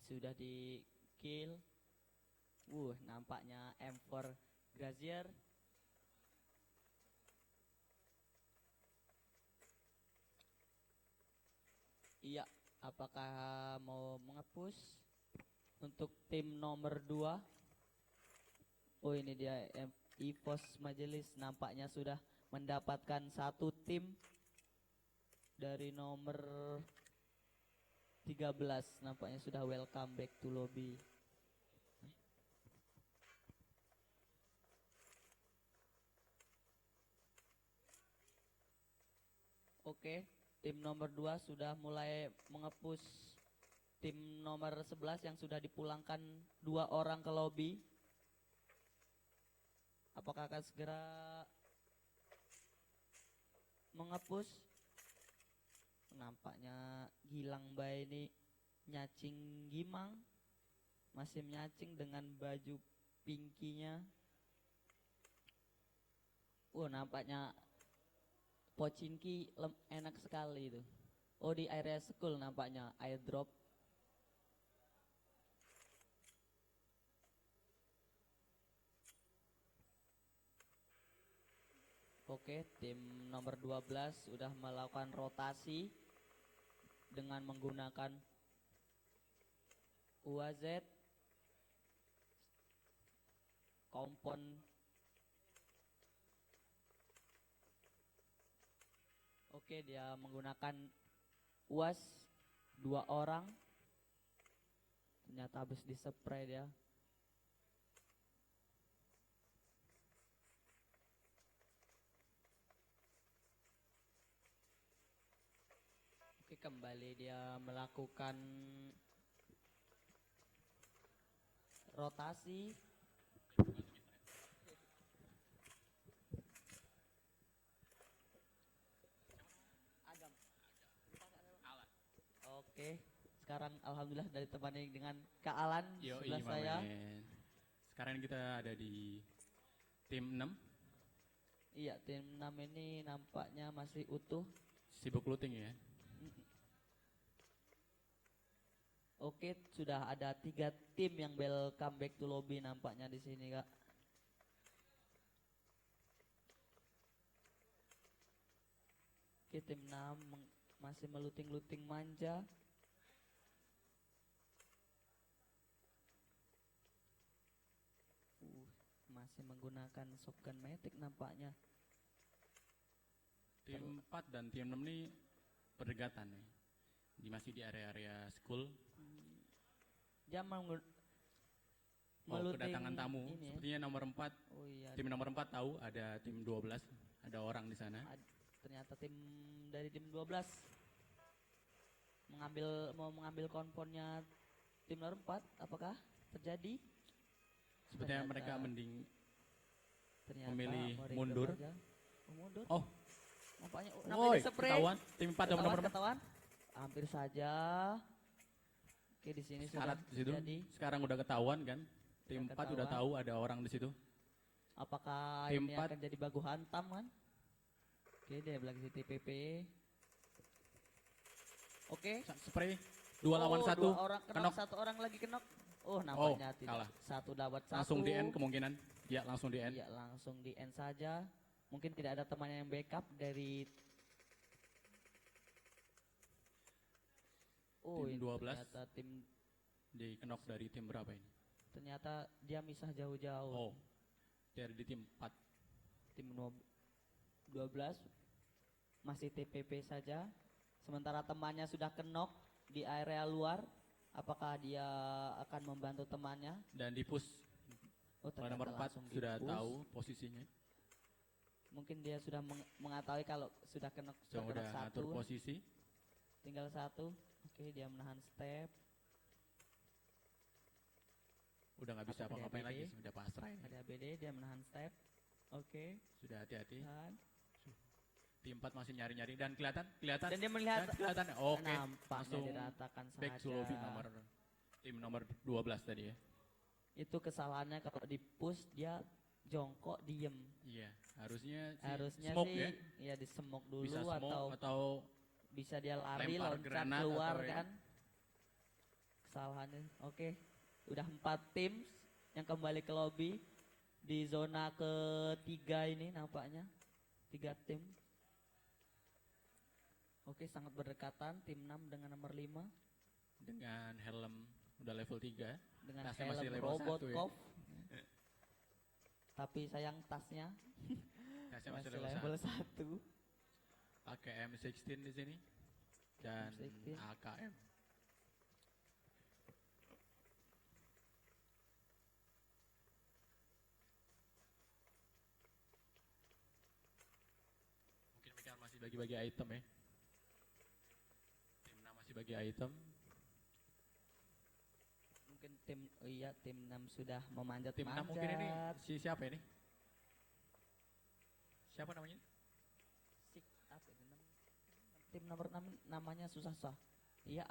sudah di kill. Nampaknya M4 Grazier. Iya, apakah mau mengepush untuk tim nomor 2? Ini dia EVOS Majelis nampaknya sudah mendapatkan 1 tim dari nomor 13. Nampaknya sudah welcome back to lobby. Oke, tim nomor 2 sudah mulai mengepush tim nomor 11 yang sudah dipulangkan 2 orang ke lobby. Apakah akan segera mengepush? Nampaknya Gilang Bay ini nyacing Gimang. Masih nyacing dengan baju pinkinya. Nampaknya Pochinki enak sekali itu. Oh, di area school nampaknya airdrop. Oke, tim nomor 12 sudah melakukan rotasi dengan menggunakan UAZ kompon. Oke, dia menggunakan UAS 2 orang. Ternyata habis dispray dia. Oke, kembali dia melakukan rotasi. Oke, sekarang alhamdulillah dari temani dengan Kak Alan sebelah saya. Sekarang kita ada di tim 6. Iya, tim 6 ini nampaknya masih utuh. Sibuk looting ya. Oke, sudah ada 3 tim yang welcome back to lobby nampaknya di sini, Kak. Oke, tim 6 masih meluting-luting manja. Masih menggunakan shotgun matic nampaknya. Tim 4 dan tim 6 ini berdekatan nih. Masih di area-area school. Dia kedatangan tamu. Ini, sepertinya nomor 4. Oh, iya. Tim nomor 4 tahu ada tim 12, ada orang di sana. Ternyata tim dari tim 12 mau mengambil konponnya tim nomor 4. Apakah terjadi? Sepertinya mereka mending ternyata memilih mundur. Mundur. Oh. Nampaknya ketahuan tim 4 dan nomor 4. Ketahuan. Hampir saja. Oke, di sini sudah terjadi. Sekarang udah ketahuan kan? Tim 4 udah tahu ada orang di situ. Apakah tim ini 4 akan jadi baku hantam kan? Oke, dia belakang si TPP. Oke. Spray 2 lawan 1. 2 orang kenok. 1 orang lagi kenok. Nampaknya tidak. Kalah. 1 dapat 1. Langsung di end kemungkinan. Ya, langsung di end. Iya, langsung di end saja. Mungkin tidak ada temannya yang backup dari tim 12. Ternyata tim di kenok dari tim berapa ini? Ternyata dia misah jauh-jauh. Dari di tim 4. Tim 12 masih TPP saja. Sementara temannya sudah kenok di area luar. Apakah dia akan membantu temannya? Dan di push. Oleh nomor 4 sudah tahu posisinya. Mungkin dia sudah mengetahui kalau sudah kenok Sudah satu. atur posisi. Tinggal 1. Oke, dia menahan step. Udah nggak bisa apa-ngapain lagi, sudah pasrah ini. Ada ABD, dia menahan step. Oke. Sudah hati-hati. Dan tim 4 masih nyari-nyari dan kelihatan. Dan dia melihat. Kelihatan. Oke. Langsung diratakan back saja. to lobby tim nomor 12 tadi ya. Itu kesalahannya kalau di push dia jongkok diem. Iya, harusnya smoke ya. Iya, di smoke dulu bisa smoke atau bisa dia lari loncat keluar kan. Kesalahannya. Oke. Udah 4 tim yang kembali ke lobby di zona ketiga ini nampaknya 3 tim. Oke, sangat berdekatan tim 6 dengan nomor 5 dengan helm udah level 3 dengan tasnya helm masih level robot 1 cop. Tapi sayang tasnya masih level 1. Pakai M16 di sini dan M16. AKM. Mungkin mereka masih bagi-bagi item ya. Tim 6 masih bagi item. Mungkin tim 6 sudah memanjat. Tim 6 mungkin ini siapa ini? Siapa namanya? Tim nomor 6 namanya susah-susah. Iya,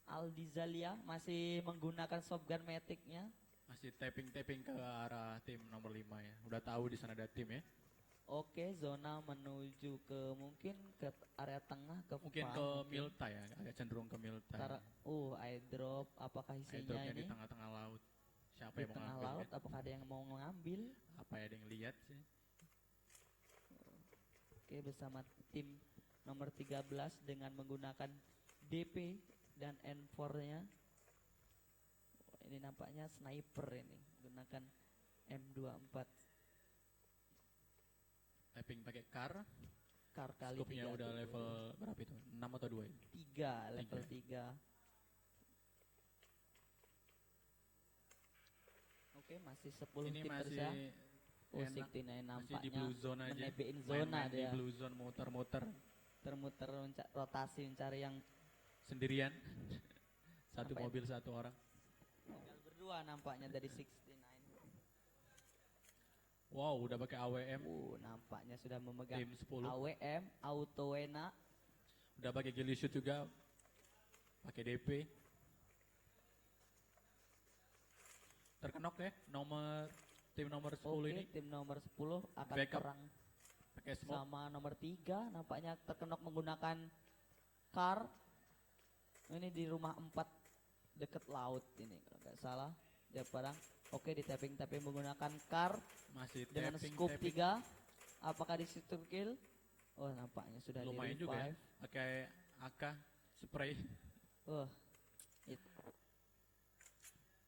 Aldi Zalia masih menggunakan shotgun matic-nya. Masih tapping ke arah tim nomor 5 ya. Udah tahu di sana ada tim ya. Oke, zona menuju ke mungkin ke area tengah ke Mungkin farm, ke mungkin. Milta ya, agak cenderung ke Milta. Airdrop apakah isinya Airdropnya ini? di tengah-tengah laut. Siapa Di yang mau tengah ngambil laut kan? apakah ada yang mau mengambil? Apa ya, ada yang lihat sih? Oke, bersama tim nomor 13 dengan menggunakan DP dan N4-nya. Ini nampaknya sniper ini, menggunakan M24. Tapping pakai car. Car kali Scope-nya 3 udah tuh. level berapa itu? 6 atau 2 ya? 3, level 3. Oke, masih 10 Ini tim masih tersisa. Oh, enak. 69 Masih nampaknya di blue zone aja. menebein zona Main-main di dia. blue zone, muter-muter Termuter rotasi mencari yang sendirian. Satu Apa ya? mobil satu orang. tinggal berdua nampaknya dari 69. Wow, udah pakai AWM. Nampaknya sudah memegang Tim 10. AWM, Autowena. Udah pakai ghillie shoot juga. Pakai DP. Terkenok ya tim nomor 10 Oke, ini. tim nomor 10 akan Backup. perang Pakai smoke. sama nomor 3. Nampaknya terkenok menggunakan car. Ini di rumah 4 deket laut ini kalau nggak salah. Dia perang. Oke, di tapping menggunakan car Masih dengan tapping, scope tapping. 3. Apakah di situ kill? Oh, nampaknya sudah di Lumayan juga ya. revive. Pakai AK spray.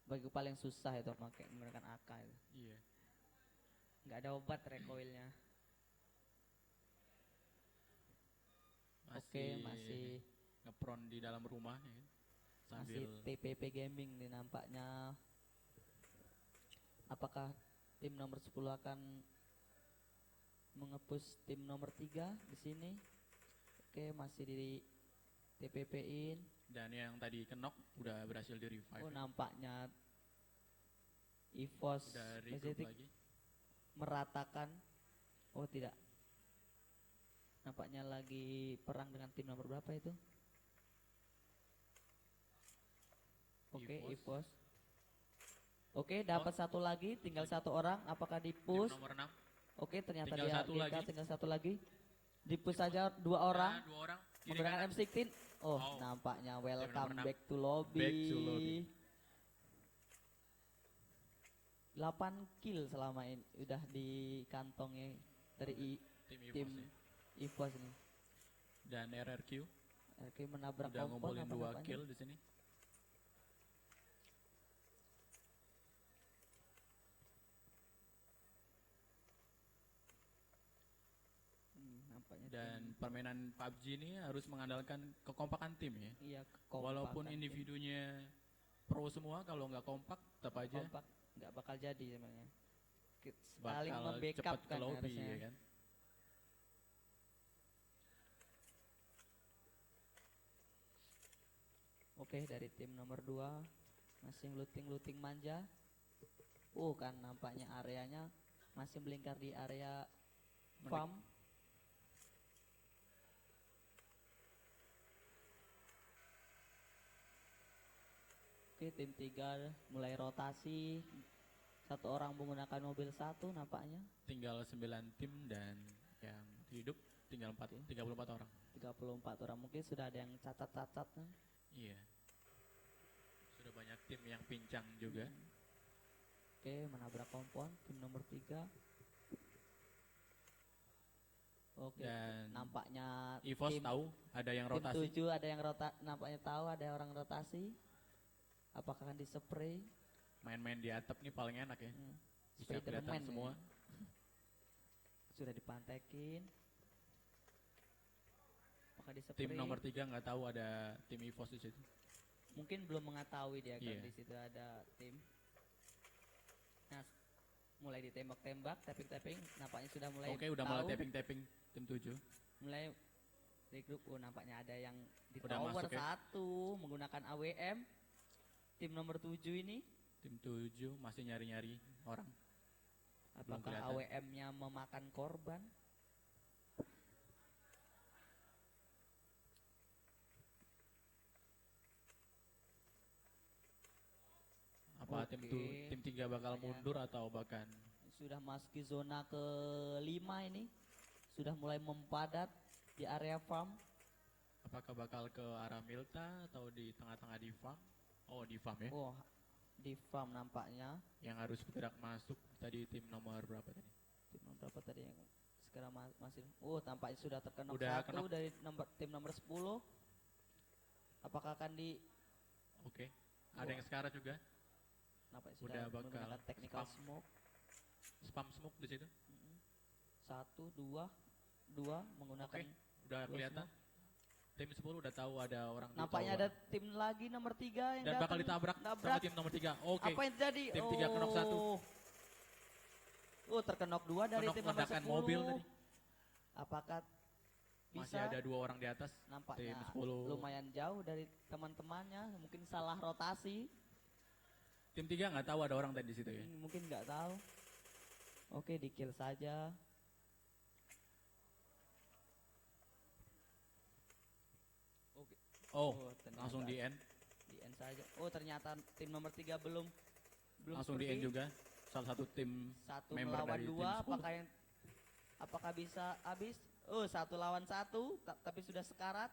Bagi paling susah itu pakai menggunakan AK itu. Iya. Nggak ada obat recoilnya. Oke, masih ngepron di dalam rumah ya kan? masih Sambil TPP Gaming nih nampaknya. Apakah tim nomor 10 akan mengepush tim nomor 3 di sini? Oke, masih di TPP-in. dan yang tadi kenok udah berhasil di revive. Oh, nampaknya EVOS Udah regroup Pacific lagi. meratakan. Oh, tidak. Nampaknya lagi perang dengan tim nomor berapa itu? Oke, EVOS. Oke, dapat satu lagi, tinggal satu orang. Apakah di push? Tim nomor 6. Oke, ternyata Tinggal dia satu GK, lagi. tinggal satu lagi. Di push saja 2 orang. Nah, 2 orang. Kiri Menggunakan kanan. M16. Oh, Oh. nampaknya nomor welcome 6. back to lobby. Back to lobby. 8 kill selama ini udah dikantongi dari tim EVOS ini. Dan RRQ RRQ menabrak udah kompon ngumpulin apa 2 nampaknya? kill di sini. Nampaknya Dan tim- permainan PUBG ini harus mengandalkan kekompakan tim ya. Iya, Walaupun kekompakan tim. individunya pro semua, kalau nggak kompak tetap aja kompak nggak bakal jadi sebenarnya. Saling bakal membackup cepet ke kan lobby harusnya. ya kan. Oke, dari tim nomor 2 masih looting manja. Kan nampaknya areanya masih melingkar di area farm. Oke, tim 3 mulai rotasi. Satu orang menggunakan mobil 1 nampaknya. Tinggal 9 tim dan yang hidup tinggal 34 orang. 34 orang, mungkin sudah ada yang cacat-cacat. Iya. Sudah banyak tim yang pincang juga. Oke, menabrak kompon tim nomor 3. Oke, Dan nampaknya EVOS tahu ada yang rotasi. Tim 7 ada yang nampaknya tahu ada orang rotasi. Apakah akan di-spray? Main-main di atap nih paling enak ya. Bisa Spiderman kelihatan ya. semua. Sudah dipantekin. Apakah di-spray? Tim nomor 3 nggak tahu ada tim EVOS di situ. Mungkin belum mengetahui dia kan Iya. di situ ada tim. Nah, mulai ditembak-tembak, tapping-tapping, nampaknya sudah mulai Oke, udah mulai tahu. tapping-tapping tim 7. Mulai regroup. Nampaknya ada yang di Udah tower masuk ya. 1 menggunakan AWM. Tim nomor 7 ini Tim 7 masih nyari-nyari orang. Belum apakah kelihatan. AWM-nya memakan korban? Apa tim 3 bakal mundur atau bahkan Sudah masuki zona ke-5 ini. Sudah mulai mempadat di area farm. apakah bakal ke arah Milta atau di tengah-tengah di farm? Oh, di farm ya. Oh, di farm nampaknya. Yang harus bergerak masuk tadi tim nomor berapa tadi? Tim nomor berapa tadi yang sekarang masih? Oh, tampaknya sudah terkenok Udah satu kenok. dari tim nomor 10. Apakah akan di Oke. Ada yang sekarang juga. nampaknya Udah sudah bakal menggunakan technical spam. smoke. Spam smoke di situ. 1, 2 menggunakan. Oke, udah dua kelihatan. smoke. Tim 10 udah tahu ada orang di Nampaknya tower. ada tim lagi nomor 3 yang Dan bakal datang. ditabrak sama tim nomor 3. Oke. Apa yang terjadi? Tim 3 kenok 1. Terkenok 2 dari Kenok tim nomor 10. meledakan mobil tadi. Apakah Masih bisa? ada 2 orang di atas. Nampaknya Tim 10. lumayan jauh dari teman-temannya, mungkin salah rotasi. Tim 3 nggak tahu ada orang tadi di situ ya. Mungkin nggak tahu. Oke, di kill saja. Oke. Oh, ternyata langsung di end. Di end saja. Oh, ternyata tim nomor 3 belum Langsung di pergi. end juga. Salah satu tim Satu member melawan dari tim 2, 10. apakah bisa habis? Oh, 1 lawan 1, tapi sudah sekarat.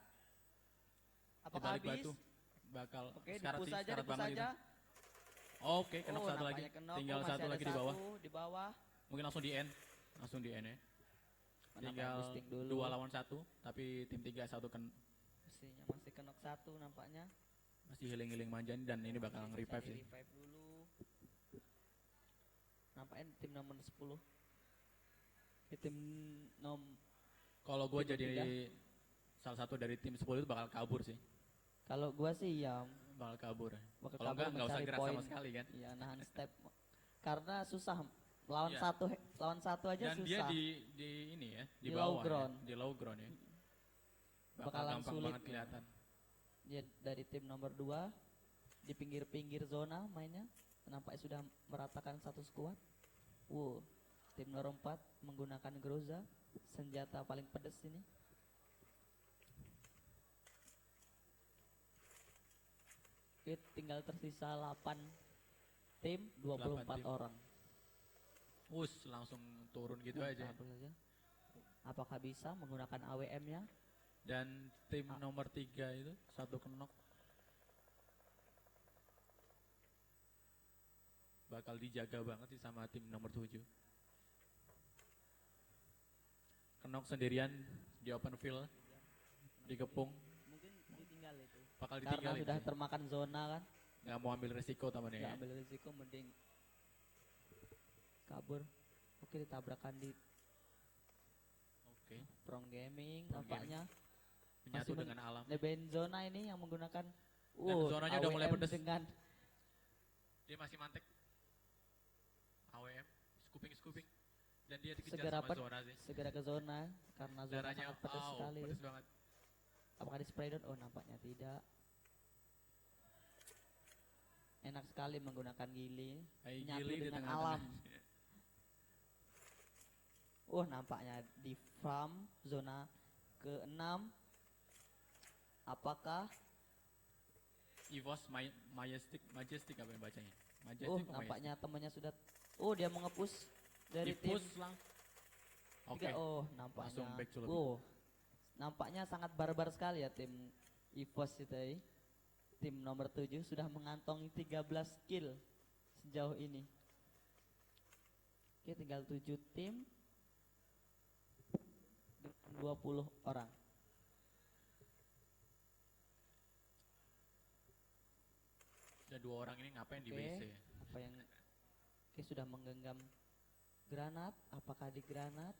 Apakah Dibalik habis? batu. Bakal Oke, sekarat dipus sih, saja, sekarat dipus banget saja. itu. Oke, kenok satu lagi. nampaknya kenok. Tinggal masih satu ada lagi di bawah. Di bawah. Mungkin langsung di end. Langsung di end ya. Nampaknya Tinggal boosting dulu. 2 lawan 1, tapi tim 3 satu kan Mestinya masih kenok 1 nampaknya. masih healing-healing manjani dan ini bakal Bisa nge-revive sih. di-revive dulu. Nampaknya tim nomor 10. Tim Kalau gue tim jadi tiga. salah satu dari tim 10 itu bakal kabur sih. Kalau gua sih ya Bakal kabur. bakal Kalau kabur enggak usah mencari gerak sama poin. sekali kan. Iya, nahan step. Karena susah lawan Iya. lawan satu aja Dan susah. dia di ini ya, di Di bawah low ground. ya, di low ground ya. Bakal Bakalan gampang sulit. banget kelihatan. Dia dari tim nomor 2 di pinggir-pinggir zona mainnya. Nampaknya sudah meratakan satu skuad. Tim nomor 4 menggunakan Groza, senjata paling pedas ini. Oke, tinggal tersisa 8 tim, 24 8 tim. orang. Langsung turun gitu aja. Kabur saja. Apakah bisa menggunakan AWM-nya? Dan tim nomor 3 itu satu kenok. Bakal dijaga banget sih sama tim nomor 7. Kenok sendirian di open field, dikepung, Mungkin ditinggal itu. bakal Karena ditinggalin sudah sih. termakan zona kan. Nggak mau ambil resiko teman Nggak ya. ambil risiko, mending kabur. Oke, ditabrakan di Oke. Prong Gaming Prong nampaknya. Menyatu Masih dengan alam. nebein zona ini yang menggunakan Dan zonanya udah mulai AWM pedes. dengan Dia masih mantek. AWM, scooping. Dan dia dikejar segera sama zona sih. segera ke zona karena zona Darahnya sangat pedas sekali. pedes banget. Apakah di spray down? Oh, nampaknya tidak. Enak sekali menggunakan gili, Hai, menyatu gili di dengan tengah-tengah. alam. Nampaknya di farm zona ke-6. Apakah EVOS Majestic apa yang bacanya? Majestic apa nampaknya temannya sudah dia mengepus dari tim Di-push lang. Oke. tiga. Nampaknya Langsung back to lobby. nampaknya sangat barbar sekali ya tim EVOS itu ya. Tim nomor 7 sudah mengantongi 13 kill sejauh ini. Oke, tinggal 7 tim 20 orang. Dan 2 orang ini ngapain di Oke, WC ya? apa yang sudah menggenggam granat? Apakah di granat?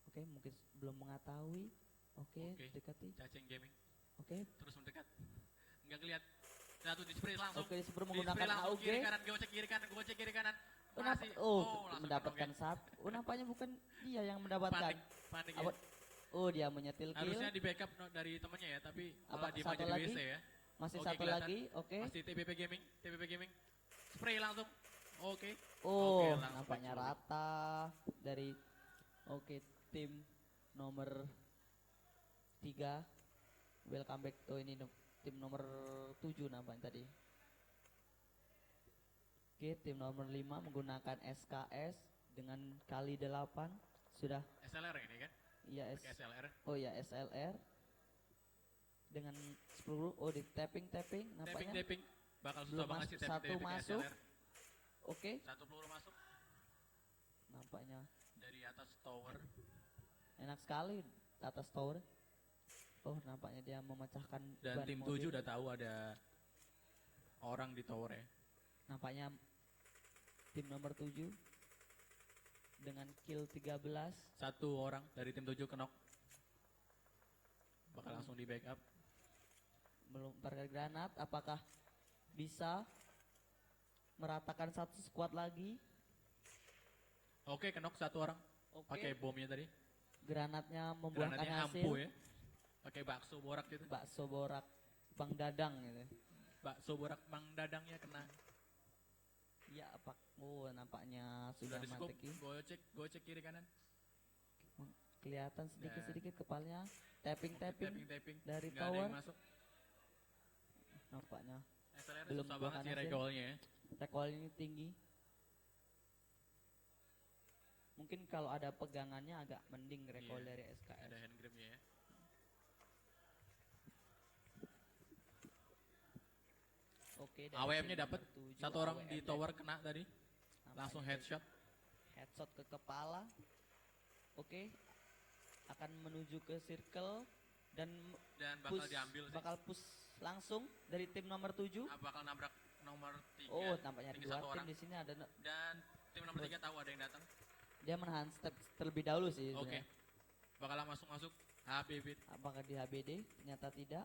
Oke, mungkin belum mengetahui. Oke, dekati. Cacing gaming. Oke. Terus mendekat. Enggak ngeliat. Satu di spray langsung. Oke, di spray Di menggunakan spray langsung AUG. Kiri kanan, gocek kiri kanan, gocek kiri kanan. Masih. langsung Mendapatkan kenok, satu. Nampaknya bukan dia yang mendapatkan. Panik Apa- ya. Dia menyetil kill. Harusnya di backup dari temennya ya, tapi Apa, malah diem satu aja di lagi? WC ya. Masih Oke, satu kelihatan. lagi, oke. Masih TPP Gaming. Spray langsung. Oke. langsung Nampaknya back to lobby. rata dari tim nomor 3. Welcome back to ini tim nomor 7 nampaknya tadi. Oke, tim nomor 5 menggunakan SKS dengan kali 8. Sudah. SLR ini kan? Iya, Pakai SLR. Oh ya, SLR. Dengan 10, oh di tapping nampaknya. Tapping. Bakal susah Belum banget masuk, sih tapping satu masuk. SLR. Oke. Satu peluru masuk Nampaknya dari atas tower. enak sekali atas tower. Oh, nampaknya dia memecahkan Dan ban tim mobil. 7 udah tahu ada orang di tower ya. Nampaknya tim nomor 7 dengan kill 13. Satu orang dari tim 7 kenok. Bakal langsung di backup. Melempar granat, apakah bisa meratakan satu squad lagi? Oke, kenok satu orang. Oke. Pakai bomnya tadi. Granatnya membuahkan Granatnya hasil. ampuh ya. Pakai bakso borak gitu. Bakso borak Bang Dadang gitu. Bakso borak Bang Dadangnya kena. Ya, apa? Oh, nampaknya sudah di scope. mati. Gue cek kiri kanan. Kelihatan sedikit kepalanya. Tapping dari Nggak ada tower. yang masuk. Nampaknya SLR belum susah banget membuahkan sih hasil. recoilnya ya. Recoil ini tinggi. Mungkin kalau ada pegangannya agak mending recoil Iya, dari SKS. Ada hand gripnya ya. Oke, dari AWM-nya tim dapat nomor 7, satu orang di AWM tower dapat. kena tadi. Langsung headshot. Headshot ke kepala. Oke. Akan menuju ke circle dan bakal diambil sih. bakal push langsung dari tim nomor 7. Bakal nabrak nomor 3. Oh, nampaknya ada Tinggal dua satu tim orang. di sini ada. Dan tim nomor 3 tahu ada yang datang. Dia menahan step terlebih dahulu sih. Oke. sebenarnya. Bakal masuk HBB. Apakah di HBD? Ternyata tidak.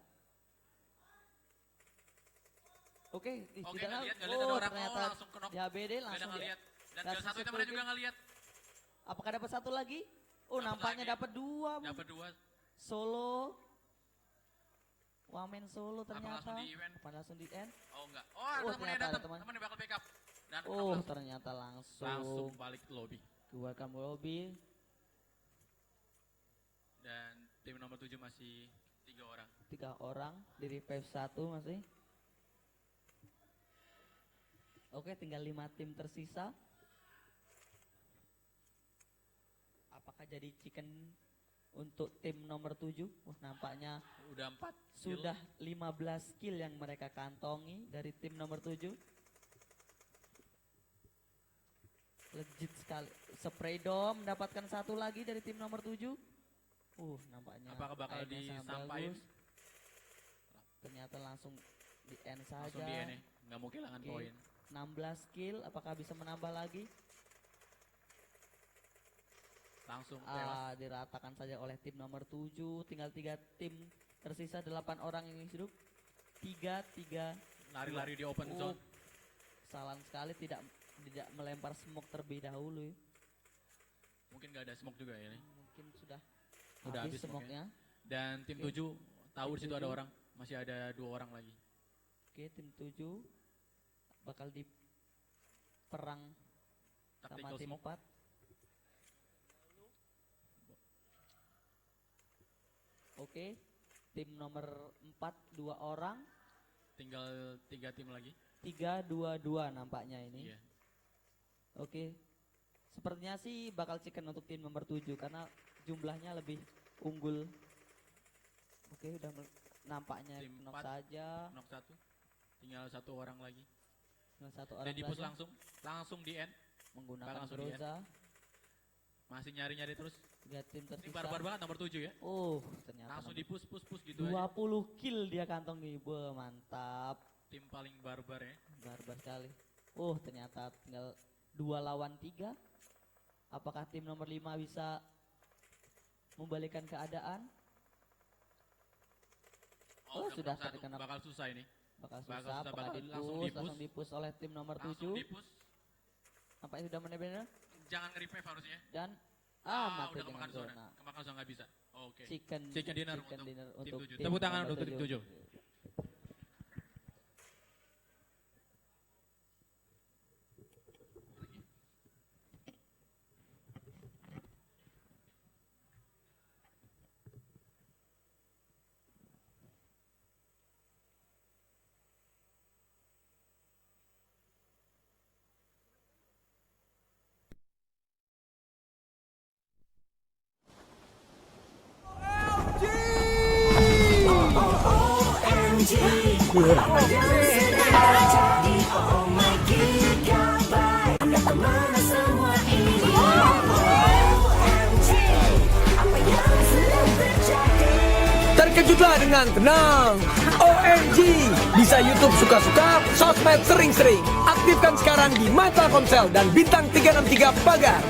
Oke, Oke, tidak nggak tahu. lihat ada orang. Ternyata Langsung kenok. di HBD Nggak ada langsung ngeliat. Dan langsung satu temannya security. juga nggak lihat. Apakah dapat satu lagi? Oh, nampaknya dapat dua. Dapat 2. Solo. Wamen solo ternyata. langsung di event? Apa langsung di end? Oh enggak. Oh, ada temennya ternyata ada datang. teman. Temennya bakal backup. Dan Oh, langsung ternyata langsung balik ke lobby. welcome lobby. Dan tim nomor 7 masih 3 orang. 3 orang di revive 1 masih. Oke, tinggal 5 tim tersisa. Apakah jadi chicken untuk tim nomor 7? Nampaknya Udah 4 sudah 15 kill yang mereka kantongi dari tim nomor 7. Legit sekali. Spray dom mendapatkan satu lagi dari tim nomor 7. Nampaknya Apakah bakal aimnya sangat disampain? bagus. Ternyata langsung di end saja. Langsung di end ya. Nggak mau kehilangan Oke. poin. 16 kill, apakah bisa menambah lagi? Langsung tewas. Diratakan saja oleh tim nomor 7. Tinggal 3 tim tersisa, 8 orang yang hidup. 3 Lari-lari di open zone. Salah sekali tidak melempar smoke terlebih dahulu. Mungkin nggak ada smoke juga ya ini. Mungkin sudah Udah habis habis smoke-nya. Dan tim Oke. 7 tahu di situ Tim ada 7. orang. Masih ada 2 orang lagi. Oke, tim 7 bakal diperang sama Tactical tim smoke. 4. Oke, tim nomor 4 2 orang. Tinggal 3 tim lagi. 3-2-2 nampaknya ini. Iya. Oke. Sepertinya sih bakal chicken untuk tim nomor 7 karena jumlahnya lebih unggul. Oke, udah nampaknya Tim knock 4, saja. Knock 1. Tinggal 1 orang lagi. Tinggal 1 Dan orang di push saja. langsung di end. Menggunakan Langsung di end. Groza. Masih nyari-nyari terus. 3 tim Ini tersisa. barbar banget nomor 7 ya. Ternyata Langsung nomor di push gitu 20 aja. kill dia kantongi. Mantap. Tim paling barbar ya. Barbar sekali. Ternyata tinggal 2 lawan 3. Apakah tim nomor 5 bisa membalikkan keadaan? Sudah satu. terkena. Bakal susah ini. Bakal Bakal susah, susah, apakah bakal langsung di-push oleh tim nomor 7. Langsung di push. Nampaknya sudah benar-benar. Jangan nge-revive harusnya. Dan udah mati dengan kemakan zona. zona. Kemakan zona nggak bisa. Oke. Chicken dinner chicken dinner tim untuk 7. tim Tepuk tangan nomor untuk tim 7. Terkejutlah dengan tenang. OMG, bisa YouTube suka-suka, sosmed sering-sering. Aktifkan sekarang di My Telkomsel dan bintang 363 pagar.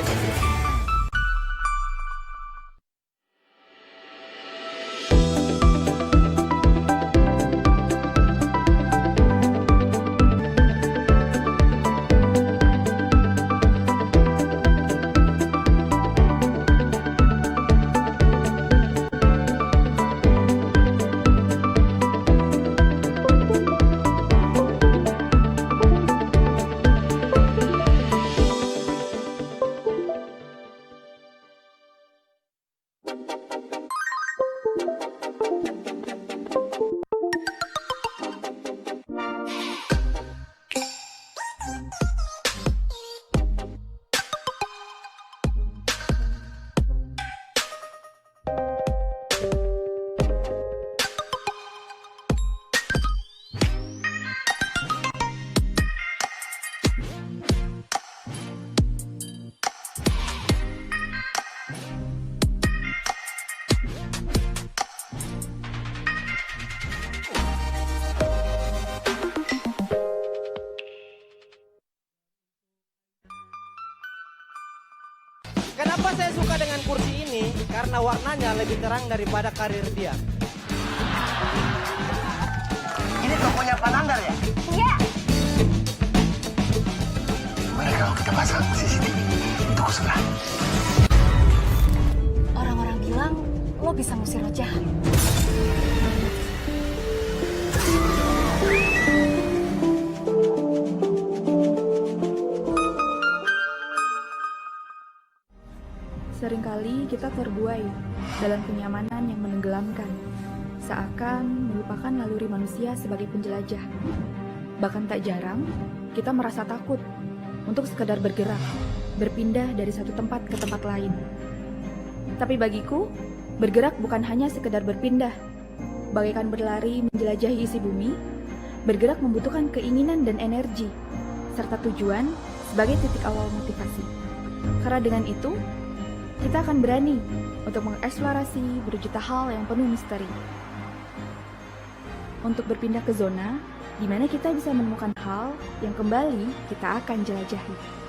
Kenapa saya suka dengan kursi ini? Karena warnanya lebih terang daripada karir dia. Ini tokonya Pak Nandar ya? Iya. Gimana kalau kita pasang CCTV di toko sebelah? Orang-orang bilang lo bisa ngusir roh jahat. Seringkali kita terbuai dalam kenyamanan yang menenggelamkan, seakan melupakan naluri manusia sebagai penjelajah. Bahkan tak jarang, kita merasa takut untuk sekadar bergerak, berpindah dari satu tempat ke tempat lain. Tapi bagiku, bergerak bukan hanya sekedar berpindah. Bagaikan berlari menjelajahi isi bumi, bergerak membutuhkan keinginan dan energi, serta tujuan sebagai titik awal motivasi. Karena dengan itu, kita akan berani untuk mengeksplorasi berjuta hal yang penuh misteri. Untuk berpindah ke zona di mana kita bisa menemukan hal yang kembali kita akan jelajahi.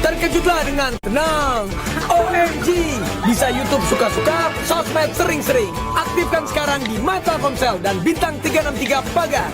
Terkejutlah dengan tenang. OMG, bisa YouTube suka-suka, sosmed sering-sering. Aktifkan sekarang di My Telkomsel dan bintang 363 Pagar.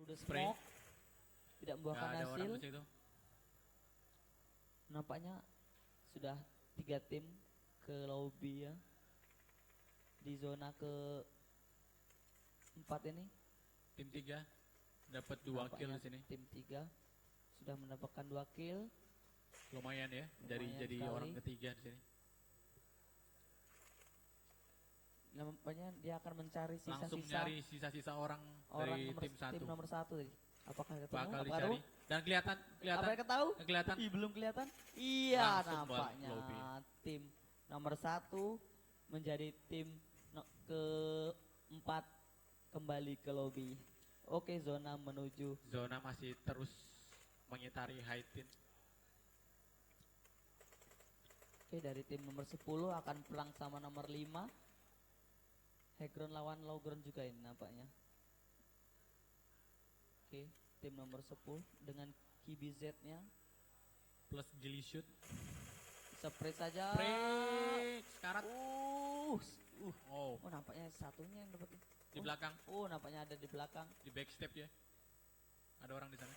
Through the Spray. smoke. Tidak membuahkan Nggak ada orang hasil. di situ. Nampaknya sudah 3 tim ke lobby ya. Di zona ke 4 ini. Tim 3 dapat 2 kill Nampaknya di sini. Tim 3 sudah mendapatkan 2 kill. Lumayan ya, jadi Lumayan orang sekali. ketiga di sini. Nampaknya dia akan mencari Langsung sisa-sisa nyari sisa-sisa orang dari tim 1. tim nomor 1 tadi. Apakah ketemu? Bakal Apakah dicari. ketemu? Dan kelihatan. Apakah ketahu? Kelihatan. Ih, belum kelihatan. Iya, Langsung nampaknya lobby. tim nomor 1 menjadi tim ke-4 kembali ke lobby. Oke, zona menuju. Zona masih terus mengitari Haitin. Oke, dari tim nomor 10 akan perang sama nomor 5. High lawan low ground juga ini nampaknya. Oke, tim nomor 10 dengan KBZ-nya. Plus Gilly Shoot. Spray saja. Spray. Sekarat. Oh, nampaknya satunya yang dapat. Di belakang. Oh, nampaknya ada di belakang. Di backstep ya. Ada orang di sana.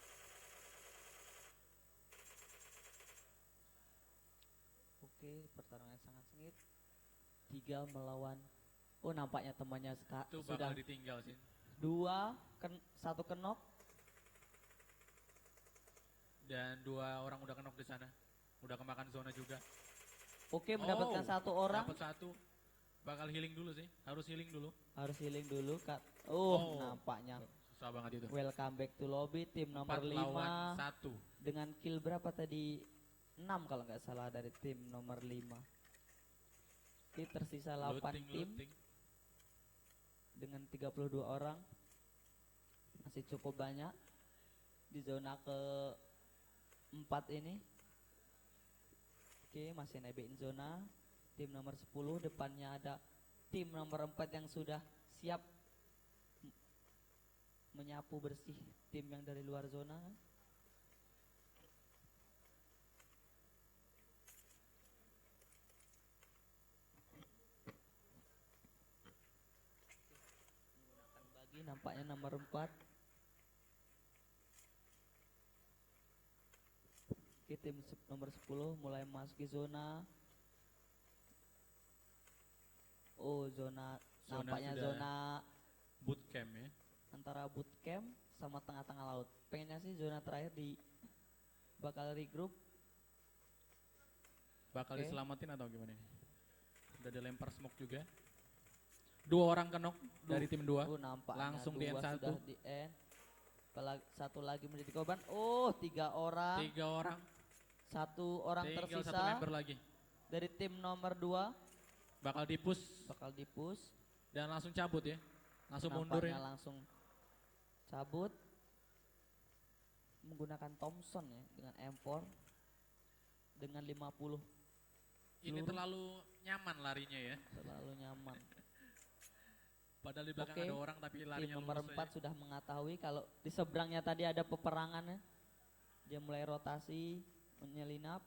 Oke, pertarungan sangat sengit. 3 melawan. Oh, nampaknya temannya Itu sudah bakal ditinggal sih. 1 kenok. Dan 2 orang udah kenok di sana. Udah kemakan zona juga. Oke, mendapatkan 1 orang. Dapat 1. Bakal healing dulu sih. Harus healing dulu. Harus healing dulu, Kak. Oh, nampaknya. Susah banget itu. Welcome back to lobby tim nomor 4 5 lawan 1. dengan kill berapa tadi? 6 kalau nggak salah dari tim nomor 5. Oke, tersisa 8 tim dengan 32 orang. Masih cukup banyak di zona ke 4 ini. Oke, masih nebein zona. Tim nomor 10 depannya ada tim nomor 4 yang sudah siap menyapu bersih tim yang dari luar zona. Bagi nampaknya nomor 4. Oke, tim nomor 10 mulai memasuki zona. Oh, nampaknya sudah zona bootcamp ya. antara bootcamp sama tengah-tengah laut. Pengennya sih zona terakhir bakal regroup. Bakal Oke. diselamatin atau gimana nih? Udah dilempar smoke juga. 2 orang kenok dari tim 2. Nampaknya Langsung di dua N1. sudah di end. Satu lagi menjadi korban. Oh, 3 orang. 3 orang. 1 orang Tinggal tersisa. 1 member lagi. Dari tim nomor 2. Bakal dipush. Dan langsung cabut ya. Langsung mundur ya. Langsung cabut. Menggunakan Thompson ya dengan M4 dengan 50. Ini peluru. terlalu nyaman larinya ya. Terlalu nyaman. Padahal di belakang Oke, ada orang tapi tim larinya nomor lurus 4 aja. sudah mengetahui kalau di seberangnya tadi ada peperangannya. Dia mulai rotasi, menyelinap.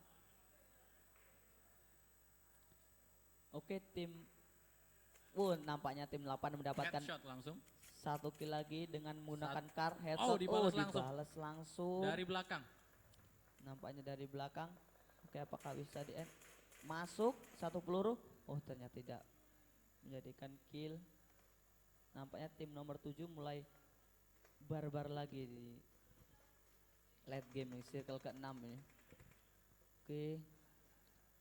Oke, nampaknya tim 8 mendapatkan Headshot langsung. 1 kill lagi dengan menggunakan car headshot. Dibalas langsung. Dibalas langsung. Dari belakang. Nampaknya dari belakang. Oke, apakah bisa di end? Masuk 1 peluru. Oh, ternyata tidak menjadikan kill. Nampaknya tim nomor 7 mulai barbar lagi di late game nih, circle ke-6 ini. Oke.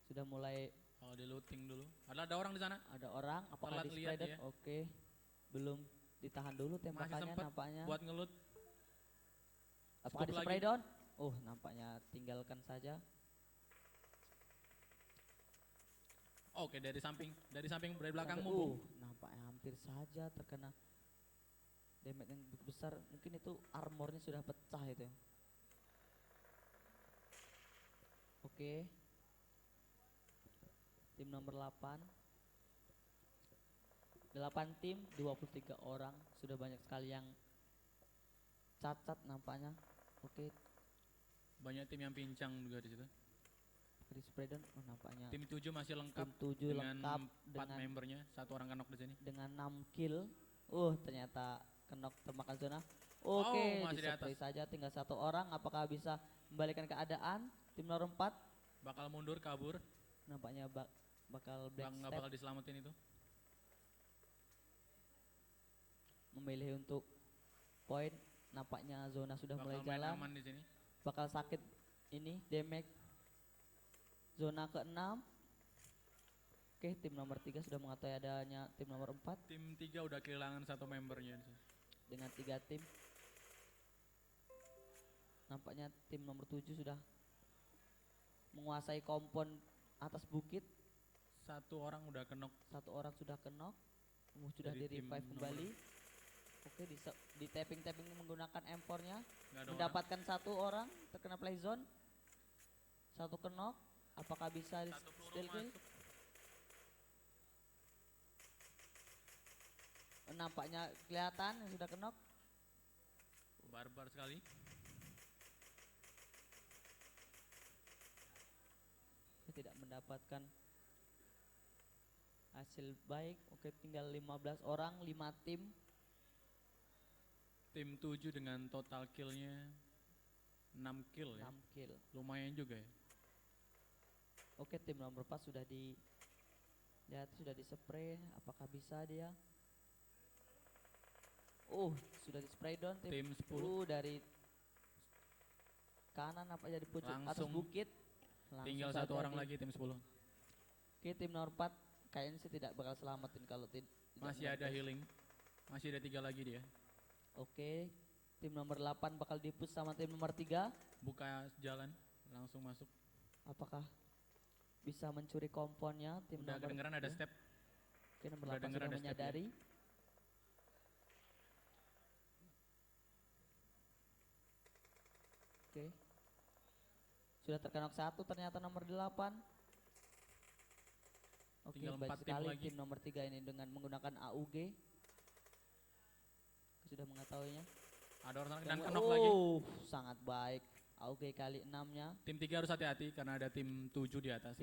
Sudah mulai di looting dulu. Ada orang di sana? Ada orang, apakah Telat di lihat spreader? dia. Oke. Belum ditahan dulu Masih tembakannya sempat nampaknya. buat ngelut. Apakah di Scoop spray lagi. down? Oh, nampaknya tinggalkan saja. Oke, dari samping dari belakang Sampai- mumpung. nampaknya hampir saja terkena damage yang besar. Mungkin itu armornya sudah pecah itu. Oke. Tim nomor 8. 8 tim, 23 orang. Sudah banyak sekali yang cacat nampaknya. Oke, Banyak tim yang pincang juga di situ. di spreadown nampaknya. Tim 7 masih lengkap Tim 7 dengan lengkap 4 membernya, 1 orang kenok di sini. dengan 6 kill. Ternyata kenok termakan zona. Oke, masih di di-spray atas. saja tinggal 1 orang. Apakah bisa membalikan keadaan? Tim nomor 4 Bakal mundur kabur, nampaknya bakal black nggak step, bakal diselamatin itu. memilih untuk poin. Nampaknya zona sudah mulai Bakal main jalan. aman di sini. Bakal sakit ini damage. Zona ke-6. Oke, tim nomor 3 sudah mengetahui adanya tim nomor 4 Tim 3 udah kehilangan 1 membernya di sini. dengan 3 tim. Nampaknya tim nomor 7 sudah menguasai kompon atas bukit. 1 orang udah kenok. 1 orang sudah kenok. Sudah Dari di tim revive nomor- kembali. Oke, di tapping menggunakan M4-nya. Nggak ada Mendapatkan 1 orang terkena play zone. 1 kenok. Apakah bisa di Satu peluru steal kill? masuk. Nampaknya kelihatan yang sudah kenok. Barbar sekali. Tidak mendapatkan hasil baik. Oke, tinggal 15 orang, 5 tim. Tim 7 dengan total killnya 6 kill ya. 6 kill. Lumayan juga ya. Oke, tim nomor 4 sudah lihat sudah di-spray. Apakah bisa dia? Sudah di-spray down Tim 10. dari kanan apa jadi pucuk atas Langsung bukit. Tinggal Langsung 1 saja orang lagi tim 10. Oke, tim nomor 4 kayaknya sih tidak bakal selamatin kalau tidak Masih ada mendapatkan. healing. Masih ada 3 lagi dia. Oke, tim nomor 8 bakal di-push sama tim nomor 3. Buka jalan, langsung masuk. Apakah bisa mencuri komponnya tim Udah nomor kedengeran ada 3? step. Oke, nomor Udah 8 dengeran sudah ada step ya. menyadari. Oke. Sudah terkenok 1 ternyata nomor 8. Oke, Tinggal baik 4 tim sekali lagi. tim nomor 3 ini dengan menggunakan AUG. Sudah mengetahuinya. Ada orang sana dan kenok lagi. Sangat baik. AUG kali 6-nya. Tim 3 harus hati-hati karena ada tim 7 di atas.